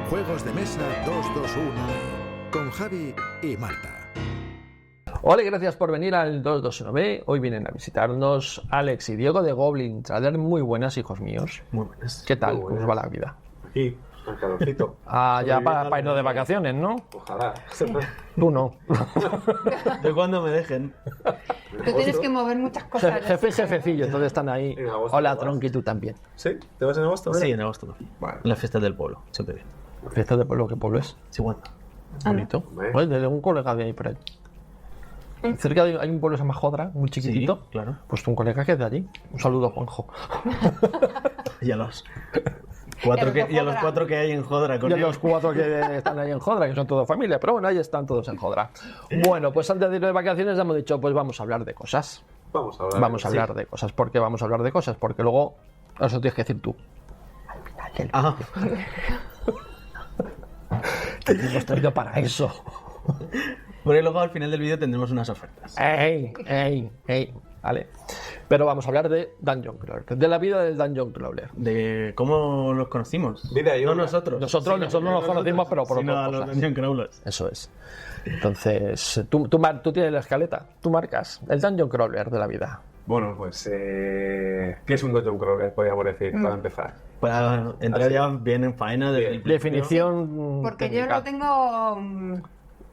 Juegos de Mesa 221 con Javi y Marta. Hola y gracias por venir al 221B. Hoy vienen a visitarnos Alex y Diego de Goblin Trader. Muy buenas, hijos míos. Muy buenas. ¿Qué tal? ¿Cómo os va la vida? Aquí, al calorcito. Ya para irnos de vacaciones, ¿no? Ojalá. Tú no. ¿De cuándo me dejen? Tú tienes que mover muchas cosas. Jefe y jefecillo, entonces están ahí. En agosto Hola, te vas. Tronqui, tú también. ¿Sí? ¿Te vas en agosto? Sí, en agosto. Vale. Las fiestas del pueblo, siempre bien. Fiesta de pueblo, ¿qué pueblo es? Sigüenza. Bonito. Hombre. Pues de un colega de ahí por ahí. Cerca hay un pueblo que se llama Jodra, muy chiquitito. Sí, claro. Pues un colega que es de allí. Un saludo, Juanjo. Y a los cuatro que hay en Jodra. Y a los 4 que están ahí en Jodra, que son toda familia, pero bueno, ahí están todos en Jodra. Bueno, pues antes de ir de vacaciones ya hemos dicho, pues vamos a hablar de cosas. Vamos a hablar. Vamos a hablar de cosas. ¿Por qué vamos a hablar de cosas? Porque luego eso tienes que decir tú. Ah, Te hemos traído para eso. porque luego al final del vídeo tendremos unas ofertas. ¡Ey! Vale. Pero vamos a hablar de Dungeon Crawler, de la vida del Dungeon Crawler. De cómo los conocimos. Vida y No obra. nosotros. Nosotros no nos conocimos, pero por sino otras a los cosas. Dungeon Crawlers. Eso es. Entonces, tú tienes la escaleta, tú marcas el Dungeon Crawler de la vida. Bueno, pues, ¿qué es un Dungeon Crawler? Podríamos decir, para empezar. Para entrar ya bien en faena de Definición Porque yo técnica. lo tengo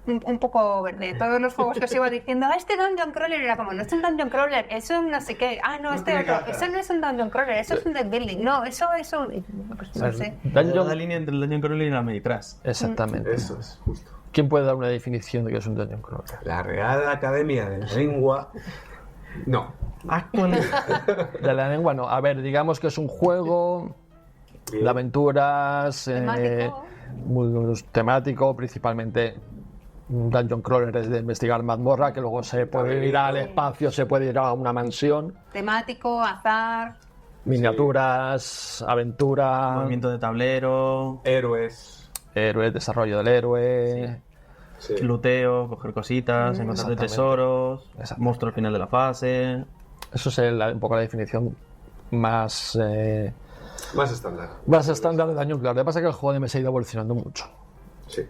un poco verde. Todos los juegos que os iba diciendo, este Dungeon Crawler era como, no es un Dungeon Crawler, eso no sé qué. Ah, no, este tiene otro, cartas. eso no es un Dungeon Crawler, eso es un deck building. No, eso es un... Pues no sé. la Dungeon... línea entre el Dungeon Crawler y la Meditras. Exactamente. Eso es, justo. ¿Quién puede dar una definición de qué es un Dungeon Crawler? La Real Academia de Lengua. No. De la lengua no. A ver, digamos que es un juego Bien. de aventuras, Temático. muy temático, principalmente. Un Dungeon Crawler es de investigar mazmorra, que luego se puede ir al espacio, se puede ir a una mansión, Temático, azar. miniaturas, aventura, Movimiento de tablero, Héroes. héroe, desarrollo del héroe. Sí. luteo, coger cositas, encontrar Exactamente. tesoros, Exactamente. monstruo al final de la fase. Eso es un poco la definición más Más estándar. estándar de Dungeon Crawler. Lo que pasa es que el juego de mesa ha ido evolucionando mucho. Sí.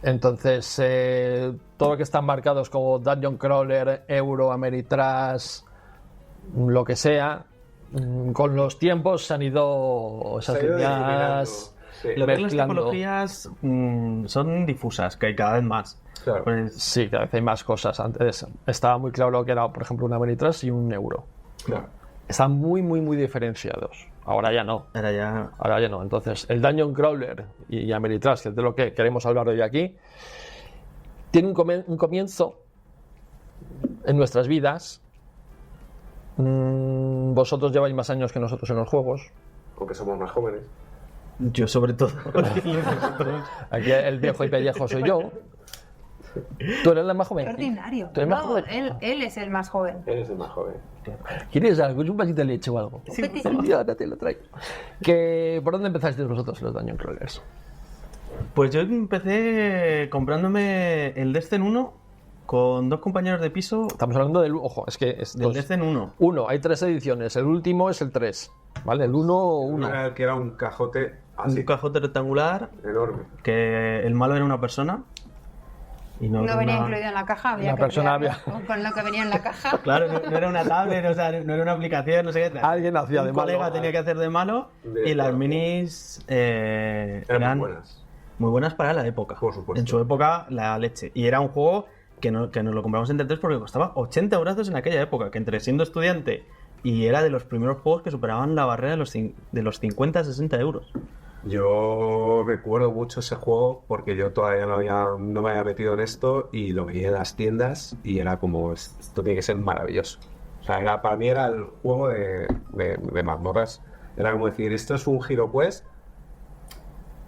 Entonces, todo lo que están marcados como Dungeon Crawler, Euro, Ameritrash, lo que sea, con los tiempos se han ido esas Se ha ido líneas Sí. Lo que es las mezclando. tipologías son difusas, que hay cada vez más. Claro. Pues, Sí, cada vez hay más cosas. Antes estaba muy claro lo que era, por ejemplo, un Ameritrash y un Euro. Claro. Están muy diferenciados. Ahora ya no. ahora ya Ahora ya no. Entonces, el Dungeon Crawler y Ameritrash, que es de lo que queremos hablar hoy aquí, tiene un comienzo en nuestras vidas. Vosotros lleváis más años que nosotros en los juegos. Aunque somos más jóvenes. yo sobre todo. Aquí el viejo y pellejo soy yo. ¿Tú eres el más joven? Qué ordinario. ¿Tú eres más No, joven? él es el más joven. Eres el más joven. ¿Quieres algo? ¿Un vasito de leche o algo? Sí. Sí, ahora te lo traigo. ¿Por dónde empezasteis vosotros los Dungeon Crawlers? Pues yo empecé comprándome el Descent 1 con dos compañeros de piso Estamos hablando del... Ojo, es que... del Descent 1. Uno, hay 3 ediciones. El último es el 3. ¿Vale? El 1. Era el que era un cajote así, Un cajote rectangular, enorme. que el malo era una persona. Y no, No venía una- incluido en la caja, había La que persona crearlo con lo que venía en la caja. Claro, no era una tablet, o sea, no era una aplicación, no sé qué. Alguien hacía de Un malo. colega tenía que hacer de malo De y las malo. minis Eran muy buenas. muy buenas para la época. Por supuesto. En su época, la leche. Y era un juego que nos lo compramos entre tres porque costaba 80 euros en aquella época, que entre siendo estudiante y era de los primeros juegos que superaban la barrera de los 50 a 60 euros. Yo recuerdo mucho ese juego porque yo todavía no me había metido en esto y lo veía en las tiendas y era como, esto tiene que ser maravilloso. O sea, para mí era el juego de mazmorras. Era como decir, esto es un HeroQuest,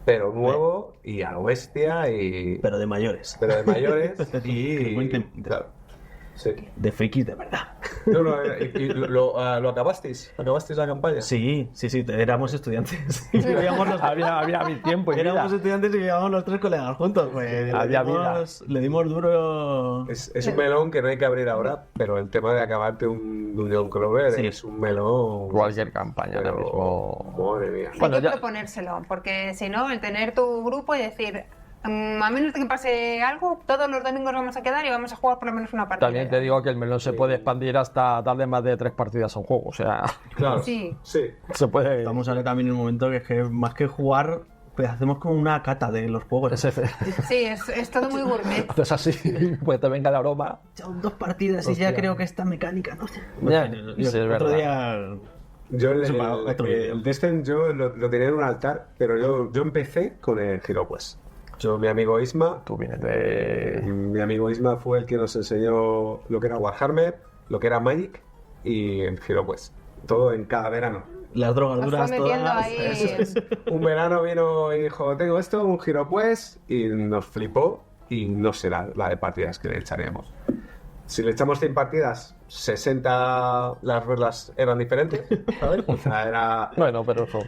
pero nuevo y a lo bestia, Pero de mayores. pero de mayores. Sí, muy inteligente. Claro. Sí. De frikis de verdad. No, ¿y lo acabasteis? ¿Acabasteis la campaña? Sí, éramos estudiantes. Y vivíamos los- Había mi tiempo y vida. Éramos estudiantes y vivíamos los 3 colegas juntos. Pues, Había vida. le dimos duro. Es un melón que no hay que abrir ahora, pero el tema de acabarte un Dungeon Crawler Sí. es un melón. Cualquier campaña ahora pero- mismo. Madre mía. Bueno, Hay que ya- proponérselo, porque si no, el tener tu grupo y decir, a menos de que pase algo, todos los domingos vamos a quedar y vamos a jugar por lo menos una partida. También te digo que el melón se puede expandir hasta darle más de 3 partidas a un juego. O sea, Claro. Sí. Sí. se puede. Estamos ahora también en un momento que es que más que jugar, pues hacemos como una cata de los juegos. SF. Sí, es todo muy gourmet. Haces así, pues te venga el aroma. Echado 2 partidas y ya Hostia. creo que esta mecánica, no sé. Ya, Yo- sí, es otro verdad. día. Yo Eso para otro vídeo. el Destin yo lo tenía en un altar, pero yo empecé con el HeroQuest. Mi amigo Isma, Tú vienes de. mi amigo Isma fue el que nos enseñó lo que era Warhammer, lo que era Magic y el HeroQuest. Todo en cada verano. Las drogas Nos duras fue metiendo todas. ahí. Un verano vino y dijo, tengo esto, un HeroQuest, y nos flipó y no será la de partidas que le echaríamos. Si le echamos 100 partidas, 60 las reglas eran diferentes, ¿sabes? O sea, era... Bueno, pero eso.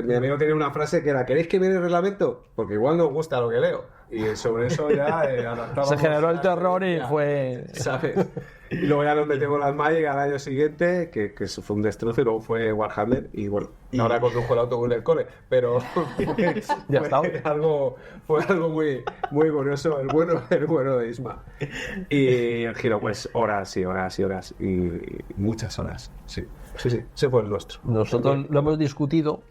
Mi amigo tenía una frase que era, ¿queréis que viene el reglamento? Porque igual nos gusta lo que leo. Y sobre eso ya adaptábamos... Se generó el la terror y teoría, fue. ¿sabes? Y luego ya nos metimos las Magic al año siguiente, que eso fue un destrozo, y luego fue Warhammer, y bueno, ahora condujo el autobús del cole, pero Ya está. fue algo muy, muy curioso, el bueno de Isma. Y el giro, pues horas y horas y horas, y muchas horas, sí, ese fue el nuestro. Nosotros lo hemos discutido.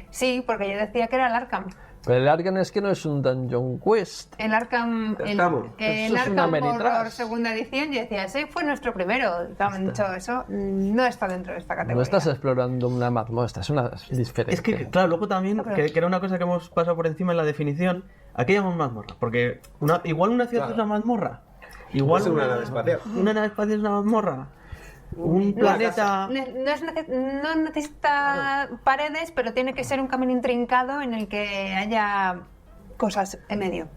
Sí, porque yo decía que era el Arkham. Pero el Arkham es que no es un Dungeon Quest. El Arkham, Ya estamos. el Eso es una Arkham Ameritrash. Horror segunda edición, yo decía, ese fue nuestro primero. Me han dicho eso, no está dentro de esta categoría. No estás explorando una mazmorra, es una diferente. Es que, claro, luego también, que era una cosa que hemos pasado por encima en la definición, ¿a qué llamamos mazmorra? Porque igual una ciudad Claro. es una mazmorra. Igual Puede ser una nave espacial. Una nave espacial es una mazmorra. Un planeta... No necesita paredes, pero tiene que ser un camino intrincado en el que haya cosas en medio.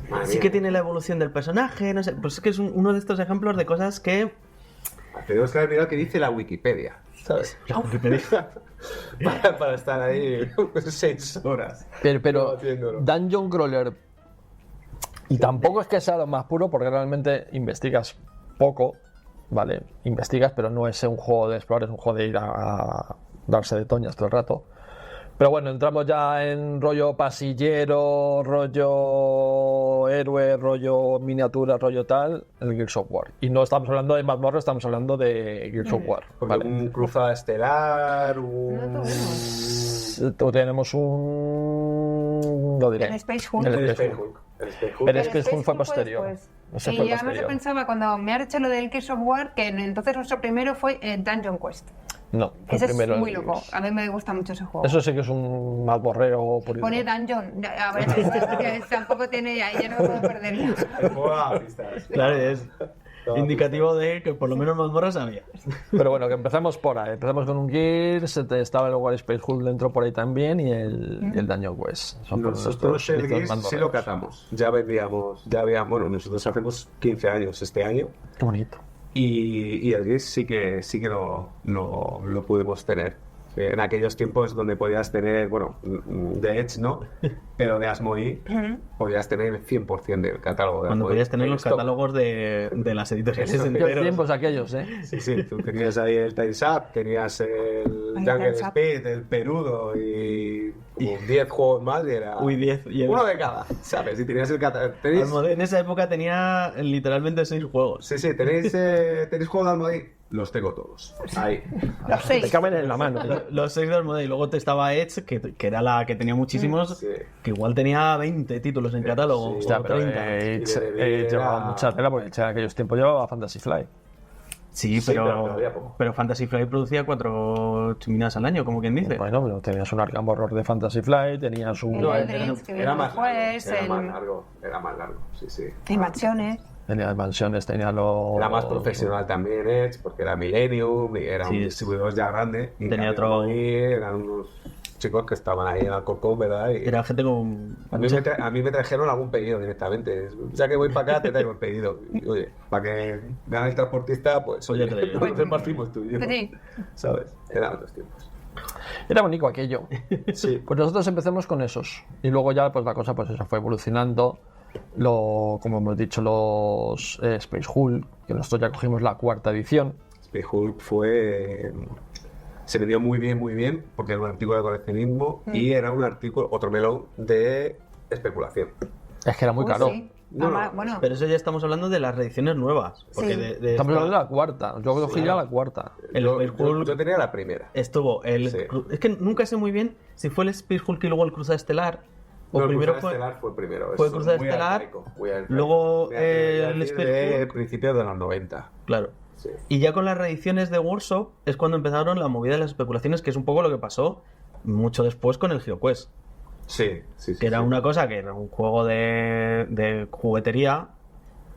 Madre Sí mía. que tiene la evolución del personaje, no sé, pues es que es uno de estos ejemplos de cosas que... Tenemos que haber mirado que dice la Wikipedia, ¿sabes? La Wikipedia. para estar ahí 6 horas. Pero haciéndolo. Dungeon Crawler. Y tampoco es que sea lo más puro, porque realmente investigas poco, ¿vale? Investigas, pero no es un juego de explorar, es un juego de ir a darse de toñas todo el rato. Pero bueno, entramos ya en rollo pasillero, rollo héroe, rollo miniatura, rollo tal, el Gears of War. Y no estamos hablando de mazmorra, estamos hablando de Gears of War, Porque ¿vale? un cruzada estelar, No tuvimos. Tenemos un... lo diré. El Space Hulk. El el Space Space Hulk. Hulk. El Space Hulk. Pero El es que Space fue Hulk posterior. después. Ese Y fue además yo posterior. pensaba, cuando me has hecho lo del Gears of War, que entonces nuestro primero fue Dungeon Quest. No, fue Ese primero es muy el loco. Gears. A mí me gusta mucho ese juego. Eso sí que es un mazmorrero por Pone Dungeon. A ver, que tampoco tiene ahí, ya no me puedo perder ya. El juego a la pista. Claro, es indicativo de que por lo menos mazmorras había. Pero bueno, que empezamos por ahí. Empezamos con un Gears, estaba el War Space Hulk dentro por ahí también y el Dungeon Quest. Son por Nosotros nuestros el listos Gears sí mazmorreros. lo catamos. Ya vendíamos, ya habíamos, bueno, nosotros hacemos 15 años este año Qué bonito. y el Gears sí que lo pudimos tener. En aquellos tiempos donde podías tener, bueno, de Edge no, pero de Asmodee podías tener el 100% del catálogo de Cuando Asmodee. podías tener los Esto- catálogos de las editoriales Eso, Qué enteros. tiempos aquellos, ¿eh? Sí, sí, tú tenías ahí el Time's Up, tenías el Ay, Jungle Time's Up. Speed, el Perudo y 10 juegos más y era Uy, 10. Y el- uno de cada, ¿sabes? Y tenías el catálogo. Tenéis... Almodee en esa época tenía literalmente 6 juegos. Sí, sí, tenéis juegos de Almodee. Los tengo todos. Ahí. Los Te 6. caben en la mano. Los 6 de Almodee. Y luego te estaba Edge, que era la que tenía muchísimos, Sí. que igual tenía 20 títulos en catálogo. Sí. Hostia, o pero 30. llevaba era- mucha tela porque en aquellos tiempos llevaba Fantasy Flight. Sí, Sí, pero pero, todavía poco. pero Fantasy Flight producía 4 chuminas al año, como quien dice. Bueno, pero tenías un Arkham Horror de Fantasy Flight, tenías un... El Eldritch, que Era vino más después, largo, era más el- largo, era más largo, sí, sí. Invasiones. Tenía mansiones, tenía los... Era más profesional también Edge, porque era Millennium y era Sí, un distribuidor ya grande. Y tenía cambio otro- Almodee eran unos chicos que estaban ahí en Alcorcón, ¿verdad? Y Era gente con... a mí me trajeron algún pedido directamente. Ya que voy para acá, te traigo el pedido. Y, oye, para que gane el transportista, pues Oye, oye, te digo. nos repartimos tú y yo. Sí. ¿Sabes? Eran otros tiempos. Era bonito aquello. Sí. Pues nosotros empecemos con esos. Y luego ya pues la cosa pues eso fue evolucionando. Como hemos dicho, los Space Hulk, que nosotros ya cogimos la 4ª edición. Space Hulk se vendió muy bien, porque era un artículo de coleccionismo y era un artículo, otro melón, de especulación. Es que era muy Uy, caro. sí. No, Además, no, bueno, Pero eso ya estamos hablando de las reediciones nuevas. Porque Sí. Estamos hablando de la 4ª. Yo cogí ya la 4ª. El yo, Space yo- Hulk yo tenía la primera. estuvo el... Sí. Es que nunca sé muy bien si fue el Space Hulk y luego el Cruzada Estelar. O No, primero Cruzada fue... Estelar fue primero. fue es Cruzada muy Estelar, arcaico, muy arcaico. luego, Voy a decir el Space de Hulk. principios de los 90. Claro. Sí. Y ya con las reediciones de Workshop es cuando empezaron la movida de las especulaciones, que es un poco lo que pasó mucho después con el HeroQuest. Sí. Que era una cosa que era un juego de juguetería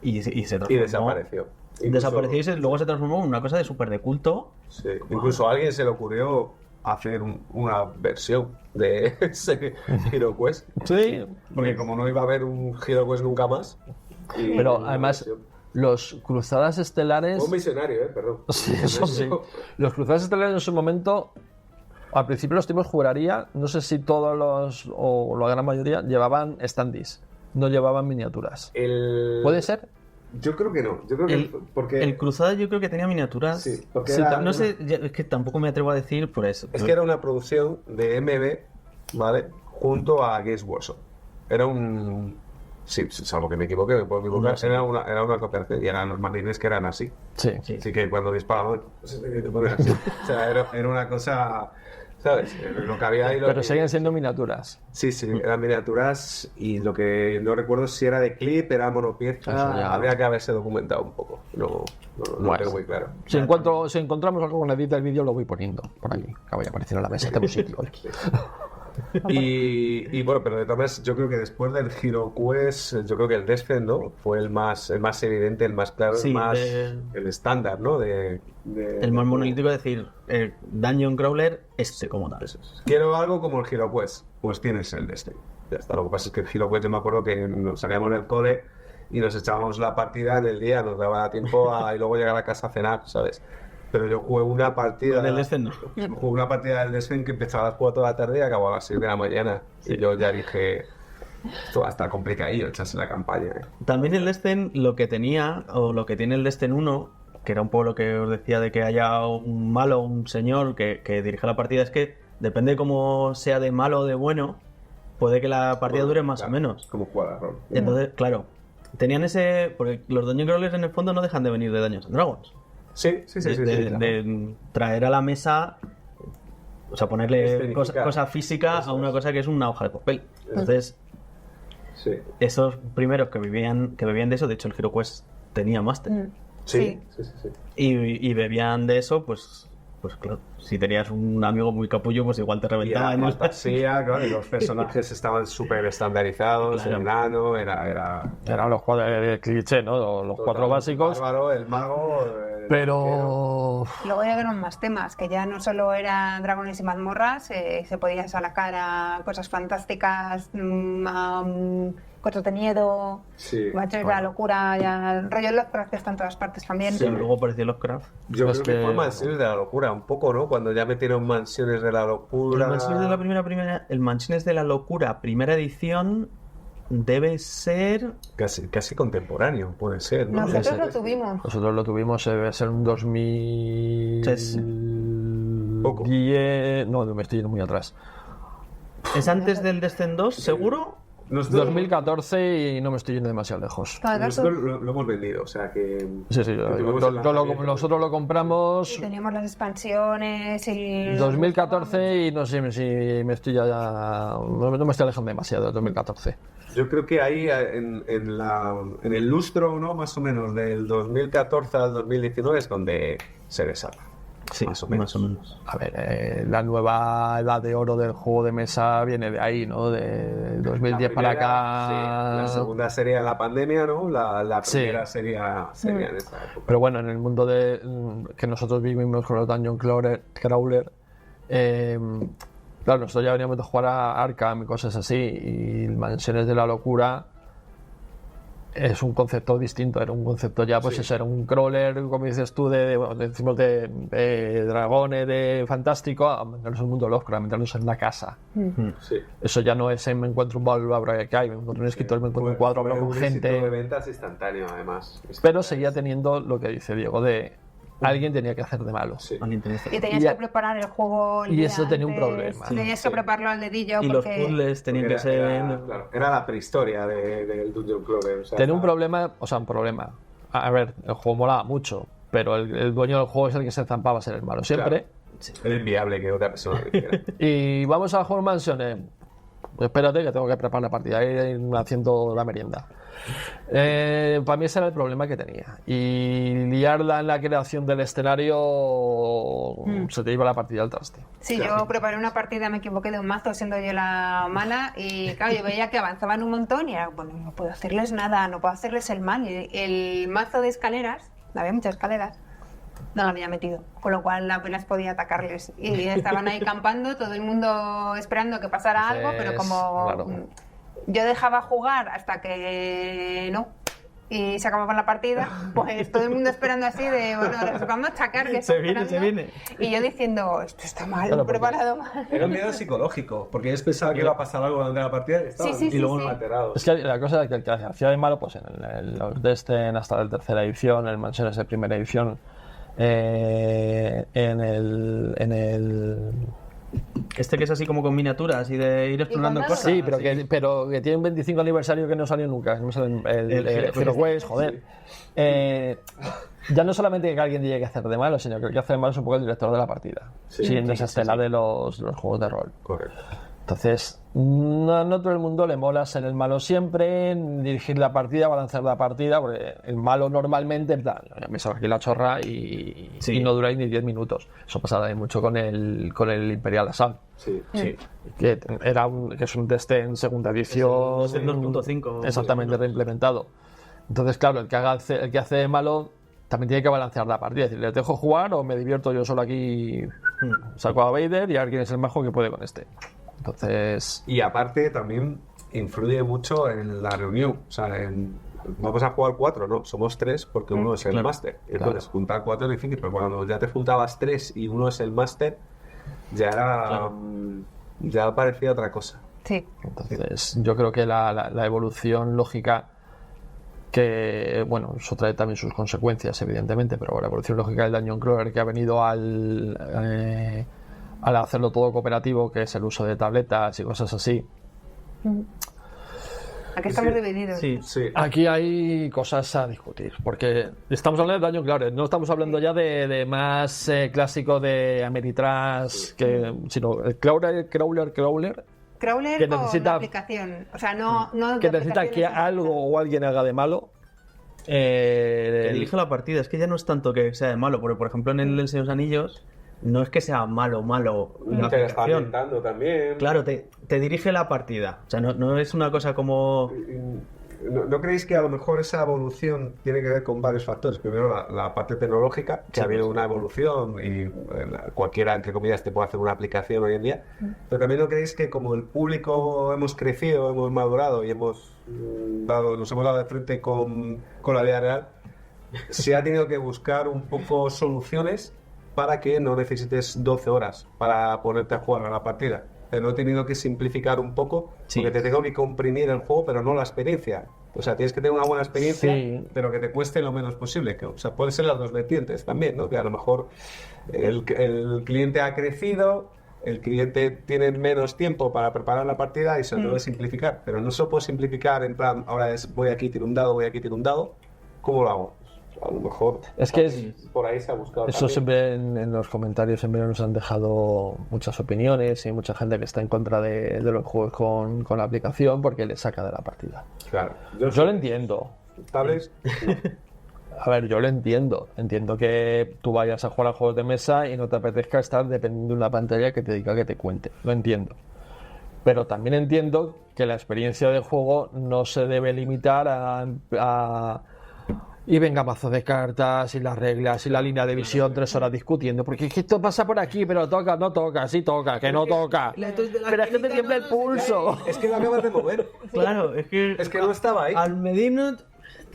y se transformó. Y desapareció. Incluso- Desapareció y luego se transformó en una cosa de súper de culto. Sí. Incluso a alguien se le ocurrió hacer una versión de ese HeroQuest. Sí, Porque como no iba a haber un HeroQuest nunca más. y pero una además versión. los Cruzadas Estelares... Fue un visionario, perdón. Sí, eso sí. Los Cruzadas Estelares en su momento, al principio los tipos juraría, no sé si todos los, o la gran mayoría, llevaban standees, no llevaban miniaturas. ¿Puede ser? Yo creo que no. Yo creo que porque El Cruzada yo creo que tenía miniaturas. Sí, porque Sí, era no sé, es que tampoco me atrevo a decir por eso. es que era una producción de MB, ¿vale? Junto a Games Workshop. Era un... Sí, salvo que me equivoque, me puedo equivocar. Era una cooperación y eran los marines que eran así. Sí. Así que cuando disparaban, pues, te pones así. O sea, era una cosa... ¿Sabes? Lo que había ahí... Pero siguen siendo miniaturas. Sí, eran miniaturas y lo que no recuerdo si era de clip, era monopieza. Eso ya. Habría que haberse documentado un poco. No Bueno. tengo muy claro. Si encontramos algo con edita el vídeo, lo voy poniendo por aquí. Que vaya a aparecer en la mesa, tengo sitio. Y bueno, pero de todas maneras, yo creo que después del HeroQuest, yo creo que el Descent, ¿no? Fue el más evidente, el más claro, Sí, el más de- el estándar, ¿no? El más monolítico es decir, el Dungeon Crawler como tal. Quiero algo como el HeroQuest, pues tienes el Descent. Ya está. Lo que pasa es que el HeroQuest, yo me acuerdo que nos salíamos del cole y nos echábamos la partida en el día, nos daba tiempo y luego llegar a casa a cenar, ¿sabes? Pero yo jugué una partida... Con el Descent no. Jugué una partida del Descent que empezaba a las 4 de la tarde y acababa a las 6 de la mañana. Y yo ya dije, esto va a estar complicadillo, echarse la campaña. También el Descent lo que tenía, o lo que tiene el Descent 1, que era un poco lo que os decía de que haya un malo, un señor que dirija la partida, es que depende cómo sea de malo o de bueno, puede que la partida dure más o menos. Como jugar a rol. Entonces, claro, tenían ese... Porque los Dungeon Crawlers en el fondo no dejan de venir de Dungeons and Dragons. Sí, De traer a la mesa, o sea, ponerle Escenificar. cosa física a una cosa que es una hoja de papel. Entonces, Sí. esos primeros que bebían de eso, de hecho el HeroQuest tenía máster, Sí. y bebían de eso, pues claro, si tenías un amigo muy capullo, pues igual te Y reventaba. era en el- fantasía, claro, y los personajes estaban súper estandarizados, Claro. el enano, era Eran los cuatro de cliché, ¿no? Los cuatro básicos. El bárbaro, el mago, el Pero luego llegaron más temas, que ya no solo eran dragones y mazmorras, se podía sacar a cosas fantásticas, a cosas de miedo, Sí. baches de la locura, ya el rollo Lovecraft que está en todas partes también. Sí, luego apareció Lovecraft. Yo Es creo que que- fue Mansiones de la Locura, un poco, ¿no? Cuando ya metieron Mansiones de la Locura. El Mansiones de la el Mansiones de la Locura, primera edición, debe ser... Casi contemporáneo, puede ser, ¿no? Nosotros Ese- lo tuvimos. nosotros lo tuvimos, debe ser un 2000... Poco. 10... No, me estoy yendo muy atrás. ¿Es antes del Descent 2, seguro? Nosotros, 2014 y no me estoy yendo demasiado lejos. Claro, nosotros lo hemos vendido, o sea que... Sí, tuvimos el lanzamiento. nosotros lo compramos y teníamos las expansiones y... 2014 y no sé si me estoy no me estoy alejando demasiado de 2014. Yo creo que ahí en el lustro, ¿no? Más o menos, del 2014 al 2019 es donde se desata. Sí, Más o menos. A ver, la nueva edad de oro del juego de mesa viene de ahí, ¿no? De 2010 La para primera, acá. sí, la segunda sería la pandemia, ¿no? La Sí. primera sería en esta época. Pero bueno, en el mundo que nosotros vivimos con los Dungeon Crawler, Claro, nosotros ya veníamos de jugar a Arkham y cosas así, y Mansiones de la Locura es un concepto distinto, era un concepto ya, pues eso, era un crawler, como dices tú, decimos de dragones, de fantástico, a meternos en el mundo Lovecraft, a meternos en una casa. Sí. Eso ya no es me encuentro un baúl, abro que hay, me encuentro un escritor, me encuentro un cuadro, hablo con Un éxito de gente. ventas instantáneo, además. Pero seguía teniendo lo que dice Diego, de alguien tenía que hacer de malo. Sí. Alguien tenía que- Y tenías Y que preparar el juego el y día eso tenía un antes, problema. Tenías que prepararlo al dedillo Y los porque... puzzles tenían Porque que ser... claro, era la prehistoria del Dungeon Crawler. O sea, Tenía un problema, un problema. A ver, el juego molaba mucho, pero el dueño del juego es el que se zampaba a ser el malo siempre. Claro. Era inviable que otra persona lo hiciera. Y vamos a jugar Mansiones. Pues espérate que tengo que preparar la partida, ir haciendo la merienda. Para mí ese era el problema que tenía. Y liarla en la creación del escenario se te iba la partida al traste. Sí, yo preparé una partida, me equivoqué de un mazo siendo yo la mala y claro, yo veía que avanzaban un montón y era, bueno, no puedo hacerles nada, no puedo hacerles el mal. Y el mazo de escaleras, había muchas escaleras, no lo había metido, con lo cual apenas podía atacarles. Y estaban ahí campando, todo el mundo esperando que pasara algo, pero como claro. yo dejaba jugar hasta que no, y se acababa la partida, pues todo el mundo esperando así de, bueno, les vamos a atacar, que Se está viene, esperando. se viene. Y yo diciendo, esto está mal, Claro, porque- preparado mal. Era un miedo psicológico, porque ellos pensaban que iba a pasar algo durante la partida y estaban Sí, sí, y luego sí, sí. alterados. Es que la cosa es que el que hacía de malo, pues en los Destin hasta la tercera edición, el Mansiones de primera edición, en el Este que es así como con miniaturas y de ir explorando dados? cosas. sí, pero que tiene un 25 aniversario que no salió nunca. No sale el Hero Quest, joder. Ya no solamente que alguien tiene que hacer de malo, sino que el que hace de malo es un poco el director de la partida. Sí, Siguiendo sí, esa sí, estela sí. de los juegos de rol. Correcto. Entonces, no todo el mundo le mola ser el malo siempre, dirigir la partida, balancear la partida, porque el malo normalmente, en plan, me salgo aquí la chorra y no dura ni 10 minutos. Eso pasa también mucho con el Imperial Assault, Sí. que es un test en segunda edición. Es el 2.5. Exactamente, reimplementado. Entonces, claro, el que hace de malo también tiene que balancear la partida. Es decir, ¿les dejo jugar o me divierto yo solo aquí? Saco a Vader y a ver quién es el majo que puede con este. Entonces, Y aparte también influye mucho en la reunión. O sea, vamos a jugar 4, ¿no? Somos 3 porque uno es el claro. máster. Entonces, juntar 4 es difícil, pero cuando ya te juntabas 3 y uno es el máster, ya era. Ya parecía otra cosa. Sí. entonces yo creo que la evolución lógica, que bueno, eso trae también sus consecuencias, evidentemente, pero la evolución lógica del Dungeon Crawler que ha venido al hacerlo todo cooperativo, que es el uso de tabletas y cosas así. Aquí estamos divididos. Sí. Sí. Aquí hay cosas a discutir, porque estamos hablando de Dungeon Crawler, no estamos hablando ya de más clásico de Ameritrash, sino el Crawler Crawler que con necesita- la aplicación. O sea, no que de necesita que aplicaciones algo o alguien haga de malo. Que dirige la partida. Es que ya no es tanto que sea de malo, porque por ejemplo en el Señor de los Anillos no es que sea malo la Te está aplicación. ambientando también. Claro, te dirige la partida. O sea, no es una cosa como... ¿No creéis que a lo mejor esa evolución tiene que ver con varios factores? Primero, la parte tecnológica, que Sí, ha habido pues. una evolución y cualquiera, entre comillas, te puede hacer una aplicación hoy en día. Pero también no creéis que como el público hemos crecido, hemos madurado y nos hemos dado de frente con la vida real, se ha tenido que buscar un poco soluciones para que no necesites 12 horas para ponerte a jugar a la partida. Pero he tenido que simplificar un poco, Sí. porque te tengo que comprimir el juego, pero no la experiencia. O sea, tienes que tener una buena experiencia, Sí. pero que te cueste lo menos posible. O sea, pueden ser las dos vertientes también, ¿no? Que a lo mejor el cliente ha crecido, el cliente tiene menos tiempo para preparar la partida y se lo debe simplificar. Pero no se puede simplificar en plan, ahora voy aquí, tiro un dado, voy aquí, tiro un dado. ¿Cómo lo hago? A lo mejor Es que por ahí se ha buscado. eso también. siempre en los comentarios siempre nos han dejado muchas opiniones y mucha gente que está en contra de los juegos con la aplicación porque le saca de la partida. Claro. Yo lo entiendo. ¿Tablets? A ver, yo lo entiendo. Entiendo que tú vayas a jugar a juegos de mesa y no te apetezca estar dependiendo de una pantalla que te diga que te cuente. Lo entiendo. Pero también entiendo que la experiencia de juego no se debe limitar a Y venga, mazo de cartas y las reglas y la línea de visión 3 horas discutiendo. Porque es que esto pasa por aquí, pero toca, no toca, sí toca, que no toca. Pero es que te tiembla el pulso. Es que lo acabas de mover. Claro, es que no estaba ahí. al medirnos...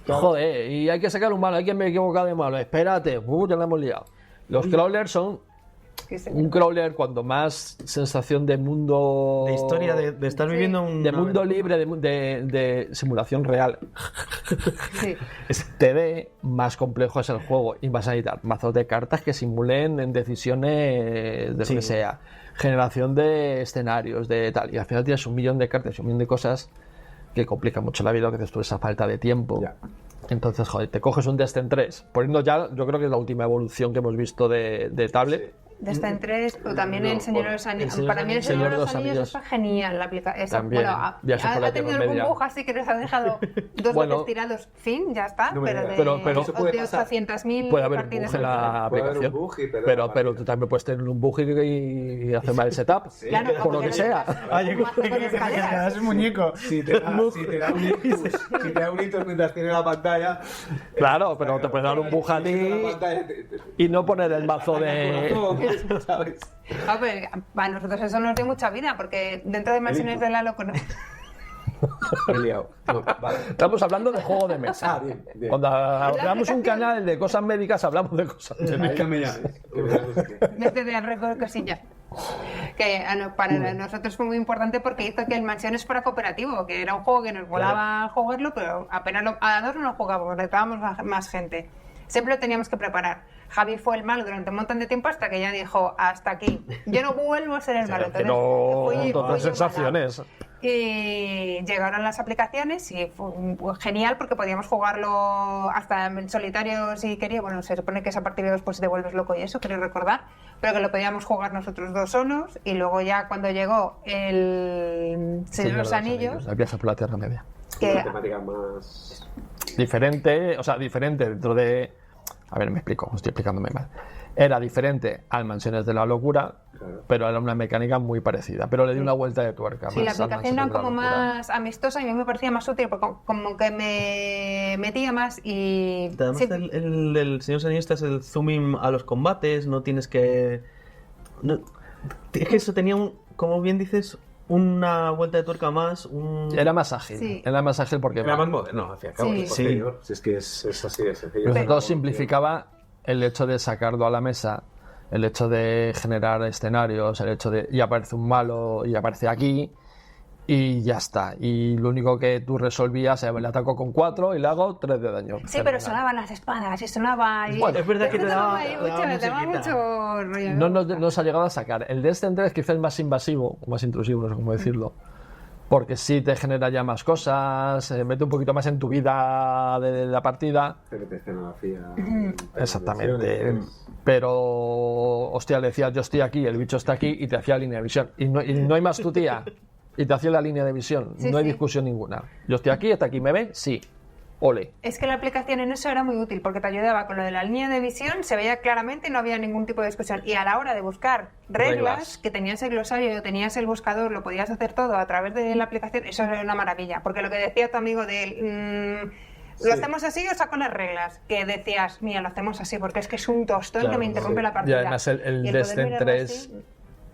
Joder, y hay que sacar un malo, hay que me he equivocado de malo. Espérate, ya la hemos liado. Los crawlers son un crawler cuando más sensación de mundo... De historia, de estar viviendo un... De mundo libre, de simulación real. Sí. Te dé, más complejo es el juego y vas a necesitar mazos de cartas que simulen en decisiones de lo que sea, generación de escenarios, de tal, y al final tienes 1.000.000 de cartas y 1.000.000 de cosas que complican mucho la vida, que dices tú, esa falta de tiempo. Ya. Entonces, joder, te coges un Destin 3, poniendo ya, yo creo que es la última evolución que hemos visto de tablet. Destin 3, pero también el Señor de los Anillos. Para mí el Señor de los Anillos está genial la aplicación. También, viajes por la ha tenido Tierra algún Media. bug así que nos ha dejado dos veces tirados. Fin, ya está. No me digas. Pero de eso puede pasar. 800.000 Puede haber un partidas. bug en la Puede haber un aplicación, bug y perder la pero partida. tú también puedes tener un bug y hacer mal el setup, Claro, por lo porque que sea. un mazo con escaleras. Es muñeco. Si te da un ictus, mientras tiene la pantalla. Claro, pero te puede dar un bug a ti y no poner el mazo de... ¿Sabes? A ver, a nosotros eso nos dio mucha vida, porque dentro de Mansiones de Lalo... Me he liado. No, vale. Estamos hablando de juego de mesa. Bien, bien. Cuando hablamos un canal de cosas médicas, hablamos de cosas Ahí médicas. no me llames. Que me llames aquí. Desde de récord cosilla. Que para nosotros fue muy importante porque hizo que el Mansiones fuera cooperativo, que era un juego que nos volaba jugarlo, pero apenas a dos no lo jugábamos, necesitábamos más gente. Siempre lo teníamos que preparar. Javi fue el malo durante un montón de tiempo hasta que ya dijo, hasta aquí. Yo no vuelvo a ser el malo. Que no, fui todas yo sensaciones. mala. Y llegaron las aplicaciones y fue genial porque podíamos jugarlo hasta en solitario si quería. Bueno, se supone que es a partir de después te vuelves loco y eso, quiero recordar. Pero que lo podíamos jugar nosotros dos solos. Y luego ya cuando llegó el Señor de los Anillos, El viaje por la Tierra Media. que Una temática más... Diferente, o sea, diferente dentro de... A ver, me explico, estoy explicándome mal. Era diferente al Mansiones de la Locura, Claro. pero era una mecánica muy parecida. Pero le di una vuelta de tuerca. sí, la más al aplicación era Mansiones de la como Locura. más amistosa y a mí me parecía más útil porque como que me metía más y... Además, sí, el del Señor de los Anillos es el zooming a los combates, no tienes que... es que eso tenía, como bien dices, una vuelta de tuerca más, Era más ágil. Sí. Era más ágil porque... Era más moderno, hacia cabo. Sí. Sí. Si es que es así de sencillo. Pero sobre todo simplificaba el hecho de sacarlo a la mesa, el hecho de generar escenarios, el hecho de y aparece un malo y aparece aquí y ya está. Y lo único que tú resolvías era le ataco con 4 y le hago 3 de daño. sí, pero sonaban las espadas y sonaba... Y... Bueno, es verdad que te daba ahí te daba mucho rollo. No se ha llegado a sacar. El Destin 3 quizás es más invasivo, o más intrusivo, no sé cómo decirlo. Porque sí te genera ya más cosas, mete un poquito más en tu vida de la partida. Te mete escenografía. Exactamente. Pero, hostia, le decías, yo estoy aquí, el bicho está aquí y te hacía línea de visión. Y no hay más tu tía. Y te hacía la línea de visión. Sí, no hay sí. discusión ninguna. Yo estoy aquí, está aquí, ¿me ve? Sí. Ole. Es que la aplicación en eso era muy útil porque te ayudaba con lo de la línea de visión, se veía claramente y no había ningún tipo de discusión. Y a la hora de buscar reglas, que tenías el glosario, tenías el buscador, lo podías hacer todo a través de la aplicación, eso era una maravilla. Porque lo que decía tu amigo de él, ¿lo hacemos así o saco las reglas? Que decías, mira, lo hacemos así porque es que es un tostón que me interrumpe la Y partida. además el Y el poder Destin mirarlo 3 así,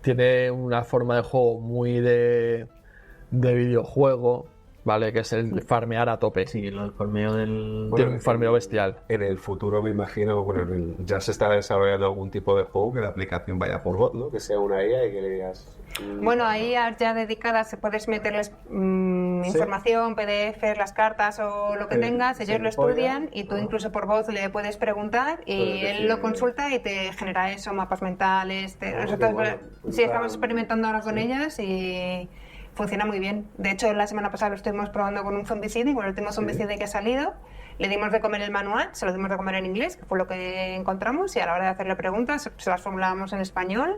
tiene una forma de juego muy de videojuego, ¿vale? Que es el farmear a tope. Sí, el farmeo del... Tiene un farmeo bestial. En el futuro me imagino, bueno, ya se está desarrollando algún tipo de juego que la aplicación vaya por bot, ¿no? Que sea una IA y que le digas... Bueno, ahí ya dedicadas puedes meterles información, PDFs, las cartas o lo que Sí, tengas, sí, ellos lo estudian y tú incluso por voz le puedes preguntar y Puedes él decir- lo consulta y te genera eso, mapas mentales. Nosotros qué bueno. sí estamos experimentando ahora con ellas y funciona muy bien. De hecho, la semana pasada lo estuvimos probando con un zombicide y con el último zombicide que ha salido. Le dimos de comer el manual, se lo dimos de comer en inglés, que fue lo que encontramos, y a la hora de hacerle preguntas se las formulábamos en español.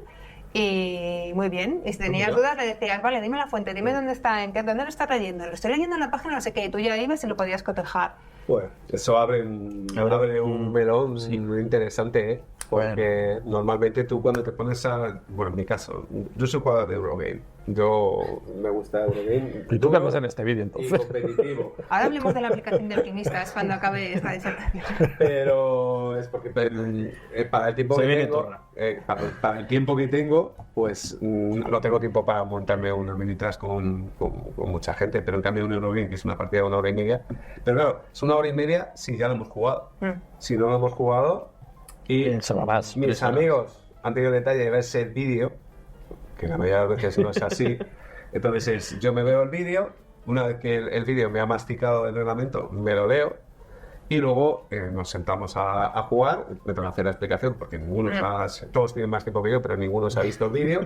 Y muy bien, y si tenías dudas le decías, vale, dime la fuente, dime dónde está, dónde lo estás leyendo, lo estoy leyendo en la página no sé qué, y tú ya ibas y lo podías cotejar. Pues eso abre un melón muy interesante, ¿eh? Porque normalmente tú cuando te pones a... Bueno, en mi caso, yo soy jugador de Eurogame. Yo me gusta Eurogame. ¿Y tú qué haces en este vídeo, Y entonces? competitivo. Ahora hablemos de la aplicación de alquimistas cuando acabe esta disertación. Pero es porque para el tiempo Se que viene tengo, torra. para el tiempo que tengo, pues no tengo tiempo para montarme unas minitas con mucha gente, pero en cambio un Eurogame, que es una partida de 1 hora y media, pero claro, es 1 hora y media si ya lo hemos jugado. Si no lo hemos jugado y Se va más. mis amigos han tenido el detalle de verse el vídeo, que la mayoría de las veces no es así, entonces yo me veo el vídeo, una vez que el vídeo me ha masticado el reglamento, me lo leo y luego nos sentamos a jugar. Me tengo que hacer la explicación porque todos tienen más tiempo que yo, pero ninguno se ha visto el vídeo.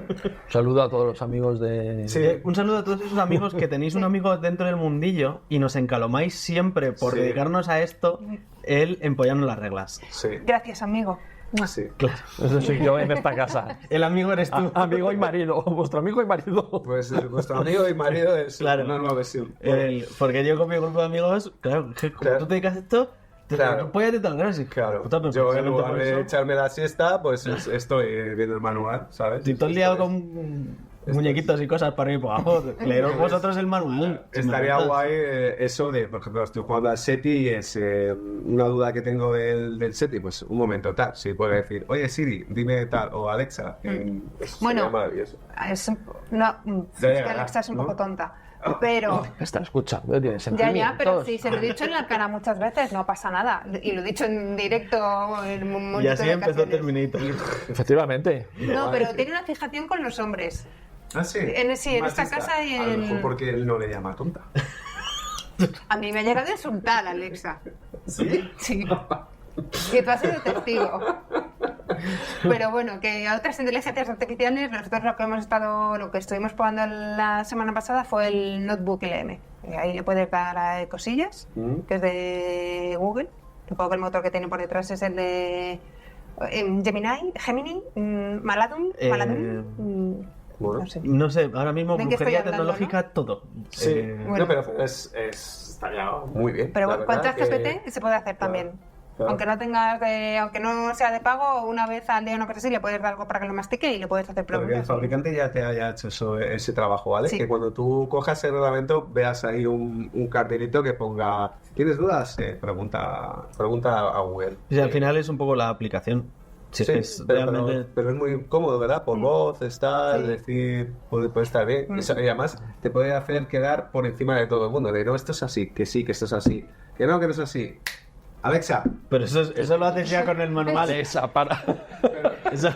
Saludo a todos los amigos de... Sí, un saludo a todos esos amigos que tenéis un amigo dentro del mundillo y nos encalomáis siempre por Sí. dedicarnos a esto, el empollarnos las reglas. Sí, Gracias, amigo. sí. Claro. Eso soy yo en esta casa. El amigo eres tú. Amigo y marido, vuestro amigo y marido. Pues vuestro amigo y marido es Claro. una nueva versión. Porque yo con mi grupo de amigos, claro, que como Claro. tú te dedicas a esto, Claro. no puedes tal gracia. Claro, Puta, pero yo en precisamente lugar por de eso, echarme la siesta, pues estoy viendo el manual, ¿sabes? estoy todo el día con muñequitos y cosas para ir por abajo. Leeros vosotros el manual. Si me Estaría preguntas. guay eso de, por ejemplo, estoy jugando al SETI y es una duda que tengo del SETI, pues un momento tal, si puede decir, oye Siri, dime tal, o Alexa, eso Bueno, sería maravilloso. Es, no, es que ya, Alexa es un ¿no? poco tonta. Pero, Está escuchando, tiene ya, pero sentimientos. sí, se lo he dicho en la cara muchas veces, no pasa nada. Y lo he dicho en directo en un montón Y así de empezó ocasiones. Terminator. Efectivamente. No, pero tiene una fijación con los hombres. Ah, sí. en esta Machista. casa y A lo en- mejor porque él no le llama tonta. A mí me ha llegado a insultar, Alexa. ¿Sí? Sí. Que tú has sido testigo. Pero bueno, que a otras inteligencias artificiales, nosotros lo que estuvimos probando la semana pasada fue el Notebook LM. Ahí le puedes dar a cosillas, que es de Google. Supongo que el motor que tiene por detrás es el de Gemini, Maladum, Bueno. no sé. No sé, ahora mismo ¿De qué estoy brujería hablando, tecnológica, todo. Sí, Bueno. no, pero estaría muy bien. Pero la con verdad ChatGPT se puede hacer también. claro. Aunque no sea de pago, una vez al día una cosa así, le puedes dar algo para que lo mastique y le puedes hacer Porque el preguntas. fabricante ya te haya hecho ese trabajo, ¿vale? Sí. Que cuando tú cojas el reglamento veas ahí un cartelito que ponga ¿tienes dudas? Pregunta a Google. Y al final es un poco la aplicación. Si Sí, es pero, realmente... pero es muy cómodo, ¿verdad? Por voz, estar, Sí. decir, puede estar bien. Y además te puede hacer quedar por encima de todo el mundo. De no, esto es así, que sí, que esto es así. Que no es así. Alexa, Pero eso lo haces ya con el manual. Alexa, para. Eso-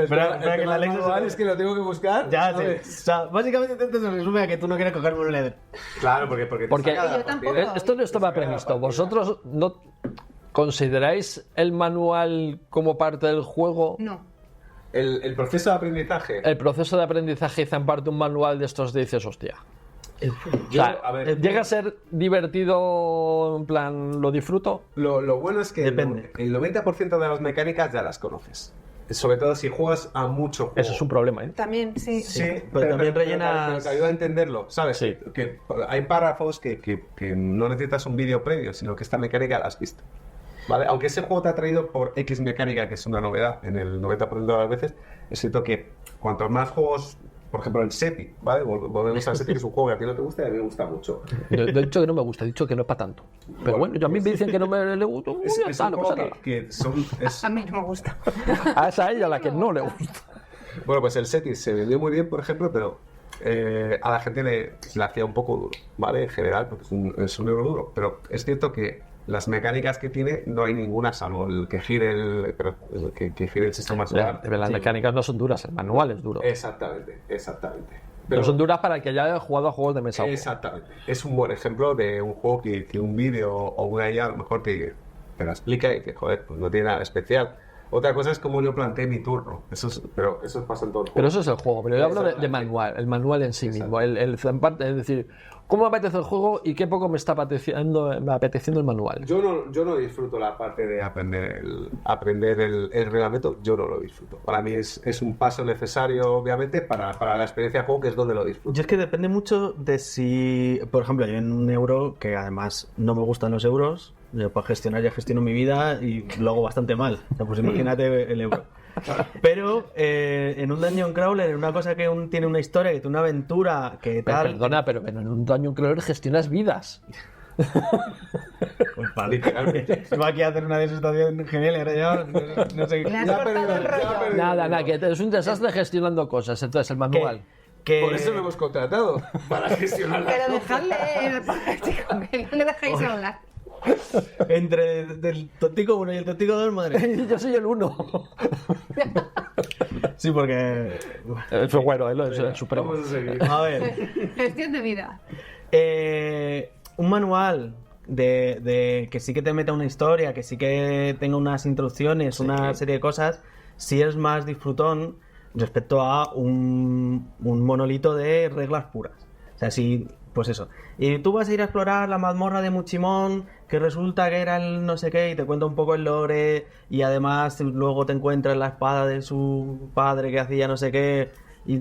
espera, que la Alexa manual se- es que lo tengo que buscar. Ya, sí. ¿sabes? O sea, básicamente te resume a que tú no quieres coger un LED. Claro, porque Porque- te saca la Yo tampoco. partida. Esto no estaba previsto. ¿Vosotros no consideráis el manual como parte del juego? No. El proceso de aprendizaje. El proceso de aprendizaje hizo en parte un manual de estos de dices, hostia. O Yo, sea, a ver, ¿llega a ser divertido, en plan, lo disfruto? Lo bueno es que Depende. el 90% de las mecánicas ya las conoces. Sobre todo si juegas a mucho juego. Eso es un problema, ¿eh? También, sí. Sí, pero también rellenas- pero te ayuda a entenderlo, ¿sabes? Sí. Que hay párrafos que no necesitas un vídeo previo, sino que esta mecánica la has visto. ¿Vale? Aunque ese juego te ha traído por X mecánica, que es una novedad en el 90% de las veces, es cierto que cuantos más juegos, por ejemplo el SETI, ¿vale? Volvemos al SETI, que es un juego que a ti no te gusta y a mí me gusta mucho. Yo he dicho que no me gusta, he dicho que no es para tanto. Pero bueno, yo a mí me dicen que no me le gusta. Es, ya es está, un no juego pasa nada. que A mí no me gusta. A esa a ella a la que no le gusta. Bueno, pues el SETI se vendió muy bien, por ejemplo, pero a la gente le hacía un poco duro, ¿vale? En general, porque es un euro duro. Pero es cierto que las mecánicas que tiene no hay ninguna, salvo el que gire que gire el sistema solar. Las mecánicas no son duras, el manual es duro. Exactamente. Pero son duras para el que ya haya jugado a juegos de mesa. Exactamente. Es un buen ejemplo de un juego que un vídeo o una IA a lo mejor te lo explica y que, joder, pues no tiene nada especial. Otra cosa es como yo planteé mi turno. Pero eso pasa en todo el juego. Pero eso es el juego. Pero yo hablo de Exactamente. manual, el manual en sí mismo. Es decir, ¿cómo me apetece el juego y qué poco me está apeteciendo el manual? Yo no disfruto la parte de aprender el reglamento, yo no lo disfruto. Para mí es un paso necesario, obviamente, para la experiencia de juego, que es donde lo disfruto. Yo es que depende mucho de si, por ejemplo, yo en un euro, que además no me gustan los euros, yo para gestionar ya gestiono mi vida y lo hago bastante mal. O sea, pues imagínate el euro. Pero en un Dungeon Crawler, en una cosa que tiene una historia, que tiene una aventura, que tal... Perdona, pero en un Dungeon Crawler gestionas vidas. Pues vale. Se va aquí a hacer una desustación genial y ahora ya no sé... Le has cortado el rollo. Nada, que es un desastre gestionando cosas. Entonces, el manual. Por eso lo hemos contratado, para gestionar las Pero cosas. dejadle el chico, que no le dejáis hablar. Entre el tótico 1 y el tótico 2, madre mía. Yo soy el 1. Sí, porque... Fue bueno, es el supremo. Vamos a seguir. A ver... Gestión de vida. Un manual de que sí que te meta una historia, que sí que tenga unas introducciones, una serie de cosas, sí es más disfrutón respecto a un monolito de reglas puras. O sea, sí, pues eso. Y tú vas a ir a explorar la mazmorra de Muchimón, que resulta que era el no sé qué, y te cuenta un poco el lore, y además luego te encuentras la espada de su padre que hacía no sé qué, y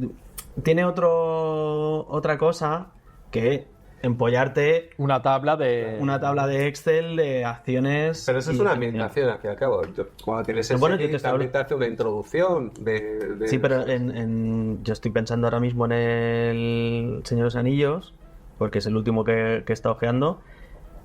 tiene otra cosa que empollarte Una tabla de Excel de acciones. Pero eso es y- una ambientación, al fin y al cabo. Cuando tienes el Bueno, setting, yo te estoy también te hace una introducción de... Sí, pero yo estoy pensando ahora mismo en el Señor de los Anillos, porque es el último que he estado ojeando.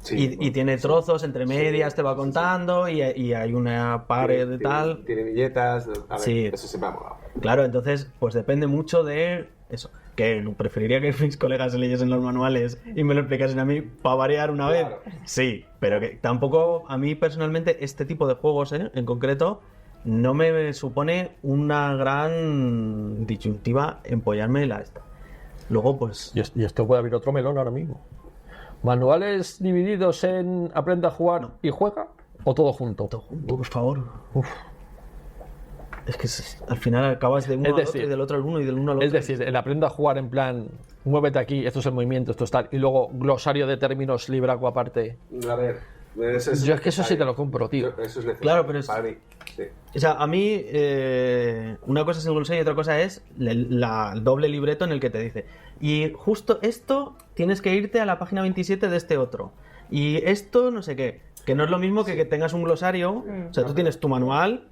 Sí, Y tiene trozos entre medias, te va contando, y hay una pared de tal. Tiene billetas, a ver, Sí. eso se me ha molado. Claro, entonces, pues depende mucho de eso. Que preferiría que mis colegas se leyesen los manuales y me lo explicasen a mí para variar una vez. Claro. Sí, pero que tampoco, a mí personalmente, este tipo de juegos, en concreto, no me supone una gran disyuntiva empollarme la esta. Luego, pues... Y esto puede abrir otro melón ahora mismo. ¿Manuales divididos en aprende a jugar y juega? ¿O todo junto? Por favor. Es que al final acabas de uno Es al otro decir, y del otro al uno y del uno al otro. Es decir, el aprende a jugar en plan, muévete aquí, esto es el movimiento, esto es tal, y luego glosario de términos libraco aparte. A ver, Yo es que eso sí te lo compro, tío. Eso es necesario. Claro, pero es- Para mí, sí. O sea, a mí una cosa es el glosario y otra cosa es el doble libreto en el que te dice, y justo esto tienes que irte a la página 27 de este otro. Y esto no sé qué, que no es lo mismo que tengas un glosario, o sea, tú tienes tu manual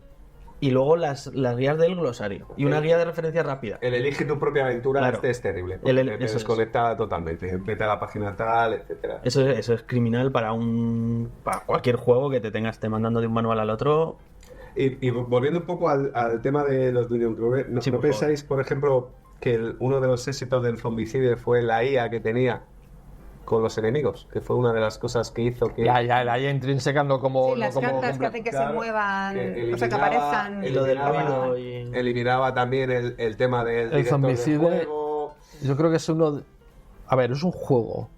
y luego las guías del glosario y una guía de referencia rápida. El elige tu propia aventura, Claro. este es terrible. Porque te eso es. desconecta totalmente. Vete a la página tal, etcétera. Eso es criminal para cualquier juego que te esté mandando de un manual al otro. Y volviendo un poco al tema de los Dungeon Crawler, ¿no, Sí, ¿no por favor. pensáis, por ejemplo, que uno de los éxitos del Zombicide fue la IA que tenía con los enemigos? Que fue una de las cosas que hizo que... Ya, la hay intrínseca no como... Sí, no las como- cartas que hacen que se Claro, muevan, que o sea, que aparezcan. Lo del eliminaba- ruido y... eliminaba también el tema del El director de Zombicide- juego. Yo creo que es uno... A ver, es un juego.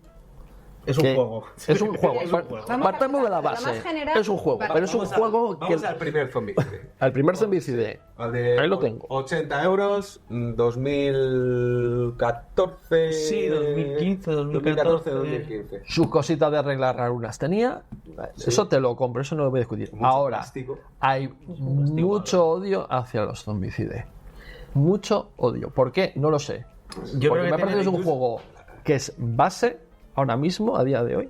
Es un que- juego. Es un juego. Es un juego. Vamos a Partamos de la empezar por lo base. más general. Es un juego, Vale. pero es un juego que... Vamos al primer Zombicide. Al primer Zombicide. Al de Ahí lo tengo. 80 euros, 2014... Sí, 2015, 2014. 2015. Sus cositas de arreglar rarunas tenía. Eso te lo compro, eso no lo voy a discutir. Mucho Ahora, plástico. hay mucho odio hacia los zombicides. Mucho odio. ¿Por qué? No lo sé. Yo Porque creo que me parece que es un incluso- juego que es base, ahora mismo, a día de hoy,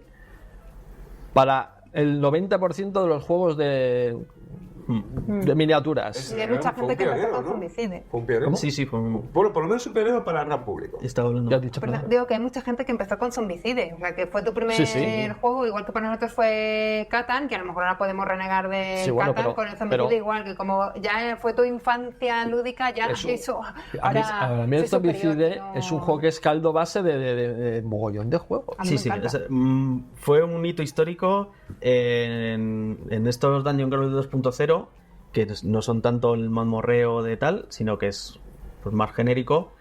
para el 90% de los juegos de miniaturas. Y hay mucha Fue un gente que empezó pionero, con ¿no? Zombicide. Fue un pionero. Sí, sí, fue un... Bueno, por lo menos un pionero para el gran público. Estaba hablando. Ya has dicho, Perdón, perdón. digo que hay mucha gente que empezó con Zombicide, o sea, que fue tu primer Sí, sí. juego, igual que para nosotros fue Catan, que a lo mejor ahora podemos renegar de Sí, bueno, Catan, pero- con el Zombicide pero- igual, que como ya fue tu infancia lúdica, ya eso, A mí el soy superior, Zombicide no- es un juego que es caldo base de mogollón de juegos. A mí Sí, me sí, encanta. fue un hito histórico en estos Dungeon Crawler 2.0, que no son tanto el mazmorreo de tal, sino que es pues, más genérico.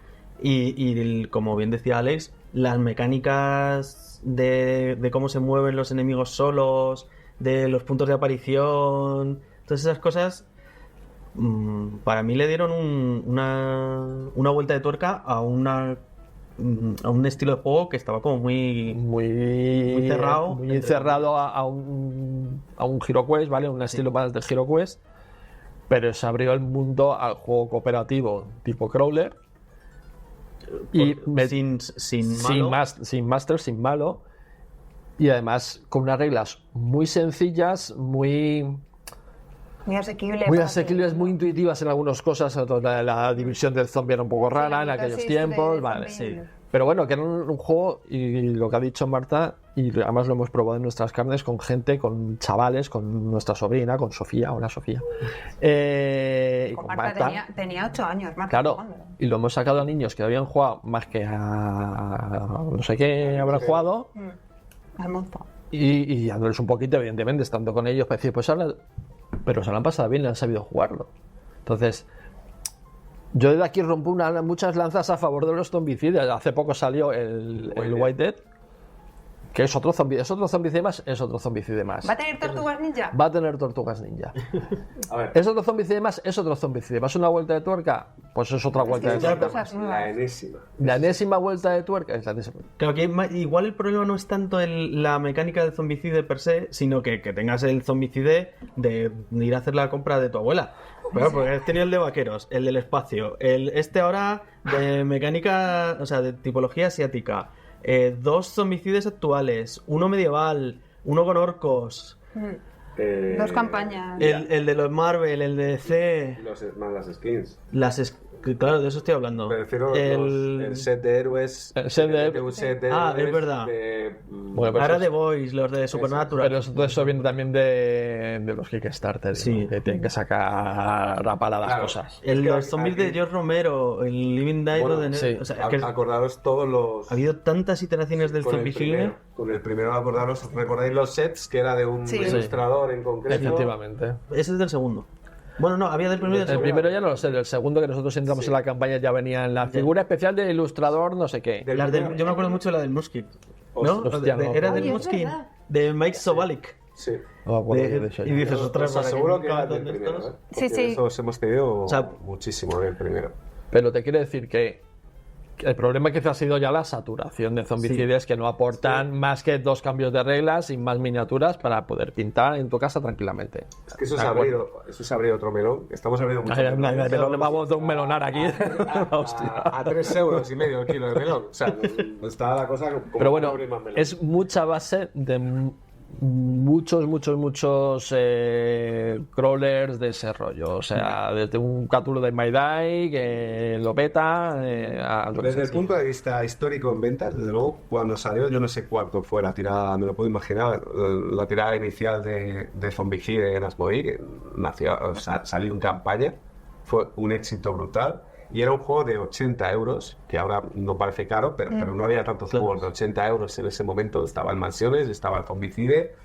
Como bien decía Alex, las mecánicas de cómo se mueven los enemigos solos, de los puntos de aparición, todas esas cosas, para mí le dieron una vuelta de tuerca a un estilo de juego que estaba como muy cerrado. muy encerrado a un HeroQuest, ¿vale? Un estilo más de HeroQuest, pero se abrió el mundo al juego cooperativo tipo crawler y sin master, sin malo, y además con unas reglas muy sencillas, muy Muy asequible. Muy para asequibles, que- muy intuitivas en algunas cosas. La división del zombie era un poco rara en la aquellos mitosis tiempos. de Vale, zombie. sí. Pero bueno, que era un juego, y lo que ha dicho Marta, y además lo hemos probado en nuestras carnes con gente, con chavales, con nuestra sobrina, con Sofía, hola Sofía. Y Con con Marta Marta. tenía 8 años, Marta. Claro, jugándolo. y lo hemos sacado a niños que habían jugado más que a no sé qué habrán jugado, Al monstruo. y dándoles un poquito, evidentemente, estando con ellos, para decir, pues ahora, pero se lo han pasado bien, le han sabido jugarlo. Entonces, yo desde aquí rompo muchas lanzas a favor de los zombicidas. Hace poco salió el White Dead, que es otro zombicide más, es otro zombicide más. ¿Va a tener tortugas ninja? Va a tener tortugas ninja. A ver, ¿Es otro zombicide más? Es otro zombicide más. ¿Una vuelta de tuerca? Pues es otra vuelta de Es que son tuerca. cosas la nuevas. enésima. La enésima vuelta de tuerca es la enésima. Claro que igual el problema no es tanto la mecánica del zombicide per se, sino que tengas el zombicide de ir a hacer la compra de tu abuela. Bueno, porque has tenido el de vaqueros, el del espacio, este ahora de mecánica, o sea, de tipología asiática, 2 zombicides actuales, uno medieval, uno con orcos, Dos campañas. el de los Marvel, el de DC, Más las skins. claro, de eso estoy hablando. Prefiero el set de héroes. El set de- un set de Ah, es héroes verdad. Bueno, pero Ahora eso- The Boys, los de Supernatural. Pero todo eso viene también de los Kickstarter, Sí. ¿no? Que tienen que sacar a pala las Claro. cosas. Los zombies de George Romero, el Living Dead, Bueno, de sí. o sea, es que Acordaros todos los. ha habido tantas iteraciones del con el zombicide. primero, con el primero, acordaros, ¿recordáis los sets que era de un Sí. ilustrador en concreto? Efectivamente. Ese es del segundo. Bueno, no, había del primero y del El segundo. primero ya no lo sé, del segundo que nosotros entramos en la campaña ya venía en la figura especial del ilustrador no sé qué. Del Las primero. yo me acuerdo mucho de la del Muskit. ¿No? Hostia, no. Era del Ay, es Muskit. verdad. De Mike Sobalik. Sí. No me acuerdo de eso Y ya. dices, ostras, Os para aseguro un que era montón del de primero, estos. ¿eh? Sí, Porque sí. esos hemos tenido O sea, muchísimo del primero. Pero te quiero decir que el problema quizás ha sido ya la saturación de zombicides que no aportan más que 2 cambios de reglas y más miniaturas para poder pintar en tu casa tranquilamente. Es que eso De es acuerdo. abrir otro melón. Estamos abriendo mucho Ay, melón. melón, vamos de un melonar aquí. Hostia. A 3 euros y medio el kilo de melón. O sea, está la cosa como Pero bueno, abrir más melón. es mucha base de muchos crawlers de ese rollo. O sea, desde un Cthulhu de My Die que lo peta a lo que Desde el sea. punto de vista histórico en ventas, desde luego, cuando salió, yo no sé cuánto fue la tirada, me lo puedo imaginar, la tirada inicial de Zombicide en Asmodee, que nació, o sea, salió en campaña, fue un éxito brutal. Y era un juego de 80 euros, que ahora no parece caro, pero no había tantos Claro. juegos de 80 euros en ese momento. Estaba el Mansiones, estaba el Zombicide,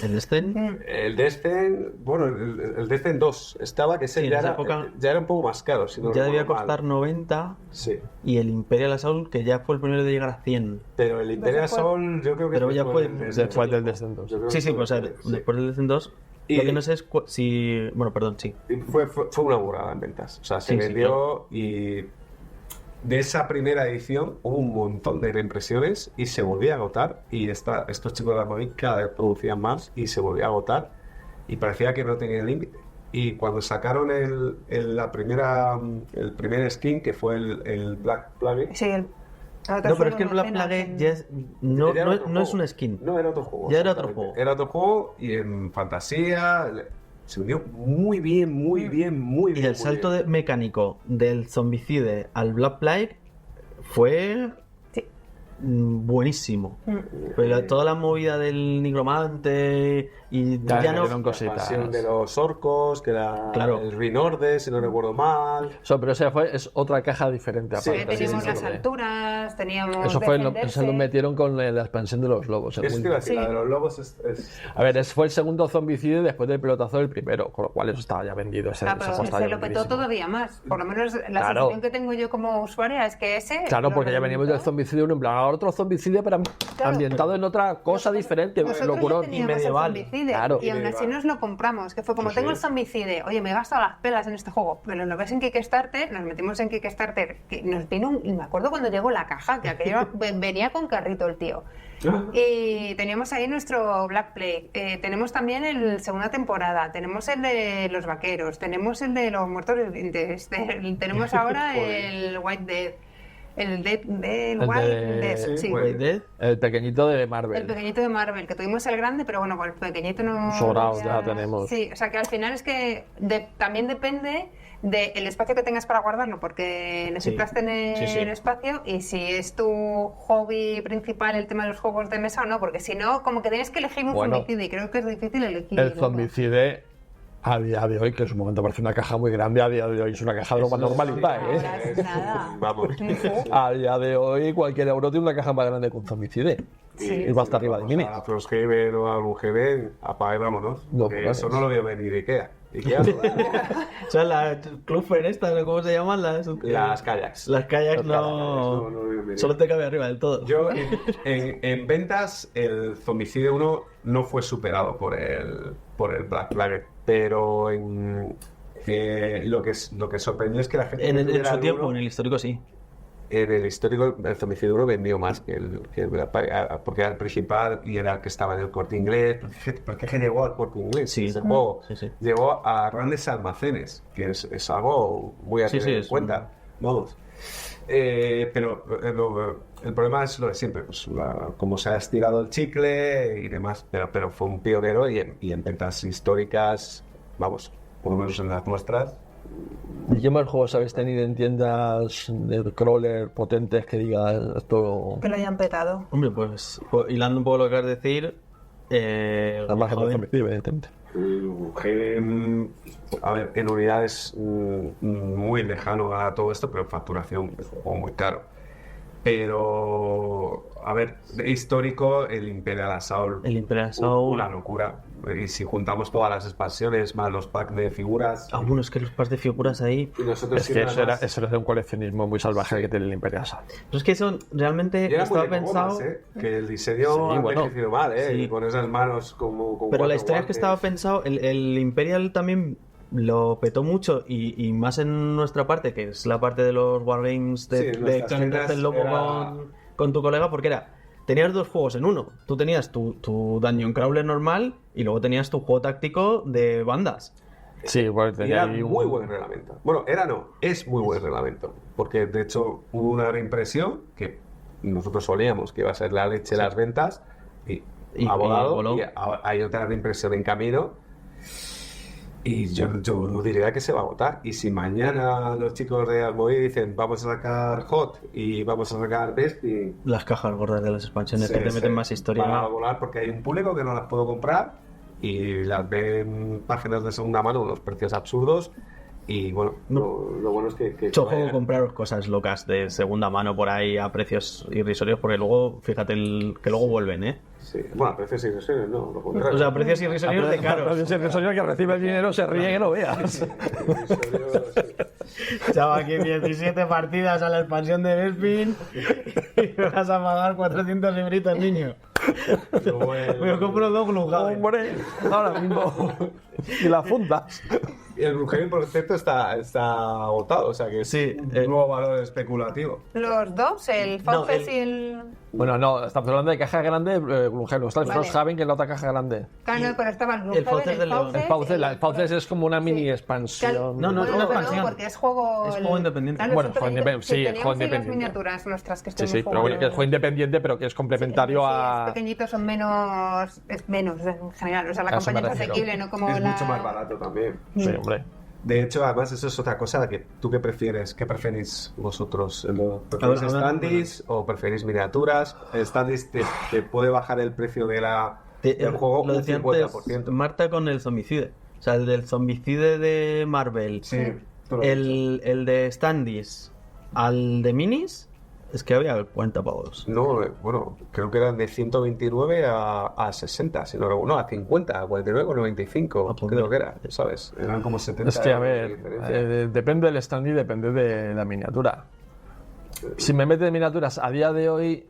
El Destin. el Descent, bueno, el Descent 2 estaba, que ese Sí, en ya, esa era, época ya era un poco más caro. Si no Ya debía recuerdo mal. costar 90. Sí. Y el Imperial Assault, que ya fue el primero de llegar a 100. Pero el Imperial Después- Sol, yo creo que Pero ya fue el Después del Descent. Yo creo Sí, que sí, fue pues o sea, sí. después del Descent 2. Y- Lo que no sé es si. Bueno, perdón, sí. Y fue una burrada en ventas. O sea, se Sí, sí, vendió y de esa primera edición hubo un montón de reimpresiones y se volvía a agotar. Y estos chicos de Asmodee cada vez producían más y se volvía a agotar y parecía que no tenía límite. Y cuando sacaron el primer skin, que fue el Black Plague, Sí, No, pero es que el Black Plague ya es, no, ya era no, otro no es juego. un skin. No, era otro juego. Ya era otro exactamente. juego. Era otro juego y en fantasía se vendió muy bien, muy bien, muy Y bien. el muy salto bien. mecánico del Zombicide al Black Plague fue Sí. buenísimo. Pero toda la movida del nigromante y Ya, ya no. metieron La cositas. expansión de los orcos, que era Claro. el Rinorde, si no recuerdo mal. Pero esa es otra caja diferente Sí, aparte. Teníamos sí, las sí. alturas, teníamos. Eso fue defenderse. se lo metieron con la expansión de los lobos. el Eso te iba a decir, Sí. la de los lobos es- A ver, fue el segundo zombicide después del pelotazo del primero, con lo cual eso estaba ya vendido. Ese, Claro, ese pero juego estaba se ya lo petó vendidísimo. todavía más. Por lo menos la Claro. sensación que tengo yo como usuaria es que ese. Claro, lo porque ya veníamos del reventó. zombicide 1 en plan, ahora otro zombicide, pero ambientado en otra cosa diferente, Nosotros locurón. ya teníamos medieval. el zombicide Claro. y aún así medieval. nos lo compramos, que fue como Sí, tengo sí. el zombicide, oye, me he gastado las pelas en este juego, pero lo ves en Kickstarter, nos metimos en Kickstarter, que nos vino me acuerdo cuando llegó la caja, que aquello venía con carrito el tío. Y teníamos ahí nuestro Black Plague, tenemos también el segunda temporada, tenemos el de los vaqueros, tenemos el de los muertos vivientes, tenemos ahora el White Dead. El Dead, El Wild de- Dead, sí, sí. Wild Dead. El pequeñito de Marvel. El pequeñito de Marvel, que tuvimos el grande, pero bueno, con el pequeñito no... Sobrado ya tenemos. Sí, o sea que al final es que también depende del espacio que tengas para guardarlo, porque necesitas Sí. tener Sí, sí. espacio y si es tu hobby principal el tema de los juegos de mesa o no, porque si no, como que tienes que elegir un Bueno, zombicide y creo que es difícil elegir. El zombicide, a día de hoy, que en su momento parece una caja muy grande, a día de hoy es una caja de lo más normalita, Ahora ¿eh? es nada. Vamos. A día de hoy, cualquier euro tiene una caja más grande que un zombicide. Sí. Y va hasta arriba de mini. A Frosthaven o a Gloomhaven, apaga y vámonos. No, Que pues, eso no lo veo venir Ikea. Ikea O sea, la Clubfer esta, ¿no? ¿Cómo se llaman? las kayaks. Las kayaks no lo veo venir. Solo te cabe arriba del todo. Yo, en ventas, el Zombicide 1 no fue superado por el Black Plague, pero lo que sorprendió es que la gente... En que su tuviera el tiempo, 1, en el histórico sí. en el histórico, el Zombicide 1 vendió más que el Black Plague, porque era el principal y era el que estaba en el Corte Inglés. ¿Por qué llegó al Corte Inglés? Sí. Ese juego Sí, sí. llegó a grandes almacenes, que es algo muy a Sí, tener sí, en es cuenta. Vamos. Pero el problema es lo de siempre, pues, cómo se ha estirado el chicle y demás, pero fue un pionero y en ventas históricas, vamos, por lo menos en las nuestras. ¿Y qué más juegos habéis tenido en tiendas de crawler potentes que digas esto? Que lo hayan petado. Hombre, pues hilando un poco lo que acabas de decir, Además, joder, evidentemente. A ver, en unidades muy lejano a todo esto, pero en facturación es un juego muy caro. Pero, a ver, de histórico, el Imperial Assault. El Imperial Assault. Una locura. Y si juntamos todas las expansiones más los packs de figuras. Ah, bueno, es que los packs de figuras ahí. Y nosotros Es que siempre además- eso era de un coleccionismo muy salvaje que tiene el Imperial Assault. Pero es que eso realmente Y era muy estaba de pensado. gomas, que el diseño Sí, ha bueno, envejecido mal, sí. y con esas manos como con Pero la cuatro historia es que guantes. estaba pensado, el Imperial también lo petó mucho y más en nuestra parte, que es la parte de los Wargames de, Sí, de nuestras Clan tiendas del Lobo era- con tu colega, porque tenías dos juegos en uno. Tú tenías tu Dungeon Crawler normal y luego tenías tu juego táctico de bandas. Sí, bueno, Y tenía era ahí muy buen reglamento. Bueno, es muy buen reglamento. Porque de hecho hubo una reimpresión que nosotros solíamos que iba a ser la leche las ventas y Y- ha volado. y voló. Y hay otra reimpresión en camino. Y yo diría que se va a agotar. Y si mañana los chicos de Almoí dicen vamos a sacar Hot y vamos a sacar Best y Las cajas gordas de las expansiones que te meten más historia. van a volar porque hay un público que no las puedo comprar y las ven páginas de segunda mano unos precios absurdos y bueno, lo bueno es que Yo juego compraros cosas locas de segunda mano por ahí a precios irrisorios porque luego, fíjate, que luego vuelven, ¿eh? Sí. Bueno, precios y sesiones no, lo contrario. O sea, precios irrisorios de caros. El señor que recibe el dinero se ríe que no veas. Chaval, aquí 17 partidas a la expansión de Bespin y me vas a pagar 400 libritas, niño. Luego el- Me compro dos Gloomhaven. Hombre, ahora mismo. Y las fundas. Y el Gloomhaven, por cierto, está agotado, o sea que es Sí, un nuevo valor especulativo. Los dos, el No, Fauces y el... Bueno, no, estamos hablando de caja grande, Gloomhaven. Está el Vale. Frosthaven, que es la otra caja grande. Claro, pero estaba el el Fauces del León. El Fauces es como una mini expansión. No, no, es bueno, una pero expansión. porque es juego... Es juego independiente. Claro, Bueno, es un juego pequeñito- independiente, sí, teníamos juego ahí las independiente. miniaturas nuestras que Sí, estuvimos sí, pero bueno, que es juego independiente, pero que es complementario Sí, a. es pequeñito, son menos... Es menos en general. O sea, la A eso me campaña es refiero. asequible, no como Es la... mucho más barato también. Sí, hombre. De hecho, además, eso es otra cosa que tú qué prefieres. ¿Qué preferís vosotros? ¿Preferís A ver, standees o preferís miniaturas? El standees te puede bajar el precio del juego Lo un decía 50%. antes Marta con el zombicide. O sea, el del zombicide de Marvel. Sí, tú lo has dicho. El de Standees al de Minis. Es que había 40 pavos. No, bueno, creo que eran de 129 a 60, si no, no, a 50, a 49 o 95, Ah, pues creo mira. que era, ¿sabes? Eran como 70 Es que, a euros de ver, diferencia. depende del stand y depende de la miniatura. Si me metes miniaturas a día de hoy,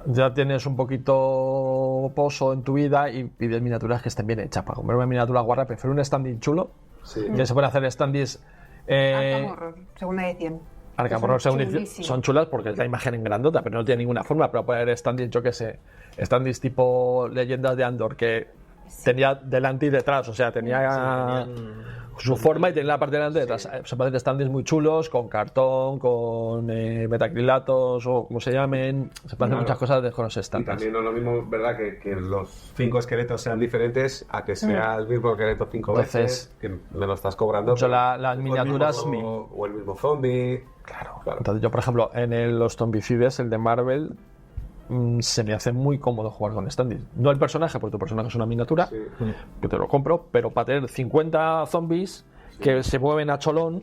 ya tienes un poquito pozo en tu vida y pides miniaturas que estén bien hechas. Para comprar una miniatura guarra, prefiero un standing chulo. Sí. Ya se pueden hacer standees. Arkham Horror, segunda edición. Arkham Son Horror chulísimos. son chulas porque es la imagen en grandota, pero no tiene ninguna forma. Pero puede haber standees, yo qué sé, standees tipo Leyendas de Andor, que tenía delante y detrás, o sea, tenía su forma y tenía la parte delante y detrás. Se parecen standees muy chulos, con cartón, con metacrilatos o como se llamen. Se parecen muchas cosas con los Y standees. también no es lo mismo, ¿verdad? Que los 5 esqueletos sean diferentes a que sea el mismo esqueleto 5 Entonces, veces, que me lo estás cobrando. mucho pero- las miniaturas. o el mismo zombie. Claro. Claro. Entonces yo, por ejemplo, en los Zombicides, el de Marvel, se me hace muy cómodo jugar con standees. No el personaje, porque tu personaje es una miniatura, Sí. que te lo compro, pero para tener 50 zombies que se mueven a cholón,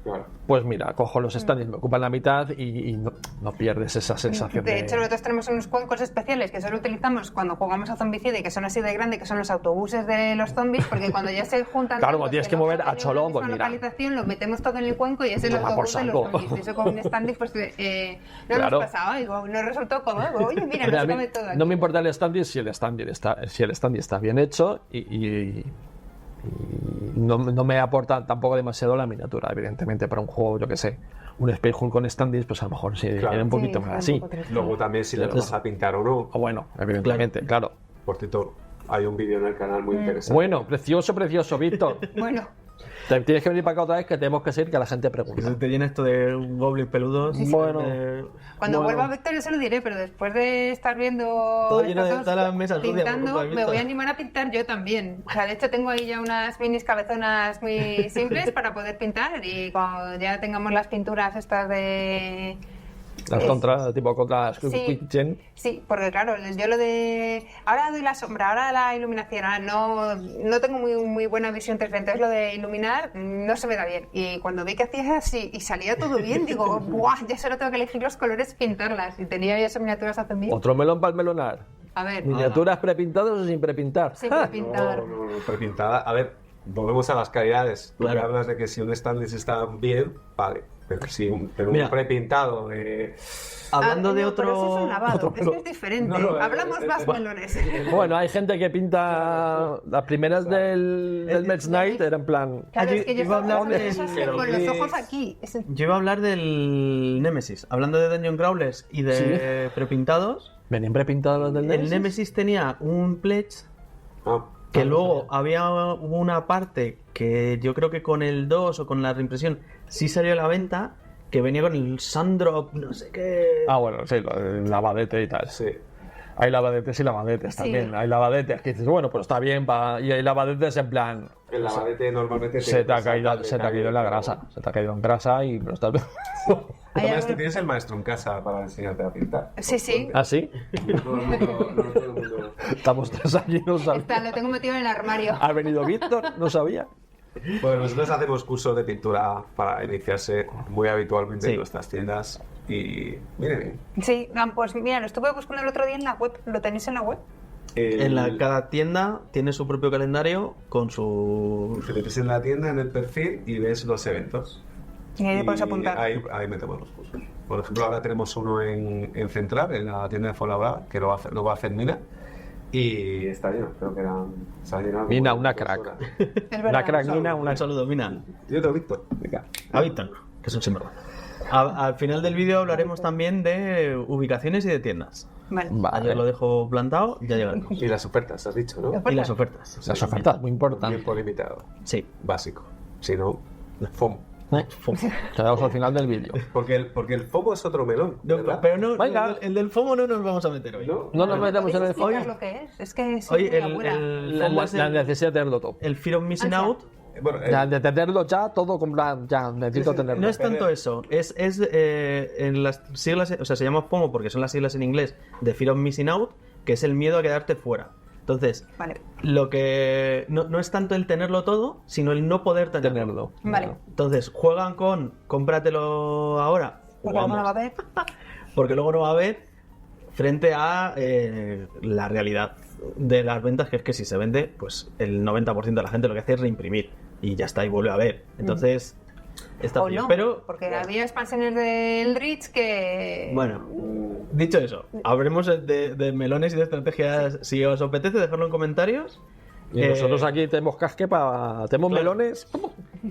Claro. pues mira, cojo los standees, me ocupan la mitad y no pierdes esa sensación De hecho, nosotros tenemos unos cuencos especiales que solo utilizamos cuando jugamos a Zombicide, que son así de grande, que son los autobuses de los zombies, porque cuando ya se juntan Claro, todos, tienes que que no mover son a en cholón, una pues misma mira. localización, lo metemos todo en el cuenco y es el Toma por autobús de los saco. zombies. Y eso con un standee, pues no Claro. hemos pasado, y nos resultó cómodo. Oye, mira, Pero nos a mí come todo aquí. no me importa el standee si el standee está bien hecho y no me aporta tampoco demasiado la miniatura, evidentemente, para un juego, yo que sé, un Space Hulk con standees, pues a lo mejor sí, Claro. era un poquito Sí, más fue así. un poco triste. Luego también si le vas a pintar o no. O bueno, evidentemente, claro. Por cierto, hay un vídeo en el canal muy interesante. Bueno, precioso, Víctor. Bueno, Te tienes que venir para acá otra vez que tenemos que seguir, que la gente Que se pregunta. te llena esto de goblins peludos. Bueno. cuando Bueno. vuelva a Vector yo se lo diré, pero después de estar viendo Todo lleno de estas todas las mesas sucias por pintando, culpa de me Víctor. voy a animar a pintar yo también. O sea, de hecho tengo ahí ya unas minis cabezonas muy simples para poder pintar y cuando ya tengamos las pinturas estas de... Las tipo contra Sí. Quick Gen. Sí, porque claro, yo lo de... Ahora doy la sombra, ahora la iluminación, ahora no tengo muy buena visión 3D, entonces lo de iluminar no se me da bien. Y cuando vi que hacía así y salía todo bien, digo, ¡buah! Ya solo tengo que elegir los colores y pintarlas. Y tenía ya esas miniaturas hace mí. Otro melón para el melonar. A ver, Miniaturas prepintadas o sin prepintar. siempre ¡Ja! pintar. No, prepintada. A ver, volvemos a las calidades. Tú Claro. me hablas de que si un standees está bien, vale. Pero si un Mira. prepintado. Hablando Ah, de no, pero eso es un otro... lavado, es que es diferente. No, no, Hablamos más melones. Bueno, hay gente que pinta las primeras del Mage Knight, era en plan. Claro, Yo- es que yo iba a estaba hablar de- pensando así, pero con los gris. ojos aquí. Yo iba a hablar del Nemesis. Hablando de Dungeon Crawlers y de prepintados, ¿Venían prepintados los del el Nemesis? Nemesis tenía un pledge Ah, que luego hubo una parte que yo creo que con el 2 o con la reimpresión sí salió a la venta, que venía con el Sandrop, no sé qué. Ah, bueno, sí, el lavadete y tal. sí. Hay lavadetes y lavadetes Sí. también. Hay lavadetes que dices, bueno, pues está bien. Y hay lavadetes en plan. El lavadete normalmente Se te ha caído en la grasa. Se te ha caído en grasa y no estás. Hay Además, tú algo- tienes el maestro en casa para enseñarte a pintar. Sí, sí. ¿Ah, sí? No todo el mundo. Estamos tres aquí, no sabía. Está, lo tengo metido en el armario. ¿Ha venido Víctor? No sabía. Bueno, nosotros hacemos cursos de pintura para iniciarse muy habitualmente Sí. en nuestras tiendas y miren, Sí, pues mira, lo estuve buscando el otro día en la web. ¿Lo tenéis en la web? Cada tienda tiene su propio calendario con su... te metes en la tienda, en el perfil y ves los eventos. Y ahí te puedes Y apuntar. Ahí metemos los cursos. Por ejemplo, ahora tenemos uno en Central, en la tienda de Fuenlabrada, que lo va a hacer Nina. Y está lleno, creo que se ha llenado. Mina, como una 2 crack. horas. Es verdad. Una crackina, una. Un saludo, Mina. Y otro Víctor. Venga. A Víctor, que es un sinvergüenza. Al final del vídeo hablaremos también de ubicaciones y de tiendas. Vale. Ayer lo dejo plantado, ya llegaremos. Y las ofertas, has dicho, ¿no? Y las ofertas. Las ofertas, muy importante. Tiempo limitado. Sí. Básico. Si no, FOMO. Quedamos al final del vídeo. Porque el FOMO es otro melón. No, ¿verdad? pero no, Venga. el del FOMO no nos vamos a meter hoy. ¿No? No nos metemos en el ¿Podéis fondo. explicar lo que es? Es que sí, Oye, muy abuela. el La, FOMO es la necesidad de tenerlo todo. el Fear of Missing Ansia. Out. Bueno, Ya, de tenerlo ya, todo comprar, ya, necesito tenerlo. No es tanto eso, es en las siglas, o sea, se llama FOMO porque son las siglas en inglés de Fear of Missing Out, que es el miedo a quedarte fuera. Entonces, Vale. lo que no es tanto el tenerlo todo, sino el no poder tenerlo. Vale. Entonces, juegan con cómpratelo ahora, Porque luego no va a haber. porque luego no va a haber, frente a la realidad de las ventas, que es que si se vende, pues el 90% de la gente lo que hace es reimprimir y ya está, y vuelve a ver. Entonces, está O bien. no, Pero, porque había expansiones de Eldritch que... bueno, dicho eso, hablemos de melones y de estrategias. Si os apetece, dejarlo en comentarios. Y nosotros aquí tenemos casque para. Tenemos Claro. melones.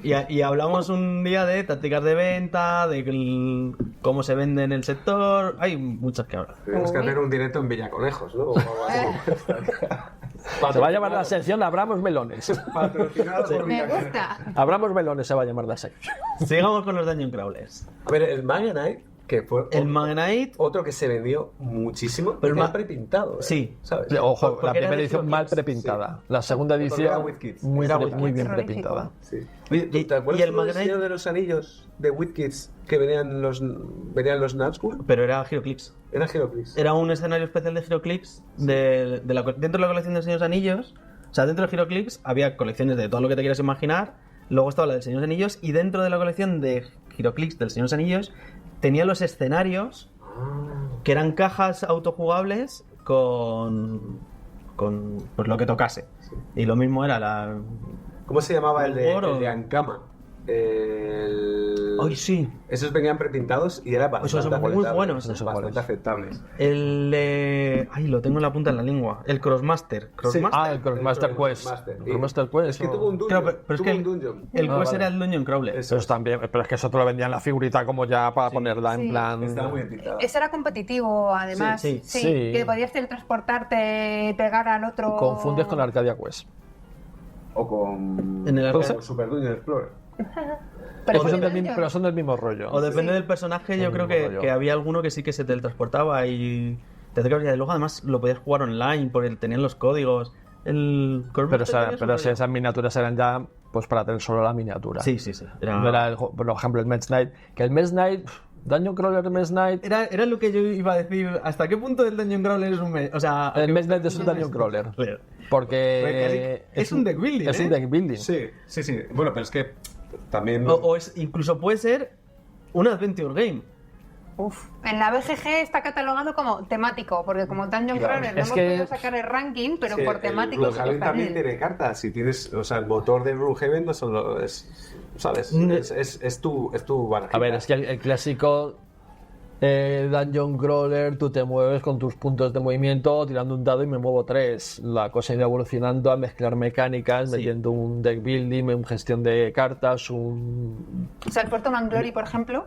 Y hablamos un día de tácticas de venta, de cómo se vende en el sector. Hay muchas que hablar. tenemos que hacer un directo en Villaconejos, ¿no? O algo así. Se va a llamar la sección Abramos Melones. Patrocinado por Me Villanueva. gusta. Abramos Melones se va a llamar la sección. Sigamos con los Dungeon Crawlers. A ver, el Manga Knight, que fue El Manga Knight, otro que se vendió muchísimo, Pero pero ma- más prepintado. Sí. ¿Sabes? Ojo, Porque la era primera de edición Hero mal Kids, prepintada. La segunda Porque era edición WizKids. muy, Era muy WizKids. bien Terrorífico. prepintada. Sí. Oye, Oye, ¿te acuerdas y el del Manga Knight- Señor de los Anillos de WizKids que venían los Nazgûl? pero era HeroClix. Era Heroclix. Era un escenario especial de HeroClix dentro de la colección de Señores Anillos. O sea, dentro de HeroClix había colecciones de todo lo que te quieras imaginar. Luego estaba la del Señor de los Anillos. Y dentro de la colección de HeroClix del Señor de los Anillos tenía los escenarios que eran cajas autojugables con pues lo que tocase. Y lo mismo era la... ¿Cómo se llamaba el Oro. de Ankama? ¡Ay, sí! Esos venían prepintados y era bastante Esos son muy aceptables, buenos, ¿eh? bastante aceptables. Ay, lo tengo en la punta de la lengua. El Crossmaster. Ah, el Crossmaster Quest. El Crossmaster Quest. Es que tuvo un dungeon. Claro, pero es tuvo que un dungeon. el Ah, Quest vale. era el Dungeon Crawler. Eso. Eso también, pero es que eso te lo vendían la figurita como ya para ponerla en Sí. plan. Estaba muy bien pintada. Ese era competitivo, además. Sí, sí. Sí. Que podías teletransportarte y pegar al otro. Confundes con Arcadia Quest. O con... En el arcade. con Super Dungeon Explorer. Pero Pero son, sí, pero son del mismo rollo. O depende del personaje, yo El creo mismo rollo. que había alguno que sí que se teletransportaba y te acercabas y luego además lo podías jugar online porque tenían los códigos. El Pero, si esas miniaturas eran ya pues para tener solo la miniatura. Sí, sí, sí. Era, No era, por ejemplo, el Mage Knight. Que el Mage Knight, Dungeon Crawler Mage Knight. era lo que yo iba a decir. ¿Hasta qué punto el Dungeon Crawler es un... O sea... El Mage Knight es un Dungeon Crawler. Porque Es un deck building, Es ¿eh? un deck building. Sí, sí, sí. Bueno, pero es que también... O es, incluso puede ser un adventure game. Uf. En la BGG está catalogado como temático, porque como Dungeon Claro, Crawler no es hemos que- podido sacar el ranking, pero Es que por el temático sí que Gloomhaven está en también él. tiene cartas. Si tienes, o sea, el motor de Gloomhaven no solo es, ¿sabes? Es tu barajita. A ver, es que el clásico Dungeon Crawler, tú te mueves con tus puntos de movimiento tirando un dado y me muevo 3. La cosa ha ido evolucionando a mezclar mecánicas, Sí. metiendo un deck building, una gestión de cartas, un... O sea, el Puerto Manglory, por ejemplo,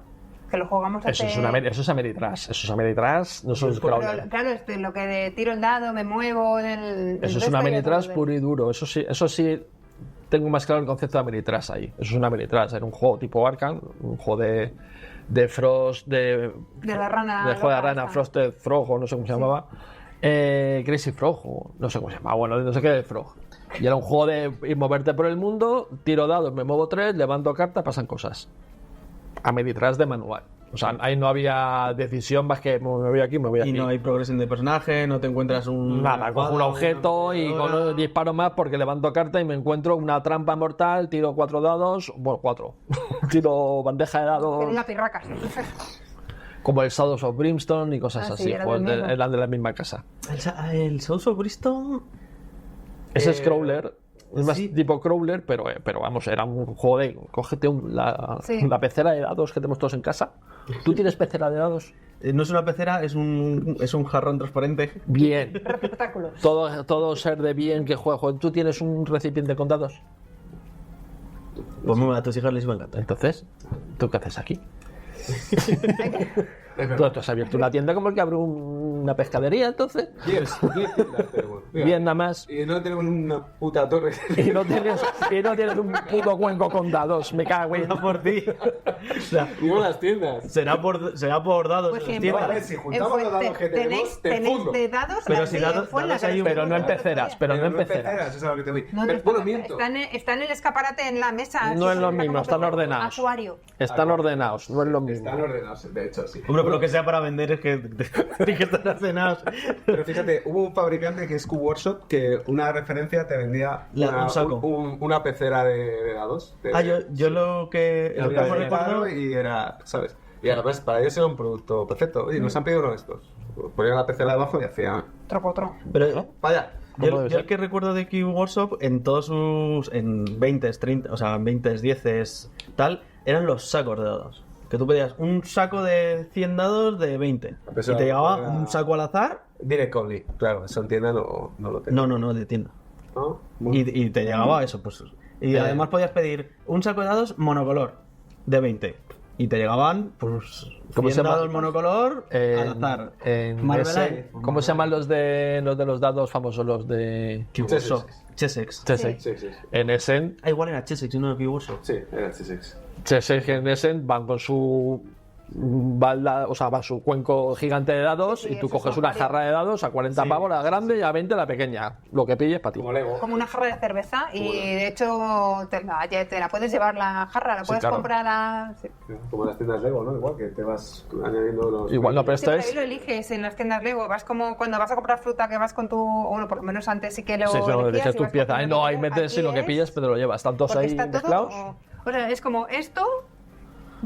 que lo jugamos Eso hace... es Ameritrash. Eso es Ameritrash, no son Pero, Crawler. claro, lo que de tiro el dado, me muevo... El Eso es resto una ya Ameritrash todo de- puro y duro. Eso sí, tengo más claro el concepto de Ameritrash ahí. Eso es una Ameritrash. Era un juego tipo Arkham, un juego de Frost, De la rana. de juego de loca rana, esta. Frosted Frog, o no sé cómo se llamaba. Crazy Frog, o no sé cómo se llamaba. Bueno, no sé qué de Frog. Y era un juego de ir moverte por el mundo, tiro dados, me muevo 3, levanto cartas, pasan cosas. Ameritrash de manual. O sea, ahí no había decisión más que me voy aquí, me voy aquí. Y no hay progresión de personaje, no te encuentras un... Nada, cojo un objeto y con un disparo más porque levanto carta y me encuentro una trampa mortal, tiro 4 dados, bueno, 4. Tiro bandeja de Que dados, diga pirracas. como el Shadows of Brimstone y cosas Ah, sí, así. era Pues del mismo. eran de la misma casa. El Souls of Bristol... Ese es Crawler. Es más sí. tipo Crawler, pero vamos, era un juego de. Cógete Sí. la pecera de dados que tenemos todos en casa. ¿Tú tienes pecera de dados? No es una pecera, es un jarrón transparente. Bien. Receptáculos. Todo ser de bien que juega. ¿Tú tienes un recipiente con dados? Pues a tus hijas les va a encantar. Entonces, ¿tú qué haces aquí? Tú has abierto una tienda como el que abre una pescadería, entonces. Bien, tiendas tenemos. Mira, Bien, nada más. Y no tenemos una puta torre. Y no tienes un puto cuenco con dados. Me cago en. Por ti. O sea, Y las tiendas. será por dados. Pues en las sí, tiendas. A ver, si juntamos los dados que tenemos, te tenéis fundo. de dados, Pero las si de dados- Fuenla, dados hay que un- les Pero no en jugamos el otro peceras, día. pero no en peceras, peceras. eso es a lo que te voy. No, Pero, bueno, miento. Está en el escaparate en la mesa. No es lo Está mismo, como están que- ordenados. Acuario. Están ordenados, no es lo mismo. Están ordenados, de hecho, sí. Hombre, pero lo que sea para vender es que tienen que estar ordenados. Pero fíjate, hubo un fabricante que es Q-Workshop que una referencia te vendía Un saco. una pecera de dados. Yo lo que Lo que me había. recuerdo y era, ¿sabes? Y además para ellos era un producto perfecto. Oye, nos han pedido uno de estos. Ponían la pecera debajo y hacía... Otro. Pero Vaya. ¿Cómo yo debe el ser? que recuerdo de Q Workshop en todos sus en 20, 30, o sea, en 20, 10 tal, eran los sacos de dados. Que tú pedías un saco de 100 dados de 20 Eso y te llegaba era- un saco al azar. Direct Only. Claro, eso en tienda no lo tengo. No, de tienda. ¿No? Muy- Y te llegaba eso, pues. Y además podías pedir un saco de dados monocolor de 20. y te llegaban, pues, ¿Cómo se 100 llama? dados monocolor al azar. Marvelade. ¿Cómo se llaman los de los dados famosos? Los de Cuboso. Chessex. Chessex. Sí, sí. En Essen, Ah, igual era Chessex y no era Cuboso. Sí, era el C6. Chessex y en Essen van con su balda, o sea, va su cuenco gigante de dados Sí, y tú eso coges es una un jarra de dados a 40 Sí, pavos la grande y a 20 la pequeña. Lo que pilles para ti. Como Lego. Como una jarra de cerveza y de hecho te la puedes llevar la jarra, la Sí, puedes claro. comprar a... Sí. Como las tiendas Lego, ¿no? Igual que te vas añadiendo los... Igual no, pero Sí, esto pero ahí es... lo eliges en las tiendas Lego. Vas como cuando vas a comprar fruta que vas con tu... Bueno, por lo menos antes sí que lo Sí, no, elegías eliges y tu vas pieza. cogiendo No, lo ahí que metes quieres. sí, lo que Aquí pilles, es- pero lo llevas. Están todos porque ahí está todo... mezclados. O sea, es como esto,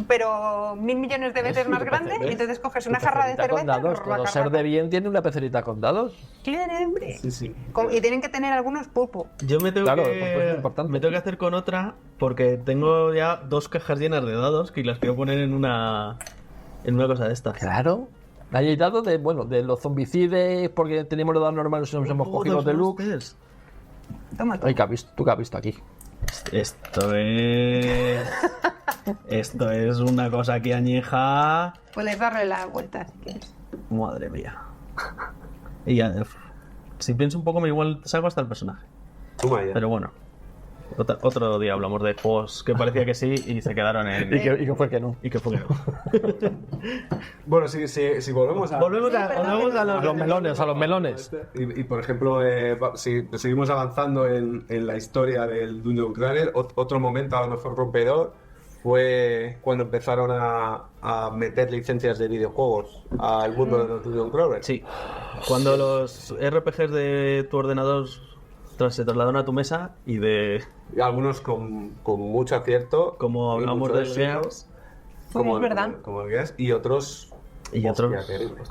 pero 1000 millones de veces más grande y entonces coges una jarra de Pecerita cerveza... con dados. la Todo ser jarra- de bien tiene una pecerita con dados. Claro, hombre. Sí, sí. Y tienen que tener algunos pulpo. Yo me tengo, Claro, pues es importante. me tengo que hacer con otra porque tengo ya 2 cajas llenas de dados que las quiero poner en una cosa de estas. Claro. Hay dados de, bueno, de los zombicides, porque teníamos los dados normales y nos hemos cogido los deluxe. Monsters. Toma, Ay, ¿qué has visto? ¿Tú qué has visto aquí? Esto es una cosa aquí añeja. puedes darle la vuelta si quieres. Madre mía. Y ya, si pienso un poco, me igual salgo hasta el personaje. Toma ya. Pero bueno, otro día hablamos de juegos que parecía que sí y se quedaron en. Y que fue que no. Y que fue que no. Bueno, si volvemos a... Volvemos a A los melones, a los melones. Y, por ejemplo, si seguimos avanzando en la historia del Dungeon Crawler, otro momento a lo mejor rompedor fue cuando empezaron a meter licencias de videojuegos al mundo de los Dungeon Crawler. Sí. Cuando los RPGs de tu ordenador se trasladaron a tu mesa y de. Y algunos con mucho acierto. Como y hablamos mucho del éxito, Gears. Pues es verdad. Como el Gears, y otros... Y otros. Hostia, terrible.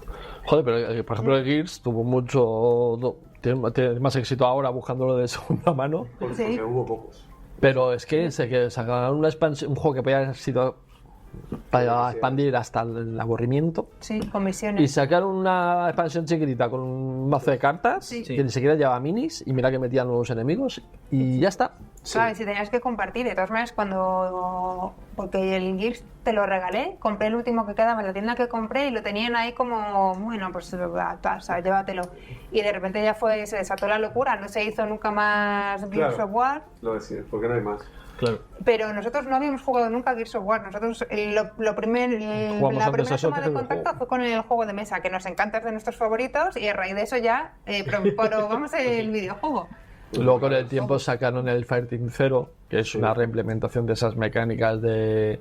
Joder, pero por ejemplo el Gears tuvo mucho... Tiene más éxito ahora buscándolo de segunda mano. Porque hubo pocos. Pero es que sacaron una expansión, un juego que podía haber sido para expandir hasta el aburrimiento. Sí, con misiones. Y sacaron una expansión chiquitita con un mazo de cartas Sí. que ni siquiera llevaba minis y mira que metían nuevos enemigos y ya está. Claro, y si tenías que compartir, de todas maneras, porque el Gears te lo regalé, compré el último que quedaba en la tienda que compré y lo tenían ahí como, bueno, pues ¿sabes? Llévatelo. Y de repente ya se desató la locura, no se hizo nunca más Gears Claro. of War, Lo decía, porque no hay más. Claro. pero nosotros no habíamos jugado nunca Gears of War. Nosotros la Jugamos primera antes eso toma que de el contacto juego. fue con el juego de mesa, que nos encanta, es de nuestros favoritos, y a raíz de eso ya probamos el videojuego. Luego con el tiempo sacaron el Fireteam Zero, que es una reimplementación de esas mecánicas de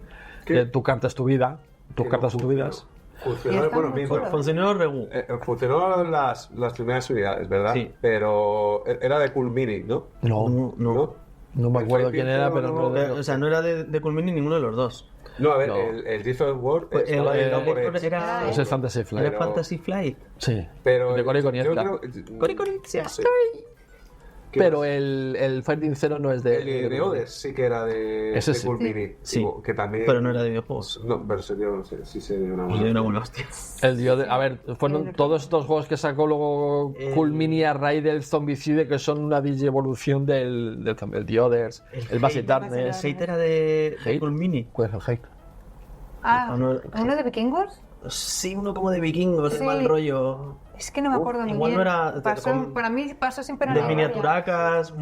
tu carta es tu vida, tus Que cartas no son tu vidas. Funcionó, Y está bueno, muy bien, chulo. Funcionó Regu. funcionó las primeras unidades, ¿verdad? Sí. Pero era de Cool Mini, ¿no? No, No. no me El acuerdo Fireteam quién era, Zero pero no, O sea, no era de Culmini ninguno de los dos. No, a ver, No. el Gears of War Pues estaba el editado por Edge, era. es el Fantasy Flight. Era Pero- Fantasy Flight. Sí, pero de Cory yo Konieczka. creo- Cory Konieczka. Sí. Pero el Fireteam Zero no es de... El de Odes sí que era de Ese de sí. Cool Mini, Sí. digo, que también... Pero no era de videojuegos. No, pero sí se dio una Y buena... yo era buena hostia. El dios de- a ver, fueron todos estos juegos que sacó luego Cool Mini a raíz del Zombicide, que son una digievolución del el The Others, el Massive Hate. Darkness. Hate era de Hate. Culmini. ¿Cuál es el Hate? Ah, Ah, no. ¿uno de vikingos? Sí, uno como de vikingos, de Sí. mal rollo. Es que no me acuerdo muy igual bien. no era- Para mí pasó siempre en De la memoria. miniaturacas,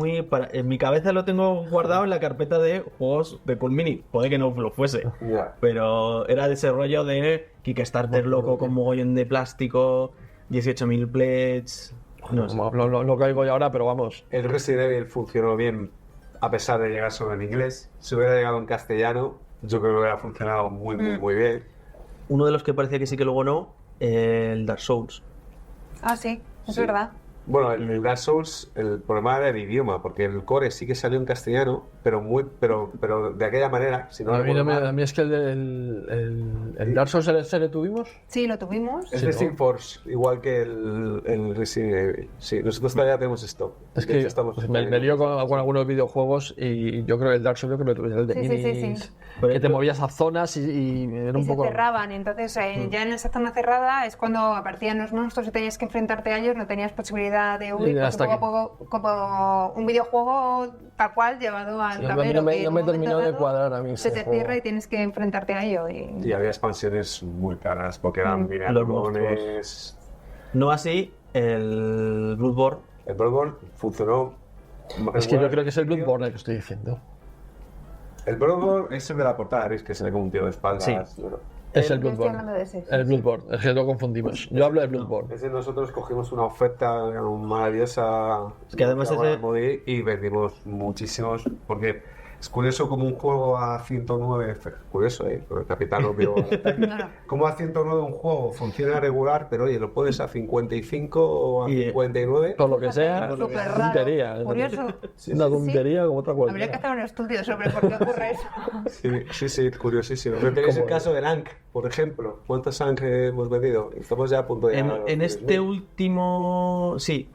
en mi cabeza lo tengo guardado en la carpeta de juegos de Culmini. Puede que no lo fuese. Ya. Pero era de ese rollo de Kickstarter loco con mogollón de plástico, 18.000 pledges. No sé. No caigo yo ahora, pero vamos. El Resident Evil funcionó bien a pesar de llegar solo en inglés. Si hubiera llegado en castellano, yo creo que hubiera funcionado muy, muy, muy bien. Uno de los que parecía que sí que luego no, el Dark Souls. Ah, sí, es Sí. verdad. Bueno, el Dark Souls, el problema era el idioma, porque el core sí que salió en castellano, pero de aquella manera, si no A mí, recuerdo mal. a mí es que el Dark Souls LS le tuvimos. Sí, lo tuvimos. Es Sí, de ¿no? Steam Force, igual que el Resident Evil. Sí, nosotros todavía tenemos stock. Es De que hecho, estamos pues, me lío con algunos videojuegos y yo creo que el Dark Souls yo creo que lo tuviste, el de Sí, sí, sí, minis, sí. que te movías a zonas y era Y un se poco... cerraban, y entonces ya en esa zona cerrada es cuando aparecían los monstruos y tenías que enfrentarte a ellos, no tenías posibilidad comunidad de Ubi, Y pues hasta un poco como un videojuego tal cual llevado al Sí, tablero. no me que en un momento terminó de dado cuadrar a mí Se ese te juego. cierra y tienes que enfrentarte a ello. Y había expansiones muy caras porque eran Los miniaturones. No así el Bloodborne. El Bloodborne funcionó. Es que yo creo que es el Bloodborne el que estoy diciendo. El Bloodborne es el de la portada, ¿veis? Que se ve como un tío de espaldas. Sí. Bueno, Es el Yo estoy hablando Bloodborne. de ese. El Bloodborne, es que lo confundimos. Yo hablo de Bloodborne. ese nosotros cogimos una oferta maravillosa. Es que además de ese- Moody y vendimos muchísimos. Porque es curioso como un juego a 109. Curioso, ¿eh? Porque el Capitán Obvio. No. Como a 109 un juego funciona regular, pero oye, lo pones a 55 o a Y- 59. Por lo que sea, Súper una raro, tontería. curioso. Una tontería como otra Habría que cualquiera. hacer un estudio sobre por qué ocurre eso. Sí, curiosísimo. Pero tenéis el caso del Ankh, por ejemplo. ¿Cuántos Ankh hemos vendido? Estamos ya a punto de... llegar a los En 3.000. este último. Sí,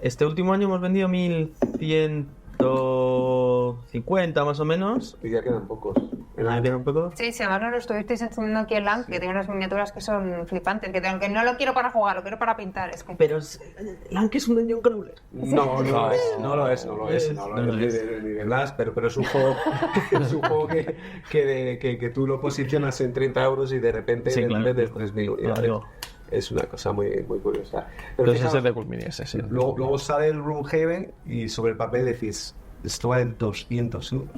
este último año hemos vendido 1150 más o menos. Y ya quedan pocos. ¿Ah, queda un poco? Sí, si además nos lo estuvisteis enseñando aquí el LAN, que tiene unas miniaturas que son flipantes, que no lo quiero para jugar, lo quiero para pintar. Es como... Pero Lank es un Dungeon Crawler. No lo es. No lo es ni de Blas, pero es un juego, es un juego que tú lo posicionas en 30 euros y de repente Sí, claro. vendes 3.000 unidades. Claro. Es una cosa muy, muy curiosa. Pero Entonces fijaos, ese es de Culmini, ese sí. luego sale el Gloomhaven y sobre el papel decís, esto vale 200 euros.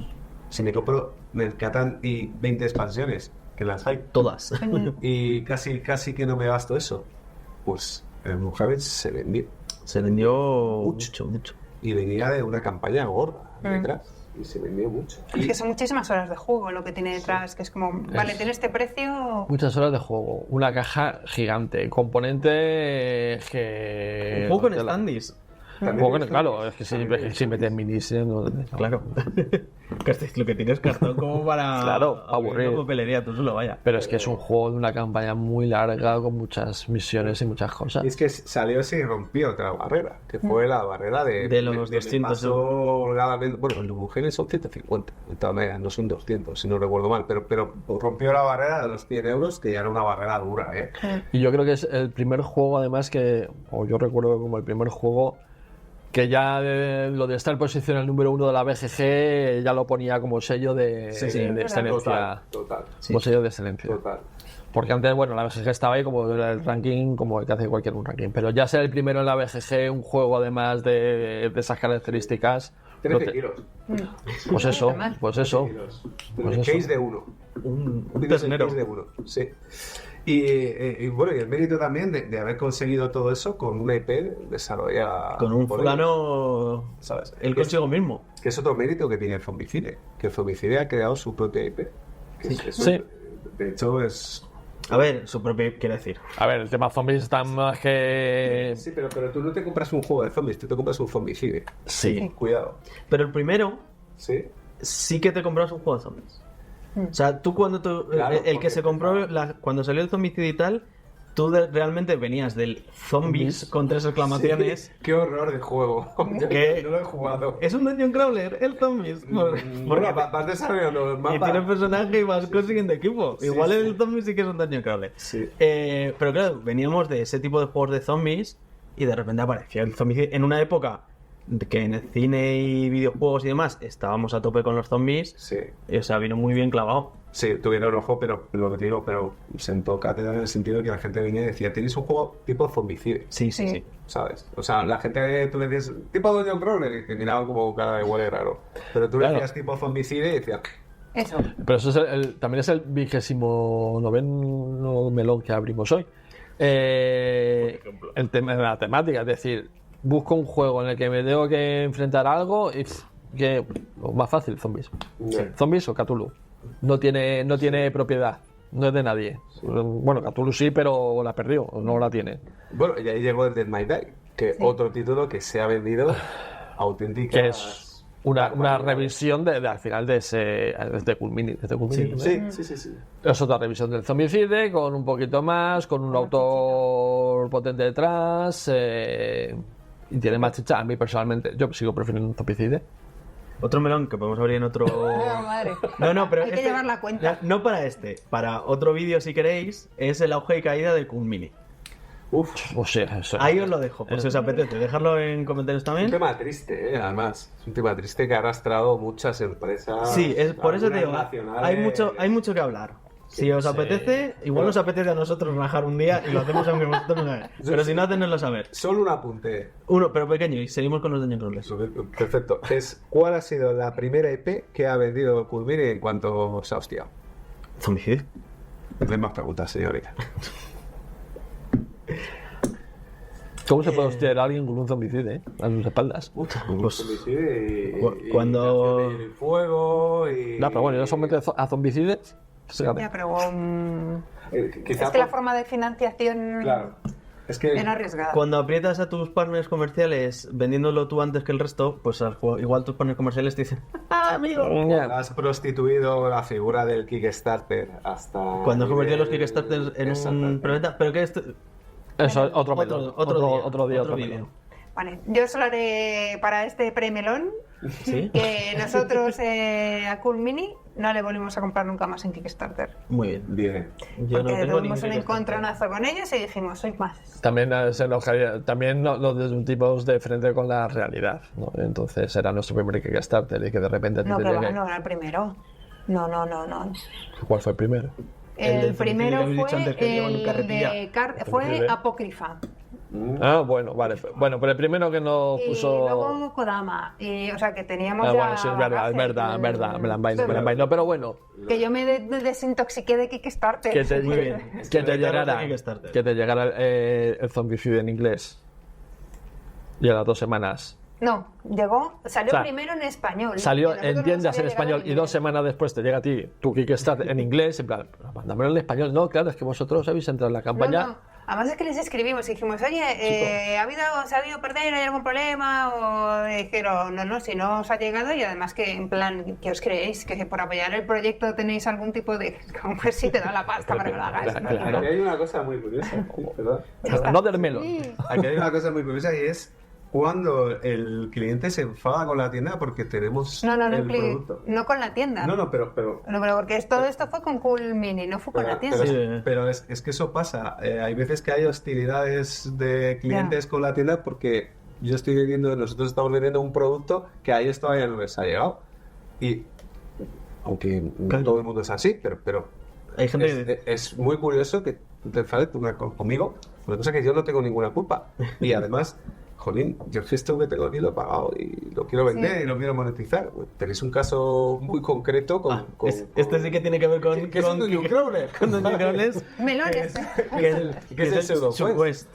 Si me compro el Catán y 20 expansiones, que las hay, Todas. y casi que no me gasto eso, pues el Gloomhaven se vendió. Se vendió mucho. Y venía de una campaña gorda detrás. Y se vendió mucho. Es que son muchísimas horas de juego lo que tiene detrás, que es como, vale, tiene este precio. Muchas horas de juego, una caja gigante, componente que... Un juego con standees. Bueno, claro, es que si metes minis... No. Claro. Lo que tienes cartón como para. Claro, aburrir. Una papelería, tú solo vaya. Pero es que es un juego de una campaña muy larga, con muchas misiones y muchas cosas. Y es que salió ese y rompió otra barrera, que fue la barrera De los 200 pasó holgadamente. Bueno, los mujeres son 150, de todas maneras, no son 200, si no recuerdo mal, pero rompió la barrera de los 100 euros, que ya era una barrera dura, ¿eh? Y yo creo que es el primer juego, además, o yo recuerdo como el primer juego que ya lo de estar posicionado el número 1 de la BGG ya lo ponía como sello de excelencia. Total. Como sello de excelencia. Total. Porque antes, bueno, la BGG estaba ahí como el ranking, como el que hace cualquier un ranking. Pero ya ser el primero en la BGG, un juego además de esas características. 13 kilos. Pues eso, pues eso. Kilos. Pues El eso. case de uno. Un Pides el ternero. case de uno, sí. Y bueno, y el mérito también de haber conseguido todo eso con una IP desarrollada Con un por fulano. ellos, ¿sabes? Él Que consigo mismo. que es otro mérito que tiene el Zombicide, que el Zombicide ha creado su propia IP. Sí. De hecho, es... A ver, su propio. Quiero decir. A ver, el tema zombies está más que... Sí, pero tú no te compras un juego de zombies, tú te compras un Zombicide. Sí. Cuidado. Pero el primero. Sí. Sí que te compras un juego de zombies. O sea, tú cuando Claro, el que porque se compró cuando salió el Zombicide y tal, tú realmente venías del Zombies con 3 exclamaciones. Sí. Qué horror de juego. ¿Qué? No lo he jugado. Es un Dungeon Crawler, el Zombies. Bueno, vas desarrollando el Y mapa. tiene personaje y vas consiguiendo equipo. Sí, Igual sí. el Zombies sí que es un Dungeon Crawler. Sí. Pero claro, veníamos de ese tipo de juegos de zombies y de repente apareció el Zombicide en una época que en el cine y videojuegos y demás estábamos a tope con los zombies. Sí. Y, o sea, vino muy bien clavado. Sí, tuvieron ojo, pero lo que te digo, pero sentó cátedra en el sentido de que la gente venía y decía, tenéis un juego tipo Zombicide, Sí, sí, Sí. sí. ¿sabes? O sea, la gente, tú le decías, tipo Dungeon Crawler, y te miraban como cara de huele raro. Pero tú le Claro. decías tipo Zombicide y decías, Eso. Pero eso es también es el 29º melón que abrimos hoy. El tema de la temática, es decir, busco un juego en el que me tengo que enfrentar a algo y que lo más fácil, zombies. Zombies o Cthulhu. No tiene propiedad, no es de nadie. Bueno, Cthulhu sí, pero la perdió, no la tiene. bueno, y ahí llegó el Dead My Die, que otro título que se ha vendido auténtica. Que es una revisión al final de Culmini. Sí. Es otra revisión del Zombicide, con un poquito más, con un autor potente detrás. Y tiene más chicha. A mí personalmente, yo sigo prefiriendo un Zombicide. Otro melón que podemos abrir en otro. Oh, madre. No, pero Hay que llevar la cuenta. No para este, para otro vídeo si queréis, es el auge y caída de Cool Mini. Uf, O sea, eso. Ahí os lo dejo, por si os apetece. Dejarlo en comentarios un también. tema triste, además. Es un tema triste que ha arrastrado muchas empresas. Sí, es por eso te digo, algunas nacionales. hay mucho que hablar. Si os apetece, igual nos apetece a nosotros rajar un día y lo hacemos aunque vosotros no. Pero si no, hacednoslo saber. Solo un apunte. Uno, pero pequeño, y seguimos con los Dungeon Crawlers. Perfecto. ¿Cuál ha sido la primera IP que ha vendido Cool Mini en cuanto se ha hostiado? Zombicide. No hay más preguntas, señorita. ¿Cómo se puede hostiar a alguien con un zombicide a sus espaldas? Pues, y cuando- el fuego y... No, pero bueno, yo solamente a zombicides. Fíjate. Ya, pero quizá es que la forma de financiación Claro. Es que... bien arriesgada. Cuando aprietas a tus partners comerciales vendiéndolo tú antes que el resto, pues igual tus partners comerciales te dicen, ¡ah, amigo! Ya. Has prostituido la figura del Kickstarter hasta... Cuando has convertido los nivel- Kickstarters en un Exactamente. preventa, pero que esto... Eso, otro Otro melón. día, Otro día, otro otro vídeo. melón. Vale, yo solo haré para este premelón ¿Sí? que nosotros a Cool Mini no le volvimos a comprar nunca más en Kickstarter. Muy bien. Bien. Yo no Porque tengo tuvimos ningún un Kickstarter. encontronazo con ellos y dijimos, soy más. También se enojaría, también los desmontimos de frente con la realidad, ¿no? Entonces era nuestro primer Kickstarter y que de repente No, te que va, llegue- no era el primero. No. ¿Cuál fue el primero? El El del primero zombicide que habéis dicho fue antes, que llevan el carretilla. de fue Zombicide. Apócrifa. Ah, bueno, vale. Bueno, pero el primero que nos Y puso... luego Kodama. Y, o sea, que teníamos Ah, ya bueno, sí, es verdad, bagaje. es verdad, me la envaino. Pero bueno, Que yo me desintoxiqué de Kickstarter. que te, Muy bien. que te Ahorita no llegara, hay Kickstarter. que te llegara el zombicide en inglés. Y a las 2 semanas. No, salió O sea, primero en español. Salió Y nosotros en nos tiendas había en llegado español y 2 semanas después te llega a ti tu Kickstarter en inglés. En plan, mándamelo en español. No, claro, es que vosotros habéis entrado en la campaña. No. Además es que les escribimos y dijimos, oye, se ha habido perder, ¿hay algún problema? O dijeron, no, si no os ha llegado y además que en plan, ¿qué os creéis? Que por apoyar el proyecto tenéis algún tipo de... Como pues si te da la pasta para que lo hagas. ¿no? Claro. Aquí hay una cosa muy curiosa, ¿verdad? No del melón. Aquí hay una cosa muy curiosa y es cuando el cliente se enfada con la tienda porque tenemos No, el producto. no con la tienda. No, pero No, pero porque todo esto fue con Cool Mini, no fue con la tienda. Pero es que eso pasa. Hay veces que hay hostilidades de clientes con la tienda porque nosotros estamos vendiendo un producto que a ellos todavía no les ha llegado. Y aunque no todo el mundo es así, pero Hay gente es muy curioso que tú te enfades conmigo, una cosa que yo no tengo ninguna culpa. Y además, jolín, yo esto que tengo aquí lo he pagado y lo quiero vender y lo quiero monetizar. Tenéis un caso muy concreto con... este sí que tiene que ver con... ¿Qué es un Dungeon Crawler? Con Dungeon Crawlers. Melones. ¿Qué es el pseudo-quest?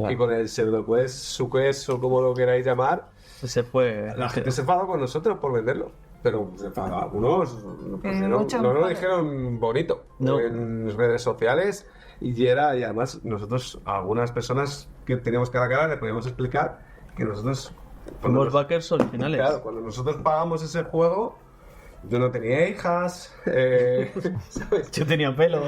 Y con el pseudo-quest, su quest o como lo queráis llamar, Se fue... la gente se enfada con nosotros por venderlo. Pero se enfada. Algunos Mucho no lo enfado. dijeron bonito No. en redes sociales y además nosotros a algunas personas que teníamos cara a cara le podíamos explicar que nosotros Fuimos backers originales. claro, cuando nosotros pagamos ese juego yo no tenía hijas, ¿sabes? Yo tenía pelo.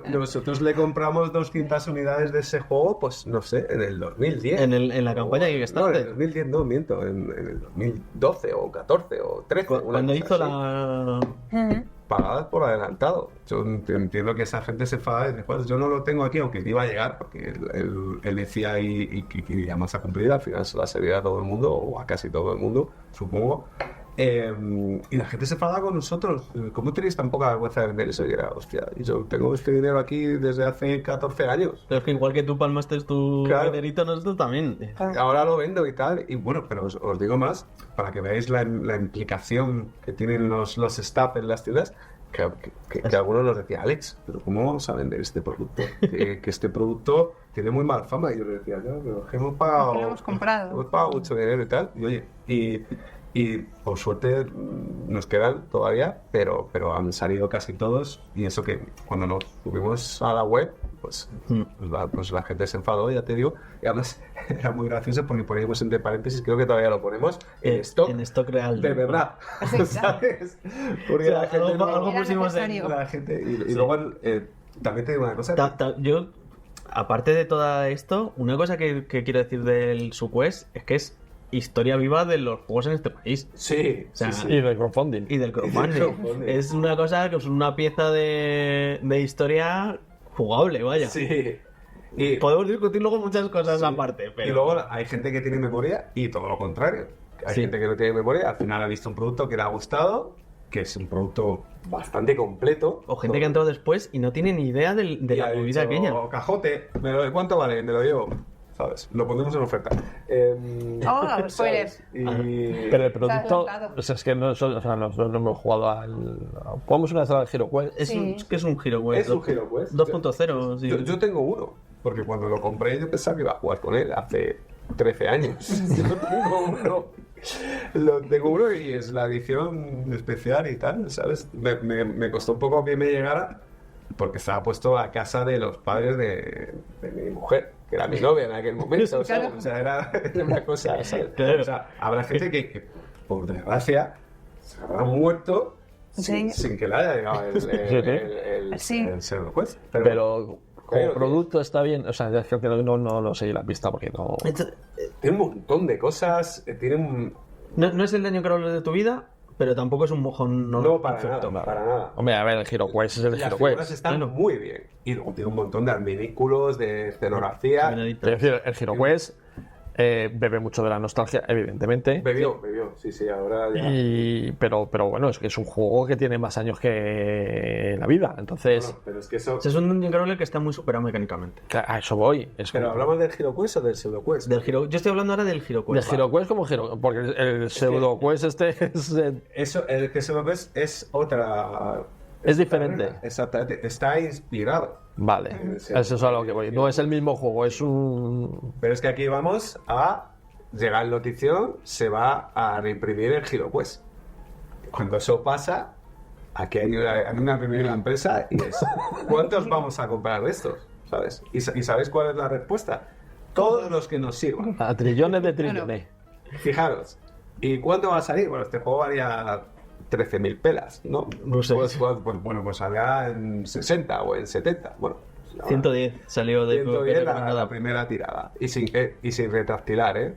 Nosotros le compramos 200 unidades de ese juego, pues no sé, en el 2010. En la campaña de No, en Kickstarter. el 2010 no, miento, en el 2012 o 14 o 13. Cuando hizo así, la... pagadas por adelantado. Yo entiendo que esa gente se enfada y dice, pues yo no lo tengo aquí, aunque iba a llegar, porque él decía y ya más ha cumplido, al final se la servirá a todo el mundo, o a casi todo el mundo, supongo. Y la gente se enfada con nosotros. ¿Cómo tenéis tan poca vergüenza de vender eso? Y era, hostia, yo tengo este dinero aquí desde hace 14 años. Pero es que igual que tú palmaste tu Claro. dinerito, nosotros también. Ahora lo vendo y tal. Y bueno, pero os digo más, para que veáis la implicación que tienen los staff en las tiendas, que algunos nos decía, Alex, pero ¿cómo vamos a vender este producto? Que este producto tiene muy mala fama. Y yo le decía, no, pero es que hemos pagado... Que lo hemos comprado. Hemos pagado mucho dinero y tal. Y oye, y por suerte nos quedan todavía, pero han salido casi todos. Y eso que cuando nos subimos a la web, pues la gente se enfadó, ya te digo. Y además era muy gracioso porque poníamos entre paréntesis, creo que todavía lo ponemos, en stock. En stock real. De verdad, ¿sabes? Porque O sea, la gente algo Era pusimos en... necesario. la gente y luego también te digo una cosa. Yo, aparte de todo esto, una cosa que quiero decir del Subquest es que es historia viva de los juegos en este país. Sí, O sea, sí, Y de crowdfunding. Y del crowdfunding. crowdfunding. Es una cosa que es una pieza de historia jugable, vaya. Sí. Y, Podemos discutir luego muchas cosas aparte, pero... y luego hay gente que tiene memoria y todo lo contrario. Hay Sí. gente que no tiene memoria, al final ha visto un producto que le ha gustado, que es un producto bastante completo. O gente que ha entrado después y no tiene ni idea de Y la ha movida dicho, aquella. Cajote, ¿cuánto vale? Me lo llevo. ¿Sabes? Lo ponemos en oferta. Oh, spoilers. Pero el producto, adelantado. o sea, es que nosotros no hemos jugado jugamos una sala de HeroQuest. Es que es un HeroQuest. Es un HeroQuest. 2.0. sí. Yo tengo uno, porque cuando lo compré yo pensaba que iba a jugar con él hace 13 años. Yo tengo uno. Lo tengo uno y es la edición especial y tal, ¿sabes? Me costó un poco que me llegara porque estaba puesto a casa de los padres de mi mujer, que era mi novia en aquel momento, ¿sabes? Claro. O sea, era una cosa, ¿sabes? Claro. O sea, habrá gente que, por desgracia, se habrá muerto Sí. sin que le haya llegado Sí. el HeroQuest. Pero como Pero- producto está bien, o sea, es que no lo seguí la pista porque no... Tiene un montón de cosas, tiene un... No es el Dungeon Crawler de tu vida, pero tampoco es un mojón No, para perfecto. nada, para nada. Hombre, a ver, el HeroQuest es el Las figuras HeroQuest. están Bueno. muy bien. Y luego tiene un montón de adminículos, de escenografía. Es decir, el HeroQuest bebe mucho de la nostalgia, evidentemente. Bebió, sí, ahora ya... Pero bueno, es que es un juego que tiene más años que la vida. Entonces, Bueno, pero es que eso... Es un Dungeon Crawler que está muy superado mecánicamente. a eso voy. Es ¿Pero como- hablamos del HeroQuest o del PseudoQuest? Yo estoy hablando ahora del HeroQuest. del HeroQuest como Hero, porque el PseudoQuest este Eso, el que PseudoQuest es otra... es diferente. Exactamente, está inspirado. Vale, Sí. eso es a lo que voy. No es el mismo juego, es un... Pero es que aquí vamos a... Llega el notición, se va a reimprimir el HeroQuest. Cuando eso pasa, aquí hay una primera empresa y es... ¿Cuántos vamos a comprar de estos? ¿Sabes? ¿Y sabéis cuál es la respuesta? Todos los que nos sirvan. A trillones de trillones. Fijaros. ¿Y cuánto va a salir? Bueno, este juego valía 13.000 pelas, ¿no? No sé. Pues salga en 60 o en 70. Bueno, pues, 110 salió de 110 la recomendada. primera tirada. Y sin retractilar, ¿eh?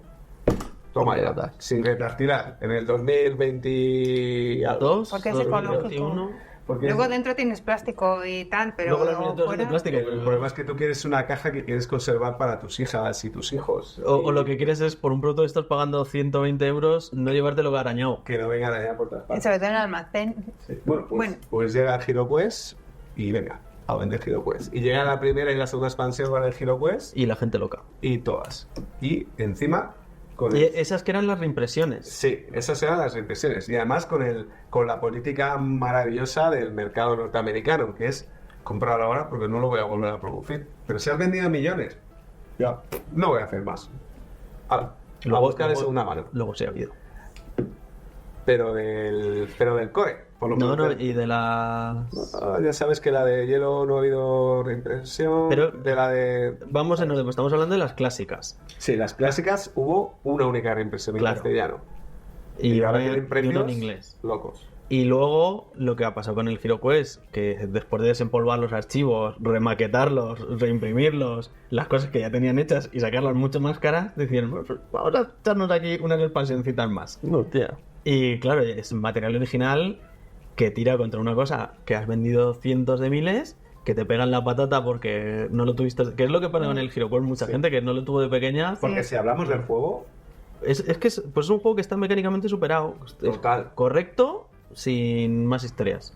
Toma Sin ya. retractilar. Sin retractilar. En el 2020... algo. Dos, Porque es 2021. Porque Luego es- dentro tienes plástico y tal, pero Luego las miniaturas fuera... de plástico. el problema es que tú quieres una caja que quieres conservar para tus hijas y tus hijos. O lo que quieres es, por un producto de estos pagando 120 euros, no llevártelo arañado. Que no vengan allá por todas Y partes. sobre todo en el almacén. Sí. Bueno, Bueno. pues llega el HeroQuest y venga, a vender HeroQuest. Y llega la primera y la segunda expansión para el HeroQuest Y la gente loca. y todas. Y encima, con Y el... esas que eran las reimpresiones. Sí, esas eran las impresiones. Y además con la política maravillosa del mercado norteamericano, que es comprar ahora porque no lo voy a volver a producir. Pero si has vendido millones, ya, no voy a hacer más. A buscar de segunda mano. Luego sí ha habido. Pero del core. Por lo No, menos y de la... ya sabes que la de hielo no ha habido reimpresión. Pero- de la de... Vamos en orden, pues estamos hablando de las clásicas. Sí, las clásicas hubo una única reimpresión en Claro. castellano. Y ahora una- tienen y precios una en inglés. locos. Y luego lo que ha pasado con el HeroQuest, que después de desempolvar los archivos, remaquetarlos, reimprimirlos, las cosas que ya tenían hechas y sacarlas mucho más caras, decían, "Bueno, pues vamos a echarnos aquí unas expansioncitas más". No, tía. Y claro, es material original que tira contra una cosa que has vendido cientos de miles, que te pegan la patata porque no lo tuviste... Que es lo que pasa con el HeroQuest, mucha gente que no lo tuvo de pequeña. Porque si hablamos del juego, Es que pues es un juego que está mecánicamente superado. Total. Es correcto, sin más historias.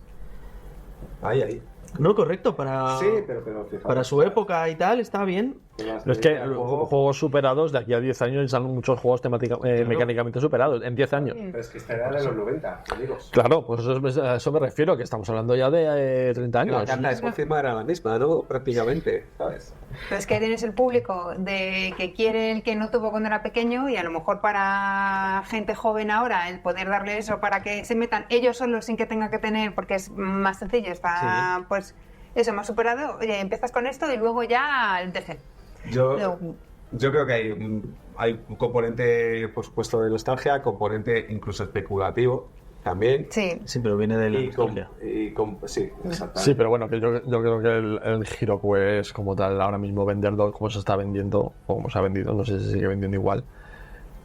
ahí. No, correcto, para, Sí, pero fijaos. para su época y tal, está bien. Pero es que juegos superados de aquí a 10 años salen muchos juegos mecánicamente superados, en 10 años. Pero es que esta era de los 90, amigos. Claro, pues a eso me refiero, que estamos hablando ya de 30 La años. carta de encima era la misma, ¿no? Prácticamente, ¿sabes? Pero es que tienes el público de que quiere el que no tuvo cuando era pequeño y a lo mejor para gente joven ahora el poder darle eso para que se metan ellos solos sin que tenga que tener, porque es más sencillo, está pues eso, más superado. Oye, empiezas con esto y luego ya el DC. Yo creo que hay un componente, por supuesto, de nostalgia, componente incluso especulativo también. Sí. Sí, pero viene de la nostalgia. Sí, exactamente. Sí, pero bueno, que yo creo que el HeroQuest como tal, ahora mismo venderlo como se está vendiendo, o como se ha vendido, no sé si sigue vendiendo igual,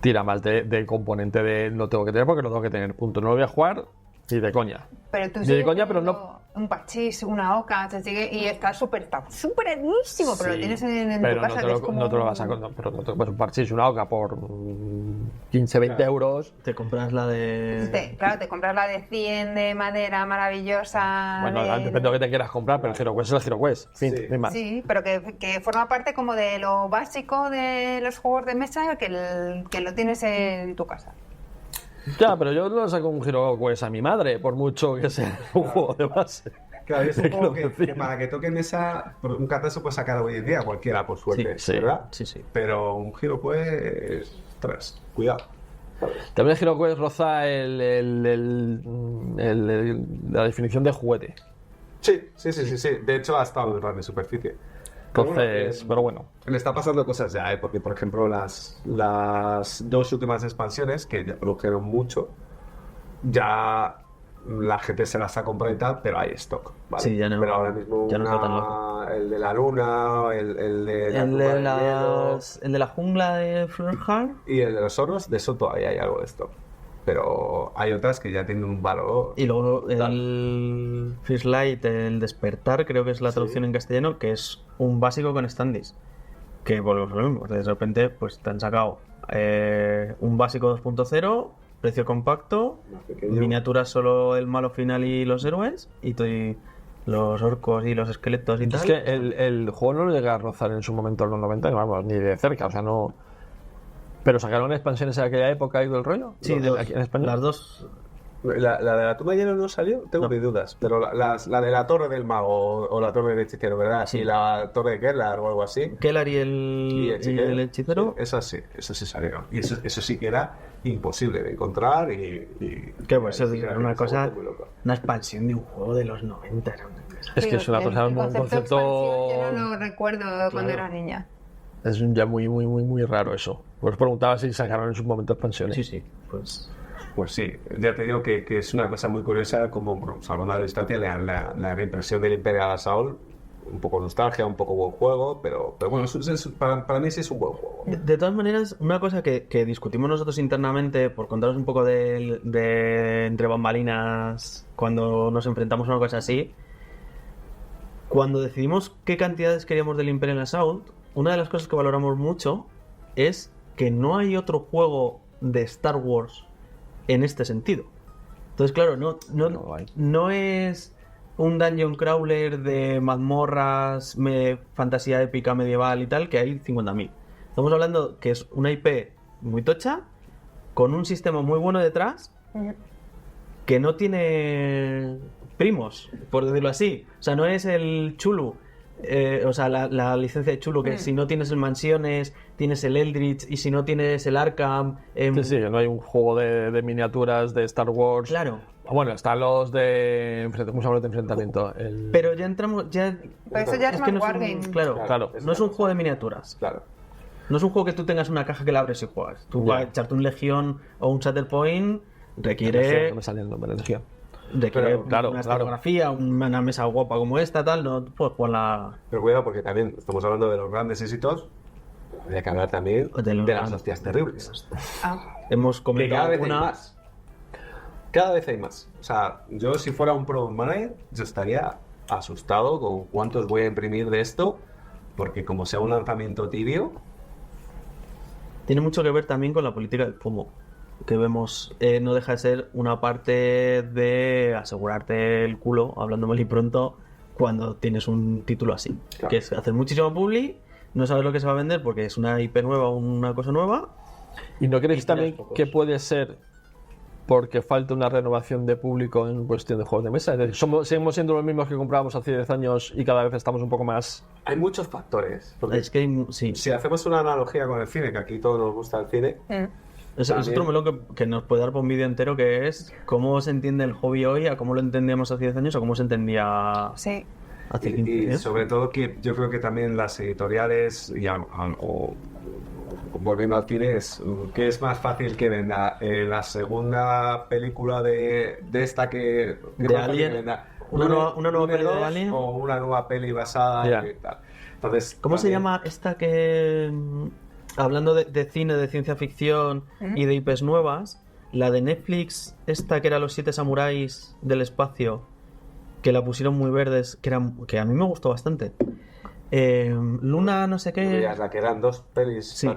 tira más del componente de no tengo que tener porque no tengo que tener, punto. No lo voy a jugar, Ni de coña. Pero tú Ni sigues de coña, pero teniendo no. un parchís, una oca, y está súper buenísimo, pero lo tienes en Pero tu casa, no te, que lo, es como... no te lo vas a pero no te puedes un parchís, una oca por 15, 20 euros. Te compras la de... Claro, te compras la de 100 de madera maravillosa. Bueno, depende de lo que te quieras comprar, pero el HeroQuest es el HeroQuest. En fin, Sí. no hay más. Sí, pero que forma parte como de lo básico de los juegos de mesa que lo tienes en tu casa. Ya, pero yo no saco un HeroQuest a mi madre, por mucho que sea un juego de base. Claro, es un Quiero juego que decir. para que toque mesa, un Catán se puede sacar hoy en día cualquiera, por suerte, Sí, ¿verdad? Sí, sí. Pero un giro pues... Ostras, cuidado. También el HeroQuest roza la definición de juguete. Sí. De hecho, ha estado en de superficie. Entonces, pero bueno. Le está pasando cosas ya, porque por ejemplo las dos últimas expansiones, que ya produjeron mucho, ya la gente se las ha comprado y tal, pero hay stock, ¿vale? Sí, ya no- pero ahora mismo ya no está tan loco. el de la luna, el de la El tumba de, del hielo el de la jungla de Florhard. y el de los zorros, de eso todavía hay algo de stock. Pero hay otras que ya tienen un valor. Y luego el First Light, el despertar, creo que es la traducción en castellano, que es un básico con standees. Que volvemos a lo mismo. De repente, pues te han sacado un básico 2.0, precio compacto, Más pequeño. miniaturas solo el malo final y los héroes, y los orcos y los esqueletos y tal. Es que el juego no lo llega a rozar en su momento en los 90, vamos, ni de cerca, o sea, no. Pero sacaron expansiones en aquella época y todo el rollo. Sí, Aquí en España. las dos. La de la tumba de hielo no salió, tengo No. mis dudas. Pero la de la torre del mago o la torre del hechicero, ¿verdad? Sí, la torre de Kellar o algo así. Kellar y el hechicero. Sí, eso sí salieron. Y eso sí que era imposible de encontrar y Que pues eso era era una cosa, muy loco. una expansión de un juego de los 90. Era una cosa. Es que es una El cosa, un concepto de concepto. expansión yo no lo recuerdo cuando era niña. Es ya muy raro eso. Pues preguntaba si sacaron en su momento expansiones. Sí, sí, pues. Pues sí, ya te digo que es una cosa muy curiosa, como bueno, salvando la distancia, la reimpresión del Imperial Assault, un poco nostalgia, un poco buen juego, pero bueno, para mí sí es un buen juego. De todas maneras, una cosa que discutimos nosotros internamente, por contaros un poco de entre bambalinas, cuando nos enfrentamos a una cosa así, cuando decidimos qué cantidades queríamos del Imperial Assault, una de las cosas que valoramos mucho es que no hay otro juego de Star Wars en este sentido. Entonces, claro, No hay. no es un dungeon crawler de mazmorras, fantasía épica medieval y tal, que hay 50.000. Estamos hablando que es una IP muy tocha, con un sistema muy bueno detrás, que no tiene primos, por decirlo así. O sea, no es el Chulu. O sea, la licencia de Chulu, que si no tienes el Mansiones, tienes el Eldritch, y si no tienes el Arkham... Sí, no hay un juego de miniaturas de Star Wars. Claro. Bueno, están los de. ¿Cómo se llama de enfrentamiento? Pero ya entramos... Pero eso ya es que más no es Wargame. claro, no es un juego de miniaturas. Claro. No es un juego que tú tengas una caja que la abres y juegas. Tú Ya. para echarte un Legión o un Shatterpoint No requiere me sale el nombre de Legión. Pero, claro, una claro. escenografía, una mesa guapa como esta, tal, no puedes jugarla. Pero cuidado porque también estamos hablando de los grandes éxitos, habría que hablar también De los de las grandes. hostias terribles. Ah, Hemos Que comentado cada vez hay una. más. Cada vez hay más. O sea, yo si fuera un product manager, yo estaría asustado con cuántos voy a imprimir de esto, porque como sea un lanzamiento tibio, Tiene mucho que ver también con la política del FOMO. Que vemos, no deja de ser una parte de asegurarte el culo, hablando mal y pronto, cuando tienes un título así. Claro. Que es hacer muchísimo publi, no sabes lo que se va a vender porque es una IP nueva o una cosa nueva. ¿Y no creéis Y también pocos. que puede ser porque falta una renovación de público en cuestión de juegos de mesa? Es decir, seguimos siendo los mismos que comprábamos hace 10 años y cada vez estamos un poco más. hay muchos factores. Porque Es que sí, si hacemos una analogía con el cine, que aquí todos nos gusta el cine, es también- otro melón que nos puede dar por un vídeo entero, que es cómo se entiende el hobby hoy, a cómo lo entendíamos hace 10 años o cómo se entendía sí. hace 15 y años. sobre todo que yo creo que también las editoriales, o volviendo al cine, es que es más fácil que venda la segunda película de esta que De más fácil Alien. que venda Una nueva Dune peli de 2 Alien. o una nueva peli basada Ya. en tal. Entonces, ¿Cómo se también- llama esta que, hablando de cine, de ciencia ficción y de IPs nuevas, la de Netflix, esta que era Los 7 samuráis del espacio, que la pusieron muy verdes, que a mí me gustó bastante. Luna no sé qué. La que eran 2 pelis. Sí.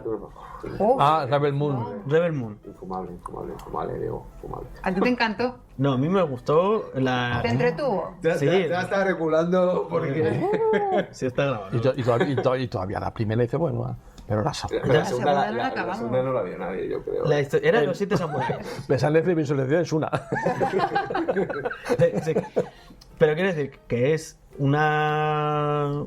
Rebel Moon. Rebel Moon. Infumable, Diego, infumable. ¿A ti te encantó? No, a mí me gustó la... ¿Te entretuvo? Sí. Ya está regulando porque... Sí, está grabado. Y todavía la primera dice, bueno, pero la La segunda no la la acabamos. segunda no la vio nadie, yo creo. Era de Los 7 samuráis. me sale de mi selección es una. Sí. Pero quiero decir que es una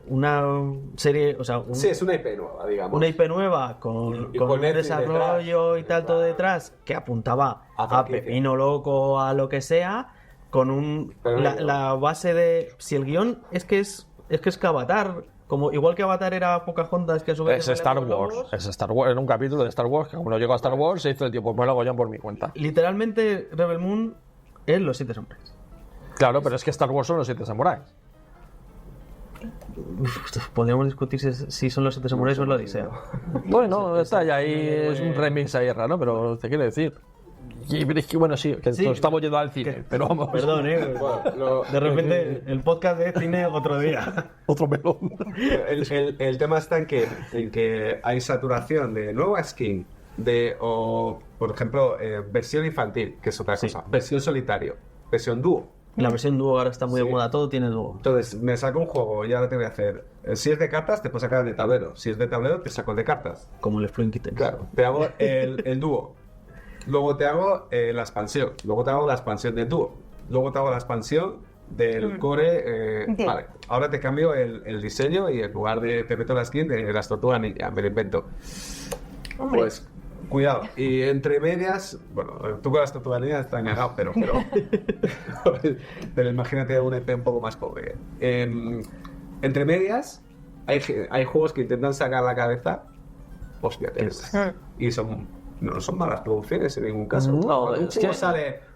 serie, o sea, Sí, es una IP nueva, digamos. una IP nueva con Y con un Netflix desarrollo detrás. y tal todo detrás que apuntaba A a franquicia. Pepino Loco, a lo que sea, con Pero la base de... Si el guión es que es que Avatar, como igual que Avatar era Pocahontas, que a su vez Es salían Star los Wars. lobos, Es Star Wars. Era un capítulo de Star Wars que como no llegó a Star Wars se hizo el tío, pues me lo hago yo por mi cuenta. literalmente Rebel Moon es Los 7 samuráis. Claro, pero es que Star Wars son los 7 samuráis. Podríamos discutir si son Los 7 samuráis o es la Odisea. Bueno, está ya ahí, es un remix ahí raro, pero te quiero decir. Y es que bueno, sí, que Sí. nos estamos yendo al cine, pero vamos. Perdón, de repente el podcast de cine otro día. Otro melón. El tema está en que hay saturación de nueva skin, o por ejemplo, versión infantil, que es otra cosa, versión solitario, versión dúo. La versión dúo ahora está muy de Sí. moda, todo tiene dúo. Entonces, me saco un juego y ahora te voy a hacer. Si es de cartas, te puedo sacar el de tablero. Si es de tablero, te saco el de cartas. Como el Fluent Kittens. Claro, te hago el dúo. Luego te hago la expansión. Luego te hago la expansión del dúo. Luego te hago la expansión del core. Entiendo. Vale, ahora te cambio el diseño y en lugar de te meto la skin de las tortugas ninja, me lo invento. Hombre. Pues, cuidado. Y entre medias, bueno, tú con las tortugas ninja está negado, pero imagínate un EP un poco más pobre. Entre medias, hay juegos que intentan sacar la cabeza. Hostia, y no son malas producciones en ningún caso. No,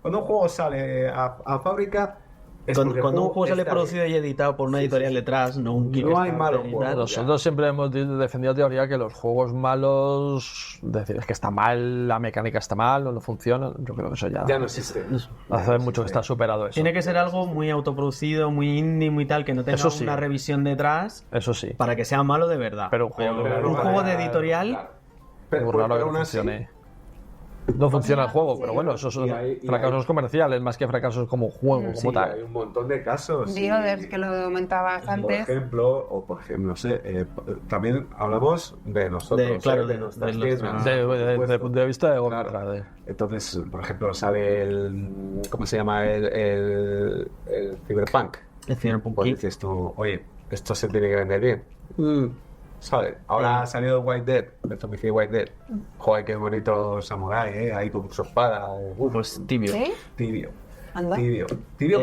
Cuando un juego sale a fábrica, es Cuando, porque el cuando un juego sale está producido y editado por una editorial detrás, no un No hay Kickstarter malos y juegos. tal. Nosotros siempre hemos defendido teoría que los juegos malos, decir, es que está mal, la mecánica está mal, no funciona. Yo creo que eso ya no existe. hace mucho que está superado eso. Tiene que ser algo muy autoproducido, muy indie, muy tal, que no tenga Eso sí. una revisión detrás Eso sí. para que sea malo de verdad. Pero un juego, un juego de editorial, Claro. es muy raro que aún así, funcione. No funciona el juego, pero bueno, esos son Y hay- fracasos comerciales más que fracasos como juego, Sí, como tal. hay un montón de casos. The Others, que lo comentabas Por antes. ejemplo, no sé, también hablamos de nosotros, claro, de de nuestras los- tiendas. Desde el punto de vista de Claro. Entonces, por ejemplo, sale ¿cómo se llama? El Cyberpunk. el Cyberpunk. Pues dices tú, oye, esto se tiene que vender bien. ¿Sabes? Ahora ha salido White Dead, el Zombicide White Dead. Joder, qué bonito samurai, ahí con su espada. Pues tibio. ¿Sí? Tibio. Anda. ¿Tibio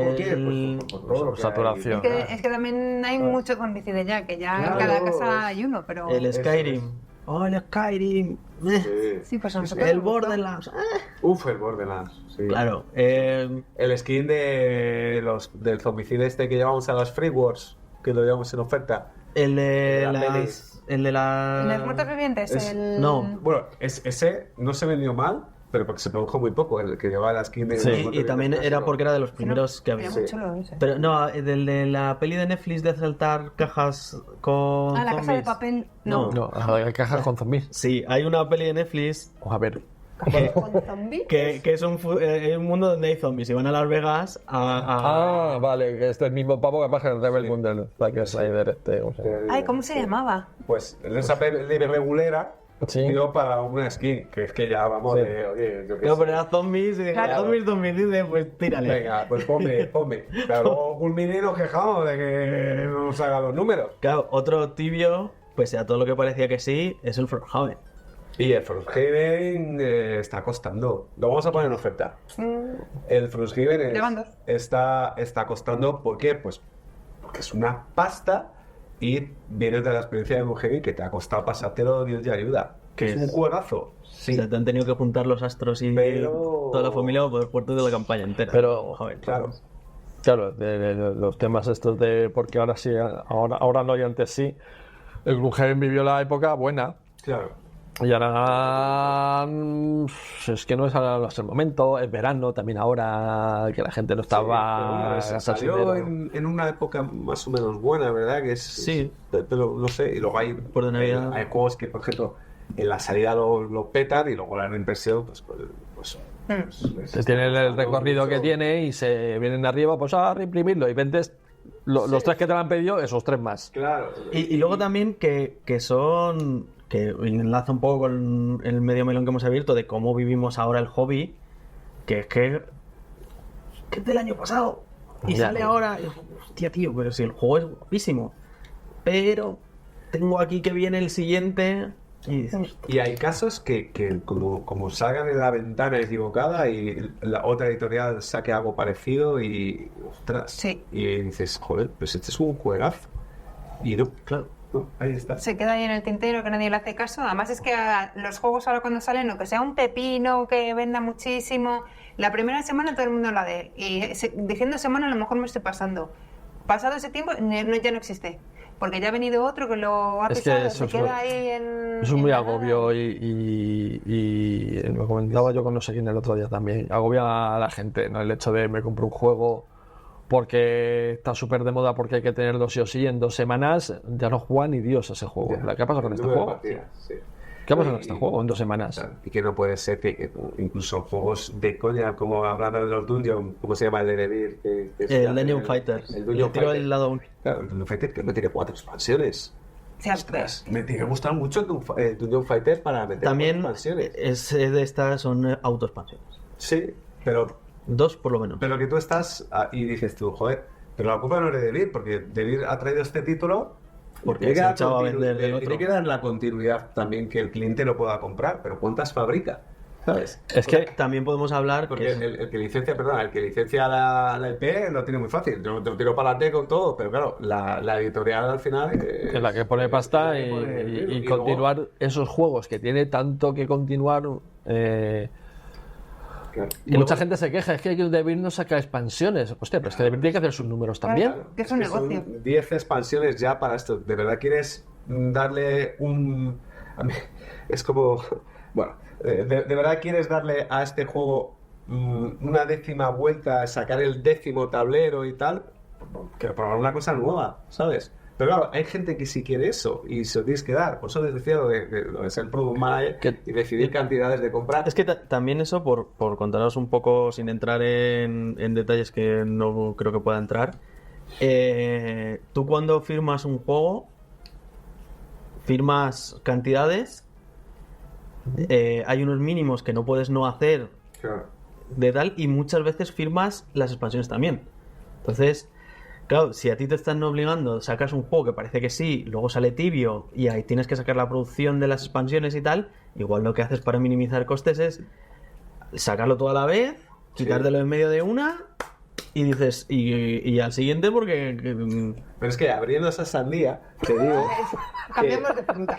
por qué? El- Pues por todo lo que Saturación. Es que también hay mucho zombicide ya, que ya Claro. en cada casa hay uno, pero... El Eso Skyrim. Oh, el Skyrim. hay. Sí. Sí, pues a nosotros El nos gustó. Borderlands. Uf, el Borderlands. Sí. Claro. El skin del zombicide este que llevamos a las Free Wars, que lo llevamos en oferta. El de La las... El de la... ¿En los muertos vivientes? Es- no. Bueno, ese no se vendió mal, pero porque se produjo muy poco, el que llevaba la skin de... Sí. Y también era porque era de los primeros que había. Era muy chulo ese. Pero no, del de la peli de Netflix de asaltar cajas con Ah, la casa de zombies. papel. No. No, hay cajas con zombies. Sí, hay una peli de Netflix A ver. ¿Con zombies? que es un mundo donde hay zombies y van a Las Vegas a... Ah, vale, que este es el mismo pavo que pasa en Rebel Moon del Zack Snyder. O sea. Ay, ¿cómo se llamaba? Pues en esa peli regulera Sí. dio para una skin, que es que ya vamos de... Oye, yo qué No, sé. pero era zombies y dije, Claro. zombies, dice, pues tírale. Venga, pues ponme. Pero luego culminé y nos quejamos de que no nos haga los números. Claro, otro tibio, pues a todo lo que parecía que sí, es el Frosthaven. Y el Frosthaven está costando. Lo vamos a poner en oferta. El Frosthaven Llevan dos. está costando, ¿por qué? Pues porque es una pasta y vienes de la experiencia de Gloomhaven que te ha costado pasártelo, Dios te ayuda. Que es un juegazo. Sí. O sea, te han tenido que juntar los astros y Pero- toda la familia para poder jugar de la campaña entera. Pero- Joder, Claro. Claro, de los temas estos de porque ahora sí, ahora no y antes sí. El Gloomhaven vivió la época buena. Claro. Y ahora es que no es ahora el momento, es verano también ahora, que la gente no estaba Pero salió en una época más o menos buena, ¿verdad? Que es, Sí. pero no sé, y luego hay, Por de Navidad. hay juegos que, por ejemplo, en la salida lo petan y luego la reimpresión, Tiene el recorrido que tiene y se vienen arriba, pues a reimprimirlo y vendes los 3 que te lo han pedido, esos 3 más. Claro. Y luego también que son... que enlaza un poco con el medio melón que hemos abierto de cómo vivimos ahora el hobby, que es del año pasado y Ya. sale ahora. Y, hostia, tío, pero si el juego es guapísimo, pero tengo aquí que viene el siguiente y dices, Y hay casos que como salgan en la ventana equivocada y la otra editorial saque algo parecido y ostras, Sí. y dices, joder, pues este es un juegazo. Y no, claro, no, ahí está. Se queda ahí en el tintero, que nadie le hace caso. Además es que a los juegos ahora cuando salen, o que sea un pepino, que venda muchísimo, la primera semana todo el mundo la de él. Y diciendo semana a lo mejor me estoy pasando. Pasado ese tiempo ya no existe. Porque ya ha venido otro que lo ha Es que pisado, eso se queda ahí en... Es en muy la agobio nada. y lo comentaba yo con no sé quién el otro día también. Agobia a la gente, ¿no? El hecho de me compro un juego porque está súper de moda porque hay que tenerlo sí o sí, en 2 semanas ya no juega ni Dios a ese juego. ¿Qué pasa con El este número de juego? partidas, sí. ¿Qué pasa con Y- este juego en 2 semanas? Claro, y que no puede ser que incluso juegos de coña, como hablando de los Dungeon, ¿cómo se llama el de Devir? el Dungeon Fighters. El Dungeon Le tiro Fighter. el lado Claro, el Dungeon Fighter que no tiene 4 expansiones. O sea, Ostras, me tiene que gustar mucho el Dungeon Fighter para meter también 4 expansiones. de estas son autoexpansiones. Sí, pero 2 por lo menos. que tú estás y dices tú, joder, pero la culpa no es de Devir, porque Devir ha traído este título Porque tiene que se dar echaba a vender del otro. tiene que dar la continuidad también que el cliente lo pueda comprar, pero ¿cuántas fabrica? ¿Sabes? Es que También podemos hablar Porque que el que licencia, perdona, el que licencia la IP lo tiene muy fácil. Yo te lo tiro para adelante con todo, pero claro, la editorial al final es la que pone pasta es la que pone el y dinero. Y luego- continuar esos juegos que tiene tanto que continuar. Claro. Mucha gente se queja, es que Devir no saca expansiones. Hostia, pero es que Devir tiene que hacer sus números también. Claro, que es un son negocio. 10 expansiones ya para esto. ¿De verdad quieres darle un...? a mí, es como... Bueno, ¿de verdad quieres darle a este juego una 10ª vuelta, sacar el 10º tablero y tal? Que probar una cosa nueva, ¿sabes? Pero claro, hay gente que sí quiere eso y se lo tienes que dar. Por eso les decía lo de ser product manager Que- y decidir cantidades de comprar. es que también eso, por contaros un poco, sin entrar en detalles que no creo que pueda entrar, tú cuando firmas un juego, firmas cantidades, hay unos mínimos que no puedes no hacer Claro. de tal, y muchas veces firmas las expansiones también. Entonces, claro, si a ti te están obligando, sacas un juego que parece que sí, luego sale tibio y ahí tienes que sacar la producción de las expansiones y tal, igual lo que haces para minimizar costes es sacarlo todo a la vez, quitártelo en medio de una y dices, y al siguiente porque... Pero es que abriendo esa sandía, te digo... Cambiamos de fruta.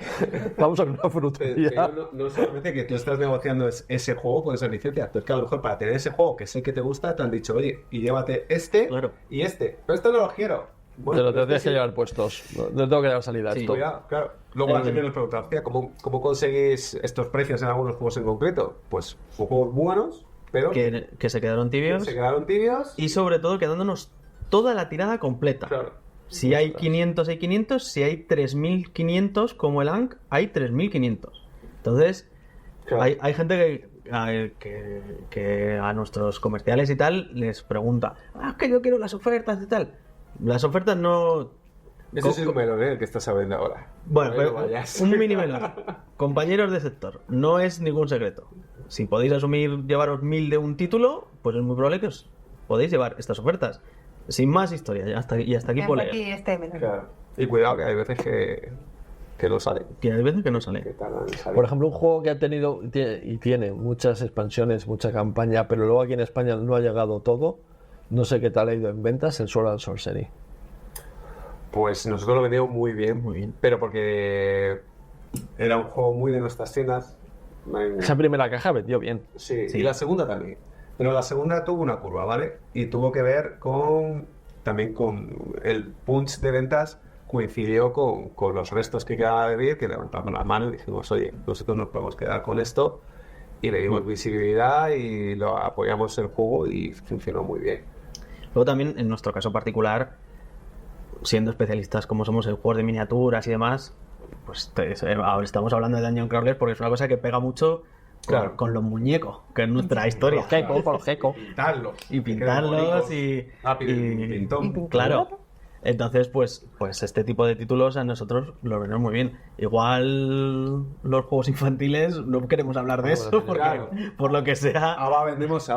Vamos a una que frutería. no solamente que tú estás negociando ese juego con esa licencia, pero es que a lo mejor para tener ese juego que sé que te gusta, te han dicho, oye, y llévate este Claro. y este. Pero esto no lo quiero. Te Bueno, lo pero tienes este que sí. llevar puestos. No tengo que dar salida a Sí, esto. Cuidado, claro. Luego la gente nos pregunta, hostia, ¿cómo conseguís estos precios en algunos juegos en concreto? Pues son juegos buenos, pero que se quedaron tibios se quedaron tibios. y sobre todo quedándonos toda la tirada completa. Claro. Si hay 500, hay 500. Si hay 3500, como el ANC, hay 3500. Entonces, Claro. hay gente que a nuestros comerciales y tal les pregunta: es que yo quiero las ofertas y tal. Las ofertas no. Ese es el melón, el que estás abriendo ahora. Bueno, No pero vayas. un mini melón. Compañeros de sector, no es ningún secreto. Si podéis asumir llevaros 1000 de un título, pues es muy probable que os podéis llevar estas ofertas. Sin más historia, y hasta aquí por leer. Aquí este melón. Claro. Y cuidado, que hay veces que no sale. Que hay veces que no Que sale. tardan en salir. Por ejemplo, un juego que ha tenido y tiene muchas expansiones, mucha campaña, pero luego aquí en España no ha llegado todo. No sé qué tal ha ido en ventas, el Sword and Sorcery. Pues nosotros lo vendimos muy bien. Muy bien. Pero porque era un juego muy de nuestras tiendas. Esa primera caja vendió bien. Sí, y la segunda también. Pero la segunda tuvo una curva, ¿vale? Y tuvo que ver también con el punch de ventas coincidió con los restos que quedaba de vivir, que levantamos la mano y dijimos, oye, nosotros nos podemos quedar con esto, y le dimos visibilidad y lo apoyamos el juego y funcionó muy bien. Luego también, en nuestro caso particular, siendo especialistas como somos en juegos de miniaturas y demás, pues ahora estamos hablando de Dungeon Crawler porque es una cosa que pega mucho Claro. con los muñecos, que es nuestra historia. Por los geco. Pintarlos. Y pintarlos y pintón. Claro. Entonces, pues este tipo de títulos a nosotros los venimos muy bien. Igual los juegos infantiles no queremos hablar de eso, porque claro. por lo que sea... ABA vendemos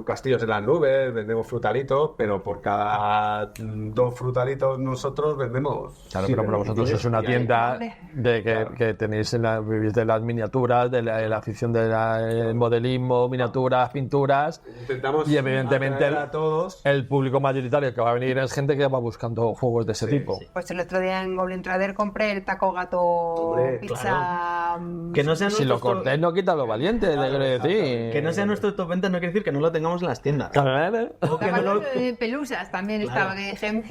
castillos en las nubes, vendemos frutalitos, pero por cada 2 frutalitos nosotros vendemos... Claro, pero para vosotros es una tienda que tenéis vivís de las miniaturas, de la afición del modelismo, miniaturas, pinturas. Intentamos Y evidentemente atraer a todos. el público mayoritario que va a venir es gente que va buscando juegos de ese tipo. Pues el otro día en Goblin Trader compré el taco gato Hombre, pizza. Que no sean Si lo nuestros cortés no quita lo valiente, te quiero decir. que no sean nuestros top ventas no quiere decir que no lo tengamos en las tiendas. Claro, O que no lo- Pelusas también estaba, que dije,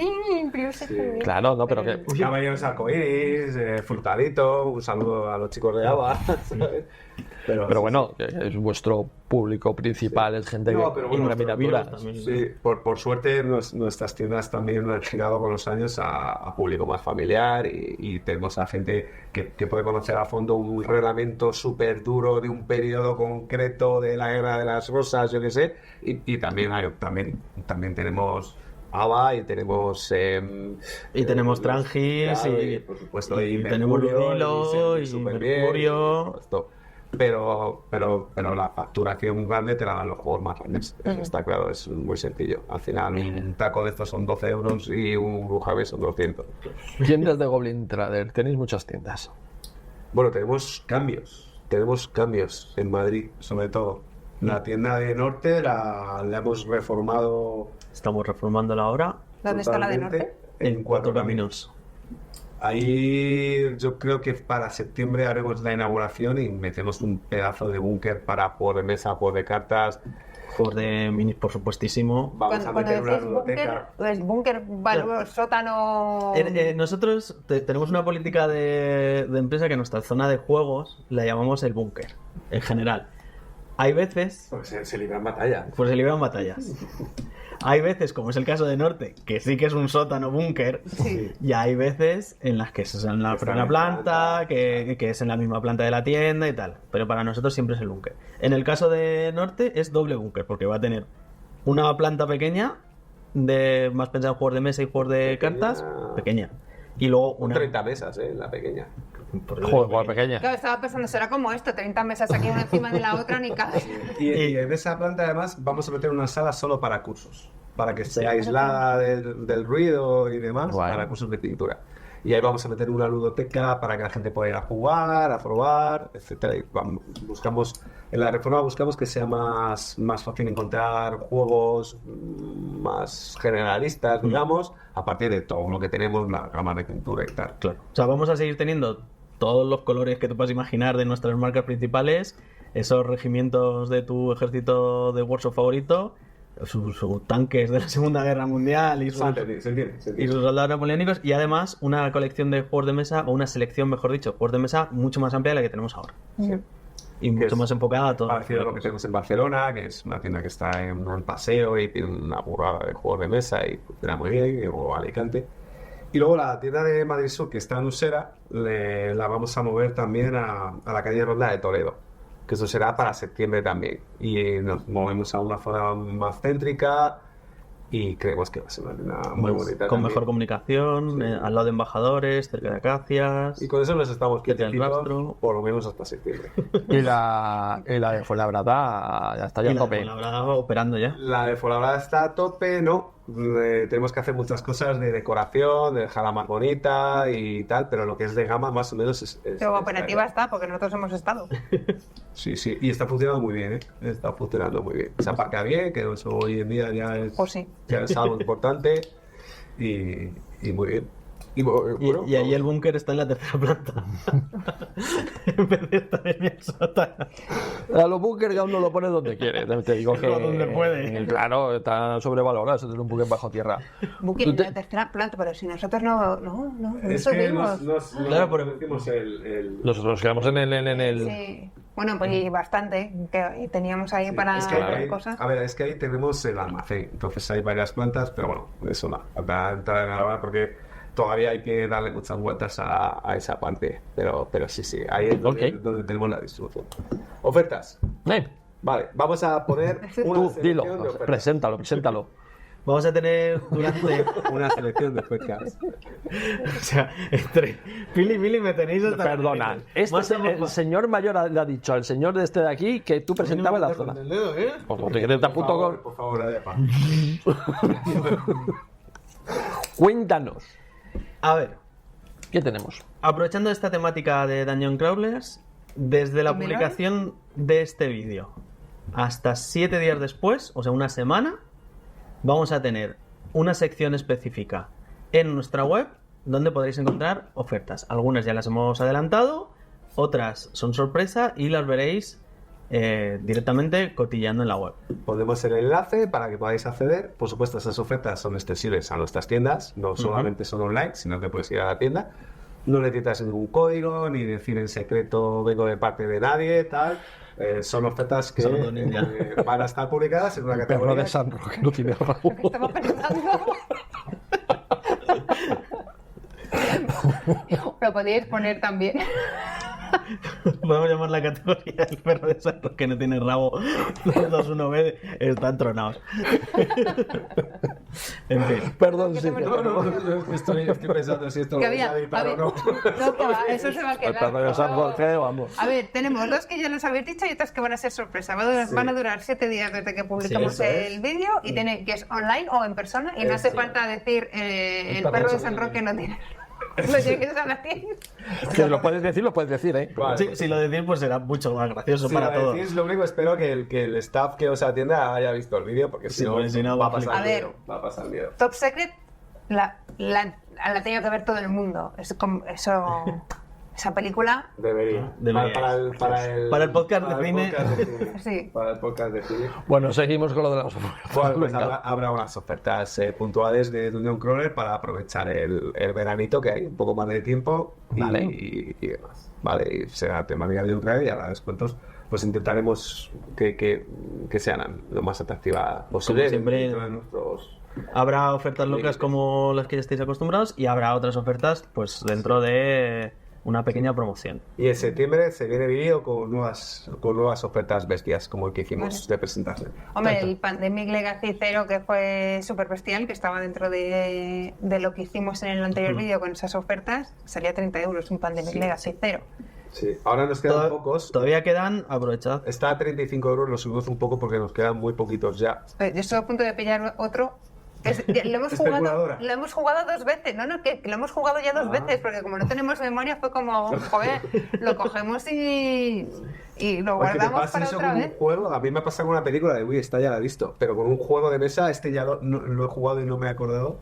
pelusas. claro, no, pero que... Caballeros arcoíris, frutalito, un saludo a los chicos de ABA. ¿sabes? Pero bueno, que es vuestro público principal, es gente No, que pero bueno, compra miniaturas. también. Sí, por suerte nuestras tiendas también han girado con los años a público más familiar y tenemos a gente que puede conocer a fondo un reglamento súper duro de un periodo concreto de la Guerra de las Rosas, yo qué sé, y también tenemos ABA y tenemos tenemos Trangis claro, y por supuesto y tenemos Mercurio, Ludilo y súper bien, Mercurio. todo esto. Pero la facturación grande te la dan los juegos más grandes. Eso está claro, es muy sencillo. Al final, un taco de estos son 12 euros y un Brujaves son 200. Tiendas de Goblin Trader, tenéis muchas tiendas. Bueno, tenemos cambios en Madrid, sobre todo. La tienda de Norte la hemos reformado. Estamos reformándola ahora ¿Dónde está la de totalmente Norte? en Cuatro Caminos. Ahí yo creo que para septiembre haremos la inauguración y metemos un pedazo de búnker para juegos de mesa, juegos de cartas. Juegos de minis, por supuestísimo. Vamos a Cuando meter una decís búnker, ludoteca. pues búnker, sótano. Nosotros tenemos una política de empresa que nuestra zona de juegos la llamamos el búnker, en general. Hay veces, Pues se libran batallas. pues se libran batallas. Hay veces, como es el caso de Norte, que sí que es un sótano búnker, y hay veces en las que es en la Está primera en planta, planta. que es en la misma planta de la tienda y tal. Pero para nosotros siempre es el búnker. En el caso de Norte es doble búnker, porque va a tener una planta pequeña, más pensada en juegos de mesa y juegos de Pequeña. cartas, pequeña. Y luego Un una... 30 mesas, la pequeña. Joder, pequeña. Claro, estaba pensando, será como esto, 30 mesas aquí una encima de la otra, ni cabe. Y en esa planta además vamos a meter una sala solo para cursos, para que esté aislada del ruido y demás, Guay. para cursos de pintura. Y ahí vamos a meter una ludoteca para que la gente pueda ir a jugar, a probar, etcétera. Y en la reforma buscamos que sea más fácil encontrar juegos más generalistas, digamos, a partir de todo lo que tenemos, la gama de pintura y tal. Claro. O sea, vamos a seguir teniendo todos los colores que te puedas imaginar de nuestras marcas principales, esos regimientos de tu ejército de Warsaw favorito, sus tanques de la Segunda Guerra Mundial y sus soldados napoleónicos, y además una colección de juegos de mesa, o una selección, mejor dicho, juegos de mesa mucho más amplia de la que tenemos ahora. Y Que mucho es más enfocada a todo. Parecido a lo que tenemos en Barcelona, que es una tienda que está en un paseo y tiene una burrada de juegos de mesa y funciona muy bien, o Alicante. Y luego la tienda de Madrid Sur, que está en Usera, la vamos a mover también a la calle Ronda de Toledo, que eso será para septiembre también. Y nos movemos a una zona más céntrica y creemos que va a ser una tienda muy bonita. Con también. mejor comunicación, al lado de embajadores, cerca de Acacias. Y con eso nos estamos Que tiene el quietecitos, rastro. por lo menos hasta septiembre. Y la de Fuenlabrada ya está ya Y a la tope. Fuenlabrada va operando ya. La de Fuenlabrada está a tope, ¿no? Tenemos que hacer muchas cosas de decoración, de dejarla más bonita y tal, pero lo que es de gama más o menos es Pero operativa está, porque nosotros hemos estado. Sí, sí, y está funcionando muy bien, ¿eh? Está funcionando muy bien. Se aparca bien, que eso hoy en día ya es, Pues sí. ya es algo importante y muy bien. Y, bueno, Y ahí el búnker está en la tercera planta. En vez de estar en el sótano. A los búnkers cada uno lo pone donde quiere. Te digo que. Donde puede. Claro, está sobrevalorado eso de un búnker bajo tierra. Buque en la tercera planta, pero si nosotros no es eso que vimos. Claro, pero- decimos el... Nosotros nos quedamos en el. Sí. Bueno, pues y bastante, que teníamos ahí para es que hacer ahí, cosas. a ver, es que ahí tenemos el almacén, entonces hay varias plantas, pero bueno, eso no, falta entrar en la hora porque todavía hay que darle muchas vueltas a esa parte, pero sí, ahí es donde, Ok. donde tenemos la distribución. Ofertas. Vale, vamos a poner una Tú, selección dilo. de ofertas. Preséntalo. Vamos a tener durante... Una selección de ofertas. O sea, entre Pili y Pili me tenéis hasta... Perdona. El señor mayor le ha dicho al señor de este de aquí que tú presentabas la zona. El dedo, ¿eh? Pues no te quedes tan puto con. Por favor, Adepa. Cuéntanos. A ver, ¿Qué tenemos? aprovechando esta temática de Dungeon Crawlers, desde la ¿En Milán? publicación de este vídeo hasta 7 días después, o sea, una semana, vamos a tener una sección específica en nuestra web donde podréis encontrar ofertas. Algunas ya las hemos adelantado, otras son sorpresa y las veréis directamente cotilleando en la web. Ponemos el enlace para que podáis acceder. Por supuesto, esas ofertas son extensibles a nuestras tiendas, no solamente son online, sino que puedes ir a la tienda. No necesitas ningún código, ni decir en secreto vengo de parte de nadie, tal. Son ofertas que Saludos, ninja. van a estar publicadas en una Perro categoría. de San Roque no tiene rabo. Lo que estamos pensando. Lo podéis poner también. Podemos llamar la categoría el perro de Santos que no tiene rabo. Los 21B están tronados. En fin. Perdón, sí. Estoy pensando si esto Que lo había, vais a editar a o ver, no. no, que va, eso se va a El quedar. perro de San Roque, vamos. A ver, tenemos dos que ya nos habéis dicho y otras que van a ser sorpresa. Van a durar 7 días desde que publicamos Sí, eso es. el vídeo y tiene que es online o en persona y no hace Eso. falta decir el perro de San Roque no tiene. Lo tiene que decir. Que lo puedes decir, ¿eh? Vale. Sí, si lo decís, pues será mucho más gracioso Si para lo todos. decís, lo único espero que el staff que os atienda haya visto el vídeo, porque Sí, si no, porque si no va a va a pasar flipar. miedo. Va a pasar miedo. Top Secret la ha tenido que ver todo el mundo. Es como esa película. Debería. Debería. Para el podcast de cine. Sí. Para el podcast de cine. Bueno, seguimos con lo de las Bueno, pues habrá unas ofertas puntuales de Dungeon Crawler para aprovechar el veranito, que hay un poco más de tiempo y, Vale. y demás. Vale, y será temática de Ucrania y habrá descuentos. Pues intentaremos que sean lo más atractivas posible. Como siempre. dentro de nuestros... Habrá ofertas locas como las que ya estáis acostumbrados y habrá otras ofertas pues dentro de una pequeña promoción. Y en septiembre se viene vídeo con nuevas ofertas bestias, como el que hicimos de presentación. Hombre, el Pandemic Legacy 0, que fue súper bestial, que estaba dentro de lo que hicimos en el anterior vídeo con esas ofertas, salía 30 euros un Pandemic Sí. Legacy 0. Sí, ahora nos quedan pocos. Todavía quedan, aprovechad. Está a 35 euros, lo subimos un poco porque nos quedan muy poquitos ya. Yo estoy a punto de pillar otro. Especuladora. Lo hemos jugado 2 veces, no, que lo hemos jugado ya 2 veces, porque como no tenemos memoria fue como, joder, lo cogemos y lo Pues que te guardamos pase para eso otra con vez. un juego, a mí me ha pasado con una película de Wii, esta ya la he visto, pero con un juego de mesa, este ya lo he jugado y no me he acordado.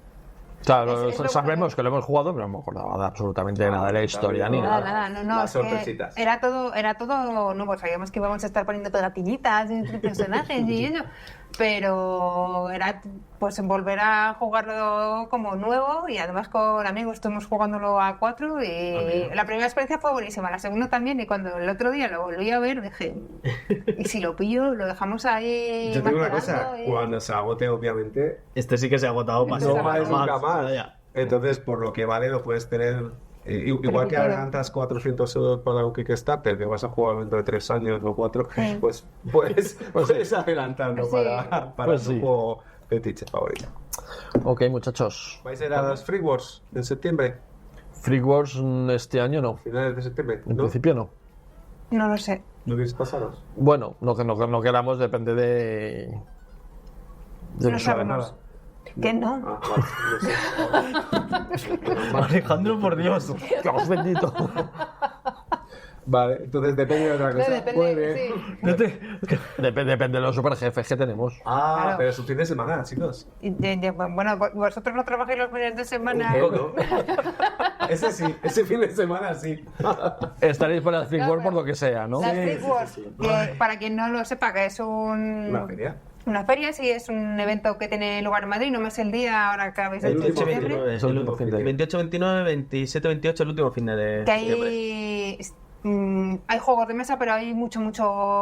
Claro, Es lo sabemos que lo hemos jugado, pero no me acordaba de absolutamente nada de la historia ni Nada, nada. no, Las es que sorpresitas. era todo nuevo, sabíamos que íbamos a estar poniendo pegatinitas entre personajes y eso, pero era pues volver a jugarlo como nuevo y además con amigos, estuvimos jugándolo a 4 y la primera experiencia fue buenísima, la segunda también y cuando el otro día lo volví a ver dije, y si lo pillo, lo dejamos ahí Yo tengo una cosa, macerando y- cuando se agote, obviamente, Este sí que se ha agotado para no se vale agotado. nunca más. Ya. Entonces, por lo que vale, lo puedes tener. Igual que claro. adelantas 400 euros para un Kickstarter, que vas a jugar dentro de 3 años o 4, Sí. pues puedes adelantarlo Sí. para Pues tu sí. juego fetiche favorito. Ok, muchachos. ¿Vais a ir a las Free Wars en septiembre? Free Wars este año no. Finales de septiembre, En ¿no? principio no. No lo sé. ¿No queréis pasaros? Bueno, no que no queramos, depende de No los sabemos. Que no. Ah, vale, no sé. Alejandro, por Dios. Dios bendito. Vale, entonces depende de otra cosa. Depende, Muy bien. sí. Depende de los super jefes que tenemos. Ah, Claro. pero es un fin de semana, chicos. Bueno, vosotros no trabajáis los fines de semana. No. Ese sí, ese fin de semana sí. Estaréis por las Free World por lo que sea, ¿no? Las Sí, Freak sí, Wars, sí, sí. que, para quien no lo sepa, que es Una feria. Una feria, sí, es un evento que tiene lugar en Madrid, no me sé el día, ahora que habéis El dicho último septiembre, 29, Es el último fin de- 28, 29, 27, 28, el último fin de que septiembre. hay juegos de mesa, pero hay mucho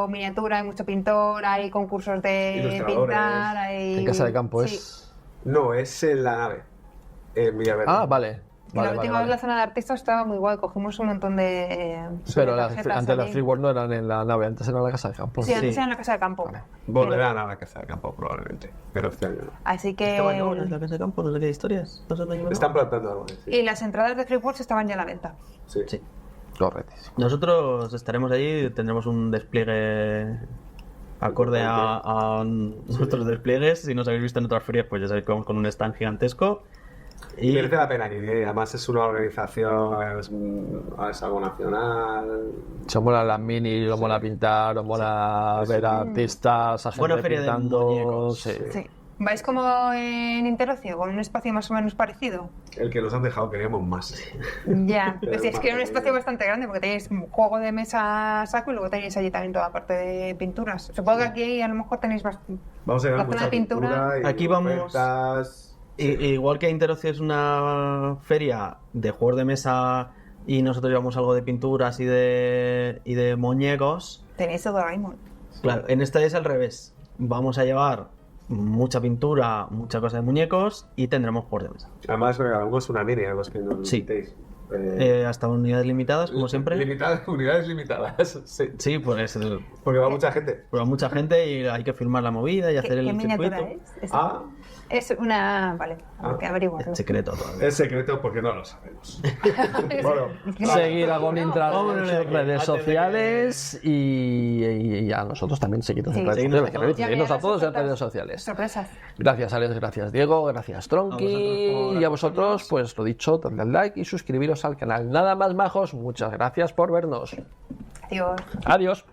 miniatura, hay mucho pintor, hay concursos de Ilustradores. pintar, hay... En Casa de Campo sí. es. No, es en la nave. En Villaverde. Ah, vale. Que la Vale, última vale, vez la vale. zona de artistas estaba muy guay, cogimos un montón de Pero de tarjetas antes las allí. Free World no eran en la nave, antes era en la Casa de Campo. Sí, antes Sí. era en la casa de campo. Volverán a la casa de campo probablemente. Pero este año no. Así que... Estaban ya ahora en la casa de campo, no sé qué historias. No sé dónde llevan. Están plantando algo. Sí. Y las entradas de Free Wars estaban ya a la venta. Sí. Sí. Correctísimo. Nosotros estaremos allí, tendremos un despliegue acorde a nuestros despliegues. Si nos habéis visto en otras ferias, pues ya sabéis que vamos con un stand gigantesco. Y merece la pena que además es una organización, es algo nacional. Se mola las mini, lo mola pintar, lo mola ver a artistas, a gente Buena feria de pintando. muñecos. Sí. Sí. ¿Vais como en Interocio, con un espacio más o menos parecido? El que nos han dejado queríamos más. Ya, Pero es que más era un espacio pequeño. bastante grande porque tenéis un juego de mesa saco y luego tenéis allí también toda la parte de pinturas. Supongo que aquí a lo mejor tenéis más... Vamos a La llevar zona mucha de pintura. pintura y Aquí vamos- ofertas. Igual que Interocio es una feria de juegos de mesa y nosotros llevamos algo de pinturas y de muñecos, Tenéis todo Doraemon. claro, en esta es al revés. Vamos a llevar mucha pintura, mucha cosa de muñecos y tendremos juegos de mesa. Además, regalamos una mini a los que nos Sí. invitéis. Hasta unidades limitadas, como siempre. Limitadas, unidades limitadas. Sí. Sí, pues Porque va mucha gente. va mucha gente y hay que filmar la movida y hacer ¿Qué el miniatura circuito. es? Ah, Es una... Vale, hay que averiguarlo. Es secreto todavía. es secreto porque no lo sabemos. Bueno, Seguir a Gonintra Vámonos en de sus aquí, redes antes de que- sociales y a nosotros también seguirnos en Sí, redes seguidnos sociales. a todos. Ya Seguirnos a verás todos en ofertas. redes sociales. Sorpresas. Gracias Alex, gracias Diego, gracias Tronky A vosotros por y a vosotros, pues lo dicho, dadle al like y suscribiros al canal. Nada más majos, muchas gracias por vernos. Adiós. Adiós.